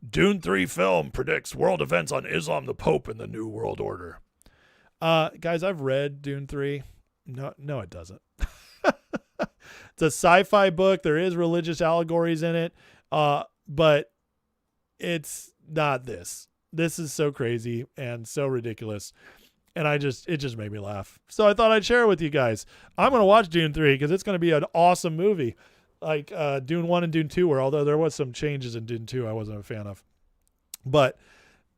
Dune 3 film predicts world events on Islam, the Pope, and the New World Order. Guys, I've read Dune 3. No, it doesn't. It's a sci-fi book. There is religious allegories in it, but it's not this. This is so crazy and so ridiculous, and it just made me laugh. So I thought I'd share it with you guys. I'm going to watch Dune 3 because it's going to be an awesome movie, like Dune 1 and Dune 2 were, although there was some changes in Dune 2 I wasn't a fan of. But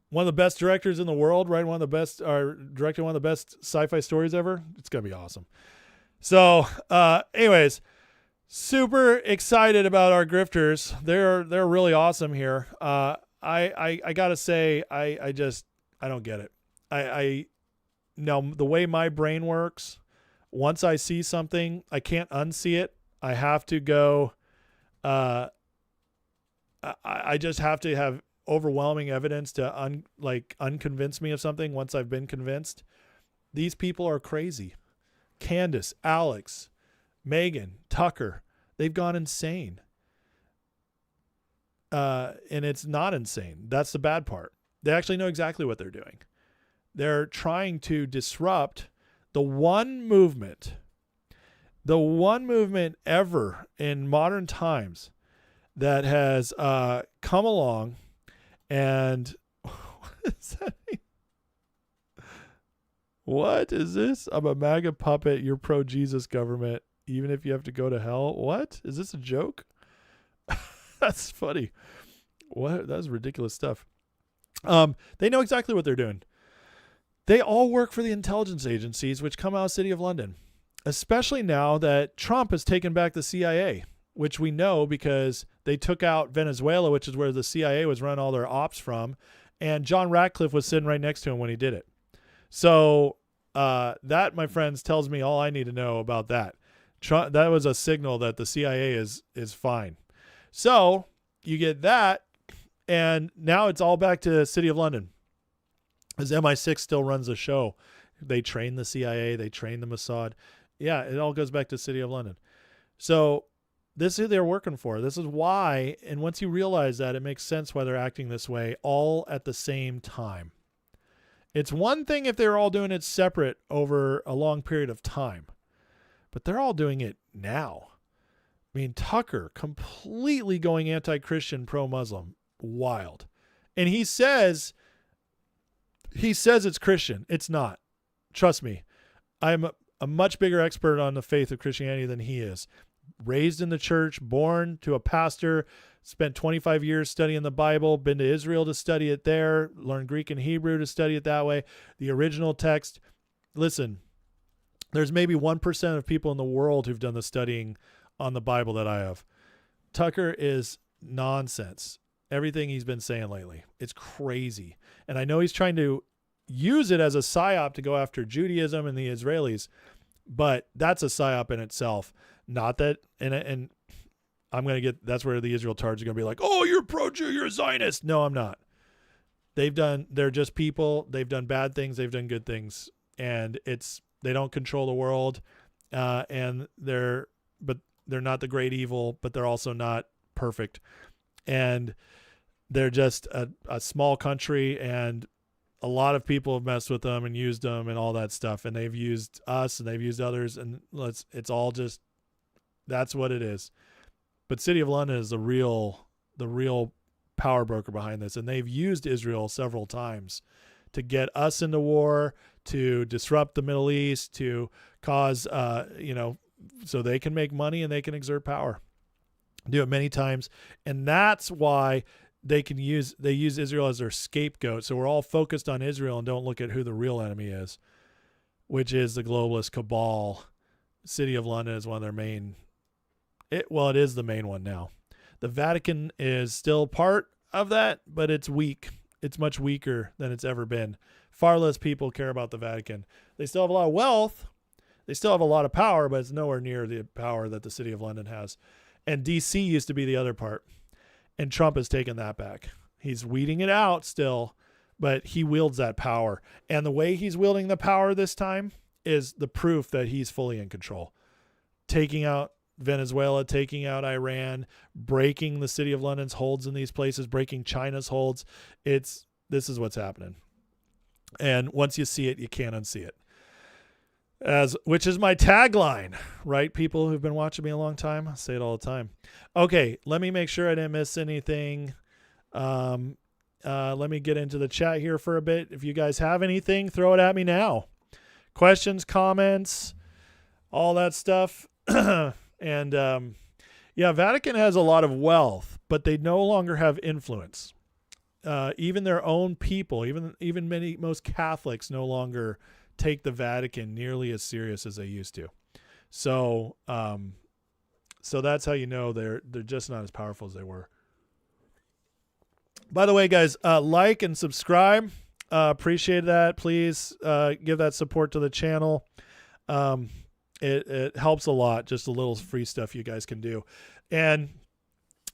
one of the best directors in the world, right? Directing one of the best sci-fi stories ever. It's going to be awesome. So, anyways, super excited about our grifters. They're really awesome here. I gotta say, I don't get it. I now the way my brain works, once I see something, I can't unsee it. I have to go, I just have to have overwhelming evidence to unconvince me of something once I've been convinced. These people are crazy. Candace, Alex, Megan, Tucker, they've gone insane. and it's not insane. That's the bad part. They actually know exactly what they're doing. They're trying to disrupt the one movement ever in modern times that has come along. And what is that mean? What is this? I'm a MAGA puppet. You're pro-Jesus government, even if you have to go to hell. What? Is this a joke? That's funny. What? That's ridiculous stuff. They know exactly what they're doing. They all work for the intelligence agencies, which come out of the City of London, especially now that Trump has taken back the CIA, which we know because they took out Venezuela, which is where the CIA was running all their ops from. And John Ratcliffe was sitting right next to him when he did it. So that, my friends, tells me all I need to know about that. That was a signal that the CIA is fine. So you get that, and now it's all back to City of London. As MI6 still runs the show. They train the CIA, they train the Mossad. Yeah, it all goes back to City of London. So this is who they're working for. This is why, and once you realize that, it makes sense why they're acting this way all at the same time. It's one thing if they're all doing it separate over a long period of time, but they're all doing it now. I mean, Tucker completely going anti-Christian, pro-Muslim, wild. And he says it's Christian. It's not. Trust me. I'm a much bigger expert on the faith of Christianity than he is. Raised in the church, born to a pastor, spent 25 years studying the Bible, been to Israel to study it there, learned Greek and Hebrew to study it that way. The original text. Listen, there's maybe 1% of people in the world who've done the studying on the Bible that I have. Tucker is nonsense. Everything he's been saying lately. It's crazy. And I know he's trying to use it as a psyop to go after Judaism and the Israelis, but that's a psyop in itself. Not that, and I'm going to get, that's where the Israel tards are going to be like, oh, you're pro-Jew, you're a Zionist. No, I'm not. They're just people. They've done bad things. They've done good things. And they don't control the world. And they're not the great evil, but they're also not perfect. And they're just a small country, and a lot of people have messed with them and used them and all that stuff. And they've used us and they've used others, and it's all just, that's what it is. But City of London is the real power broker behind this. And they've used Israel several times to get us into war, to disrupt the Middle East, to cause, so they can make money and they can exert power. Do it many times. And that's why they use Israel as their scapegoat. So we're all focused on Israel and don't look at who the real enemy is, which is the globalist cabal. City of London is one of their main, it is the main one now. The Vatican is still part of that, but it's weak. It's much weaker than it's ever been. Far less people care about the Vatican. They still have a lot of wealth. They still have a lot of power, but it's nowhere near the power that the City of London has. And DC used to be the other part. And Trump has taken that back. He's weeding it out still, but he wields that power. And the way he's wielding the power this time is the proof that he's fully in control. Taking out Venezuela, taking out Iran, breaking the City of London's holds in these places, breaking China's holds. This is what's happening. And once you see it, you can't unsee it. Which is my tagline, right? People who've been watching me a long time, I say it all the time. Okay, let me make sure I didn't miss anything. Let me get into the chat here for a bit. If you guys have anything, throw it at me now. Questions, comments, all that stuff. And Vatican has a lot of wealth, but they no longer have influence. Even their own people, even most Catholics no longer take the Vatican nearly as serious as they used to. So that's how you know they're just not as powerful as they were. By the way, guys, like and subscribe. Appreciate that. Please give that support to the channel. It helps a lot. Just a little free stuff you guys can do. And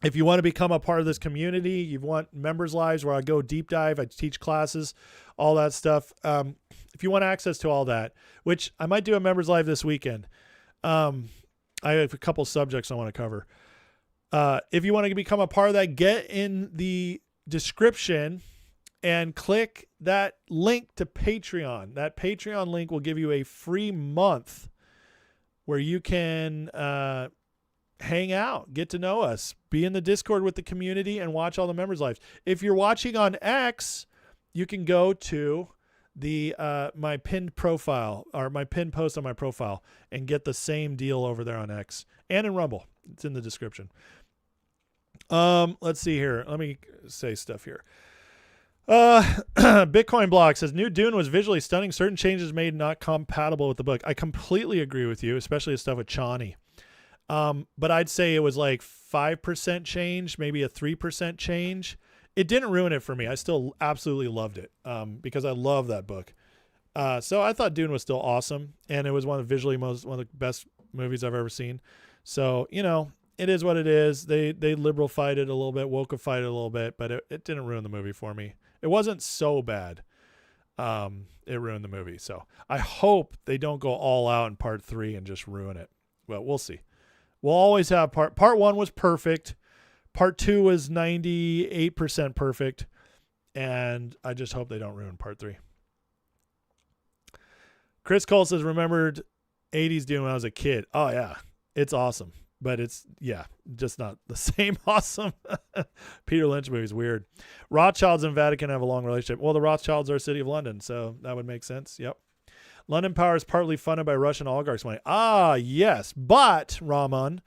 if you want to become a part of this community, you want members lives where I go deep dive, I teach classes, all that stuff. If you want access to all that, which I might do a members live this weekend. I have a couple subjects I want to cover. If you want to become a part of that, get in the description and click that link to Patreon. That Patreon link will give you a free month where you can hang out, get to know us, be in the Discord with the community, and watch all the members' lives. If you're watching on X, you can go to the my pinned profile or my pinned post on my profile and get the same deal over there on X and in Rumble. It's in the description. Let's see here. Let me say stuff here. Bitcoin Block says new Dune was visually stunning. Certain changes made not compatible with the book. I completely agree with you, especially the stuff with Chani. But I'd say it was like 5% change, maybe a 3% change. It didn't ruin it for me. I still absolutely loved it because I love that book. So I thought Dune was still awesome, and it was one of the best movies I've ever seen. So, you know, it is what it is. They liberal-fied it a little bit, woke-ified it a little bit, but it didn't ruin the movie for me. It wasn't so bad. It ruined the movie. So I hope they don't go all out in part 3 and just ruin it. Well, we'll see. We'll always have part 1 was perfect. Part 2 was 98% perfect. And I just hope they don't ruin part 3. Chris Cole says, remembered 80s Dune when I was a kid. Oh yeah, it's awesome. But it's, yeah, just not the same awesome. Peter Lynch movie's weird. Rothschilds and Vatican have a long relationship. Well, the Rothschilds are City of London, so that would make sense. Yep. London Power is partly funded by Russian oligarchs' money. Ah, yes. But, Rahman,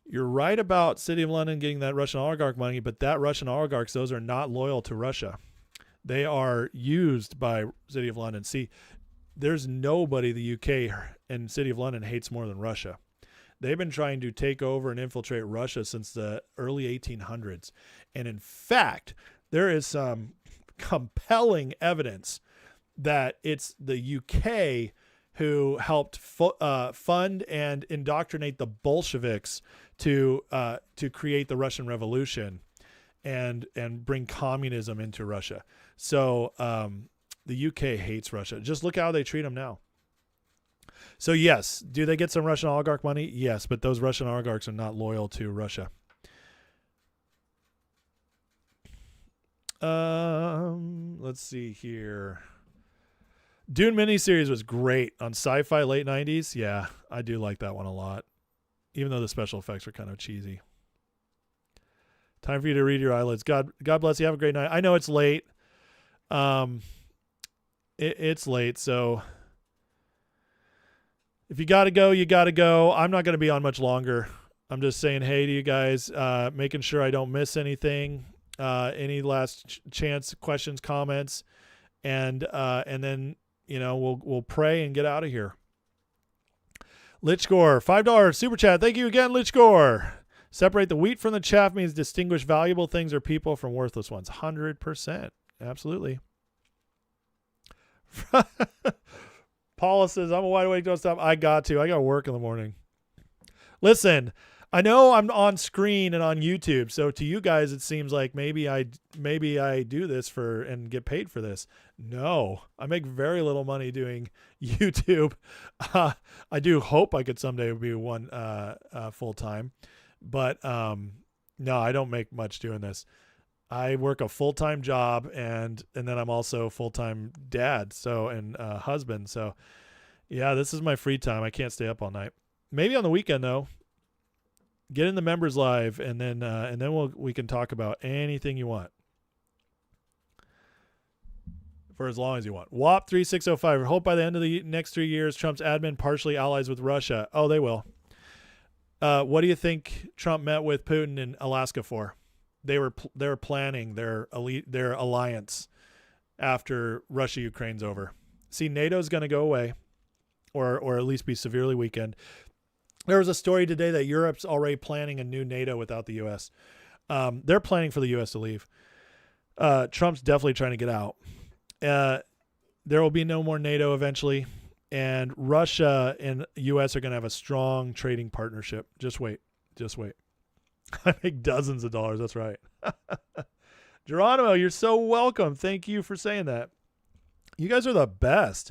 you're right about City of London getting that Russian oligarch money, but that Russian oligarchs, those are not loyal to Russia. They are used by City of London. See, there's nobody the UK and City of London hates more than Russia. They've been trying to take over and infiltrate Russia since the early 1800s. And in fact, there is some compelling evidence that it's the UK who helped fund and indoctrinate the Bolsheviks to create the Russian Revolution and bring communism into Russia. So the UK hates Russia. Just look how they treat them now. So yes, do they get some Russian oligarch money? Yes, but those Russian oligarchs are not loyal to Russia. Let's see here. Dune miniseries was great on Sci-Fi late 90s. Yeah, I do like that one a lot, even though the special effects are kind of cheesy. Time for you to read your eyelids. God bless you. Have a great night. I know it's late. It's late, so if you got to go, you got to go. I'm not going to be on much longer. I'm just saying hey to you guys, making sure I don't miss anything, any last chance questions, comments, and then, you know, we'll pray and get out of here. Lichgore, $5 super chat. Thank you again, Lichgore. Separate the wheat from the chaff means distinguish valuable things or people from worthless ones. 100%. Absolutely. Paula says, I'm a wide awake, don't stop. I got work in the morning. Listen, I know I'm on screen and on YouTube, so to you guys it seems like maybe I do this and get paid for this. No, I make very little money doing YouTube. I do hope I could someday be one full time, but no, I don't make much doing this. I work a full-time job and then I'm also a full-time dad, and husband. So yeah, this is my free time. I can't stay up all night. Maybe on the weekend though. Get in the members live and then we can talk about anything you want. For as long as you want. WAP 3605. Hope by the end of the next 3 years Trump's admin partially allies with Russia. Oh, they will. What do you think Trump met with Putin in Alaska for? They were planning their alliance after Russia-Ukraine's over. See, NATO's going to go away, or at least be severely weakened. There was a story today that Europe's already planning a new NATO without the U.S. They're planning for the U.S. to leave. Trump's definitely trying to get out. There will be no more NATO eventually, and Russia and U.S. are going to have a strong trading partnership. Just wait. I make dozens of dollars. That's right. Geronimo, you're so welcome. Thank you for saying that. You guys are the best.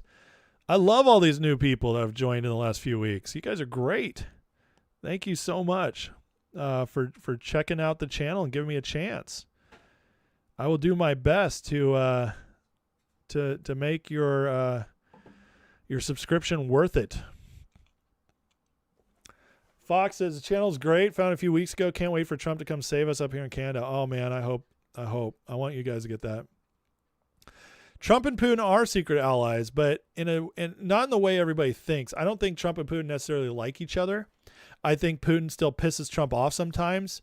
I love all these new people that have joined in the last few weeks. You guys are great. Thank you so much. for checking out the channel and giving me a chance. I will do my best to make your subscription worth it. Fox says the channel's great. Found it a few weeks ago. Can't wait for Trump to come save us up here in Canada. Oh man, I hope. I want you guys to get that. Trump and Putin are secret allies, but not in the way everybody thinks. I don't think Trump and Putin necessarily like each other. I think Putin still pisses Trump off sometimes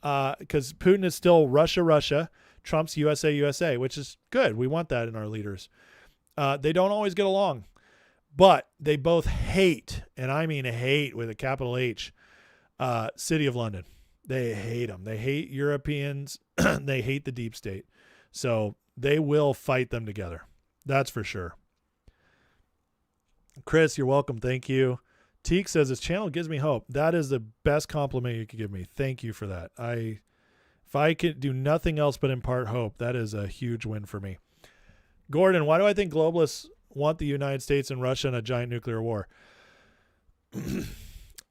because Putin is still Russia. Trump's USA, which is good. We want that in our leaders. They don't always get along. But they both hate, and I mean hate with a capital H, City of London. They hate them. They hate Europeans. They hate the deep state. So they will fight them together. That's for sure. Chris, you're welcome. Thank you. Teek says, this channel gives me hope. That is the best compliment you could give me. Thank you for that. If I could do nothing else but impart hope, that is a huge win for me. Gordon, why do I think globalists want the United States and Russia in a giant nuclear war?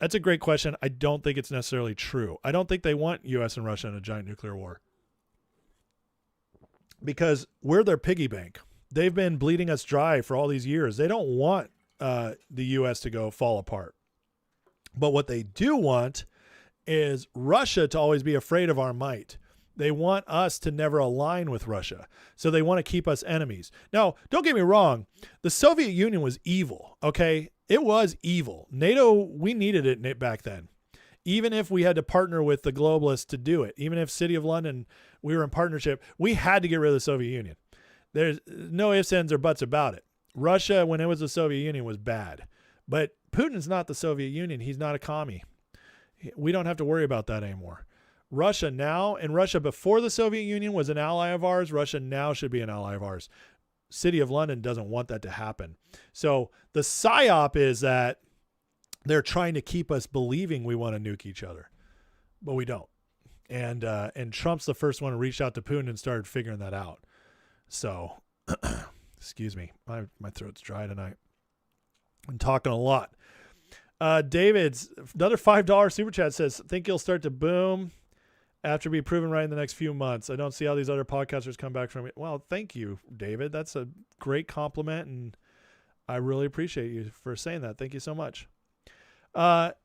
That's a great question. I don't think it's necessarily true. I don't think they want U.S. and Russia in a giant nuclear war because we're their piggy bank. They've been bleeding us dry for all these years. They don't want the U.S. to go fall apart. But what they do want is Russia to always be afraid of our might. They want us to never align with Russia. So they want to keep us enemies. Now, don't get me wrong. The Soviet Union was evil, okay? It was evil. NATO, we needed it back then. Even if we had to partner with the globalists to do it, even if City of London, we were in partnership, we had to get rid of the Soviet Union. There's no ifs, ands, or buts about it. Russia, when it was the Soviet Union, was bad. But Putin's not the Soviet Union. He's not a commie. We don't have to worry about that anymore. Russia now, and Russia before the Soviet Union was an ally of ours. Russia now should be an ally of ours. City of London doesn't want that to happen. So the psyop is that they're trying to keep us believing we want to nuke each other, but we don't. And Trump's the first one to reach out to Putin and started figuring that out. So, excuse me, my throat's dry tonight. I'm talking a lot. David's another $5 super chat says, think you'll start to boom after be proven right in the next few months. I don't see how these other podcasters come back from it. Well, thank you, David. That's a great compliment, and I really appreciate you for saying that. Thank you so much. Let's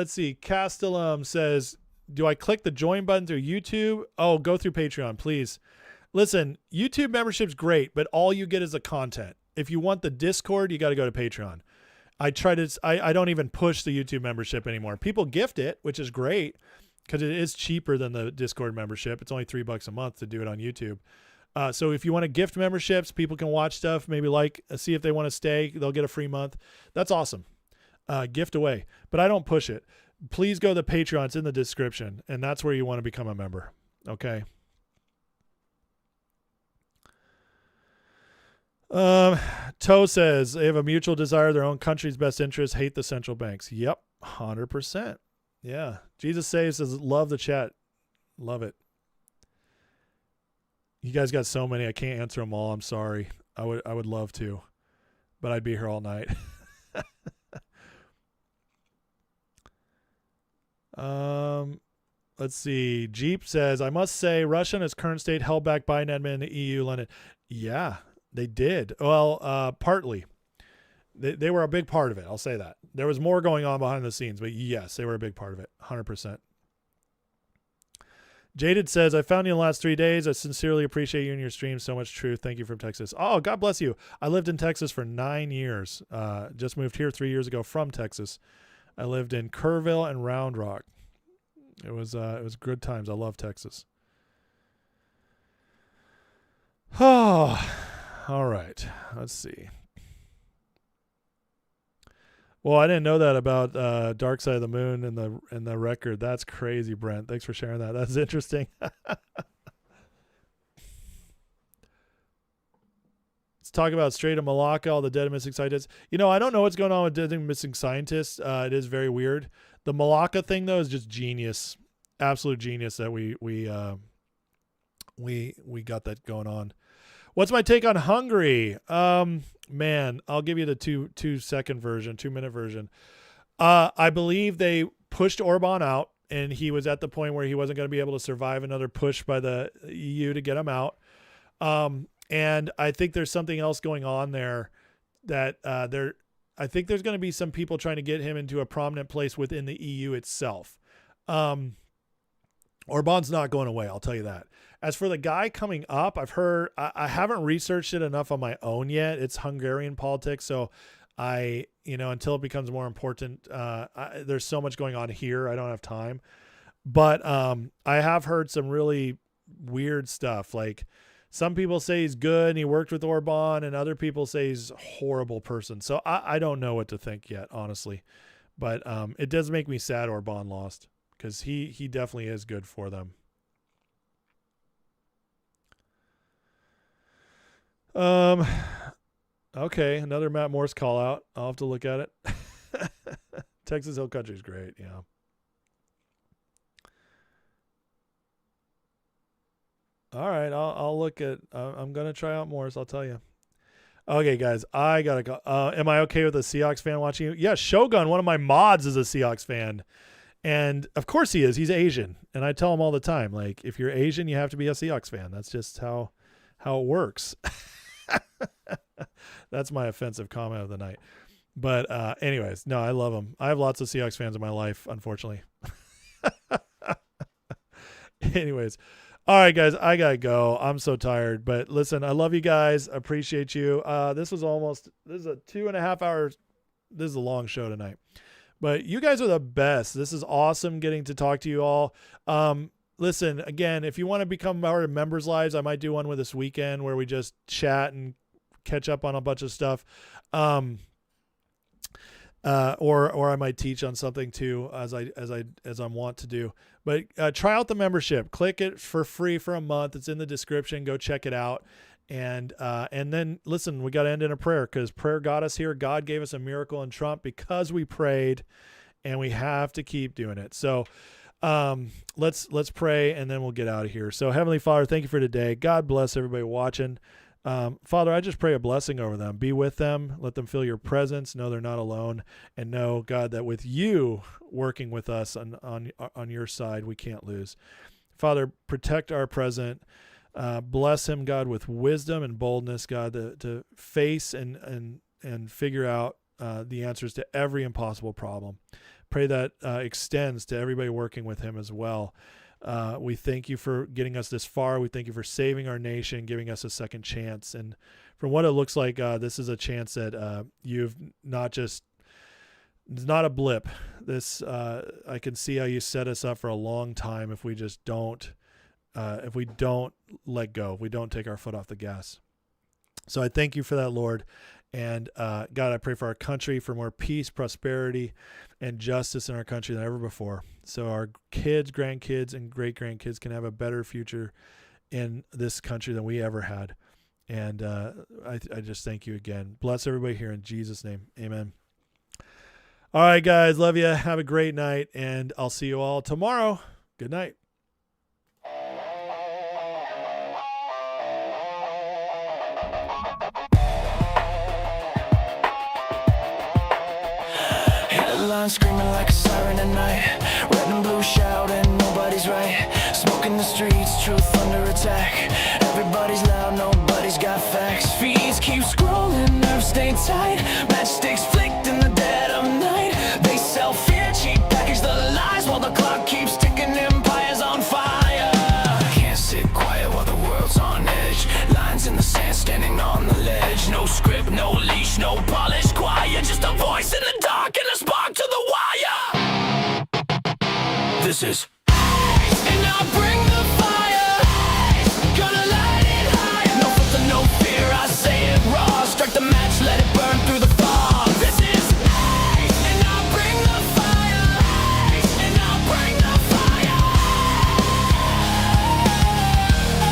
see. Castellum says, do I click the join button through YouTube? Oh, go through Patreon, please. Listen, YouTube membership's great, but all you get is the content. If you want the Discord, you got to go to Patreon. I don't even push the YouTube membership anymore. People gift it, which is great, because it is cheaper than the Discord membership. It's only $3 a month to do it on YouTube. So if you want to gift memberships, people can watch stuff, maybe see if they want to stay. They'll get a free month. That's awesome. Gift away. But I don't push it. Please go to Patreon. It's in the description. And that's where you want to become a member. Okay. Toe says they have a mutual desire of their own country's best interests, hate the central banks. Yep. 100%. Yeah. Jesus says, love the chat. Love it. You guys got so many. I can't answer them all. I'm sorry. I would love to, but I'd be here all night. Let's see. Jeep says, I must say Russia in its current state held back Biden admin in the EU, London. Yeah, they did. Well, partly. They were a big part of it. I'll say that. There was more going on behind the scenes, but yes, they were a big part of it. 100%. Jaded says, I found you in the last 3 days. I sincerely appreciate you and your stream. So much truth. Thank you from Texas. Oh, God bless you. I lived in Texas for 9 years. Just moved here 3 years ago from Texas. I lived in Kerrville and Round Rock. It was good times. I love Texas. Oh, all right. Let's see. Well, I didn't know that about Dark Side of the Moon and the record. That's crazy, Brent. Thanks for sharing that. That's interesting. Let's talk about Strait of Malacca, all the dead and missing scientists. You know, I don't know what's going on with dead and missing scientists. It is very weird. The Malacca thing, though, is just genius. Absolute genius that we got that going on. What's my take on Hungary? Man, I'll give you the 2 minute version. I believe they pushed Orban out and he was at the point where he wasn't going to be able to survive another push by the EU to get him out. And I think there's something else going on there that I think there's going to be some people trying to get him into a prominent place within the EU itself. Orban's not going away, I'll tell you that. As for the guy coming up, I've heard, I haven't researched it enough on my own yet. It's Hungarian politics, so until it becomes more important, there's so much going on here, I don't have time. But I have heard some really weird stuff. Like, some people say he's good and he worked with Orban, and other people say he's a horrible person. So I don't know what to think yet, honestly. But it does make me sad Orban lost, because he definitely is good for them. Okay, another Matt Morse call out. I'll have to look at it. Texas Hill Country is great, yeah. All right, I'll look at. I'm gonna try out Morse. I'll tell you. Okay, guys, I gotta go. Am I okay with a Seahawks fan watching you? Yeah, Shogun, one of my mods, is a Seahawks fan, and of course he is. He's Asian, and I tell him all the time, like, if you're Asian, you have to be a Seahawks fan. That's just how it works. That's my offensive comment of the night. But anyways, no, I love them. I have lots of Seahawks fans in my life, unfortunately. Anyways, all right, guys, I gotta go. I'm so tired. But listen, I love you guys. I appreciate you. This is a 2.5 hours. This is a long show tonight. But you guys are the best. This is awesome getting to talk to you all. Listen, again, if you want to become part of Members Lives, I might do one with this weekend where we just chat and catch up on a bunch of stuff. Or I might teach on something too, as I'm wont to do. But try out the membership. Click it for free for a month. It's in the description. Go check it out. And then listen, we got to end in a prayer, because prayer got us here. God gave us a miracle in Trump because we prayed, and we have to keep doing it. So let's pray, and then we'll get out of here. So Heavenly Father, thank you for today. God bless everybody watching. Father, I just pray a blessing over them. Be with them. Let them feel your presence. Know they're not alone, and know, God, that with you working with us on your side, we can't lose. Father, protect our president. Bless him, God, with wisdom and boldness, God, to face and figure out the answers to every impossible problem. Pray that extends to everybody working with him as well. We thank you for getting us this far. We thank you for saving our nation, giving us a second chance. And from what it looks like, this is a chance that you've not just, it's not a blip. This, I can see how you set us up for a long time if we just don't, if we don't let go, if we don't take our foot off the gas. So I thank you for that, Lord. And God, I pray for our country, for more peace, prosperity, and justice in our country than ever before. So our kids, grandkids, and great-grandkids can have a better future in this country than we ever had. And I just thank you again. Bless everybody here in Jesus' name. Amen. All right, guys. Love you. Have a great night. And I'll see you all tomorrow. Good night. Screaming like a siren at night, red and blue shouting, nobody's right. Smoke in the streets, truth under attack. Everybody's loud, nobody's got facts. Feeds keep scrolling, nerves stay tight. Matchsticks flicked in the dead of night. They sell fear, cheap package the lies, while the clock keeps ticking, empires on fire. Can't sit quiet while the world's on edge. Lines in the sand, standing on the ledge. No script, no leash, no polish, quiet. Just a voice in the dark and a spark to the wire. This is, and I'll bring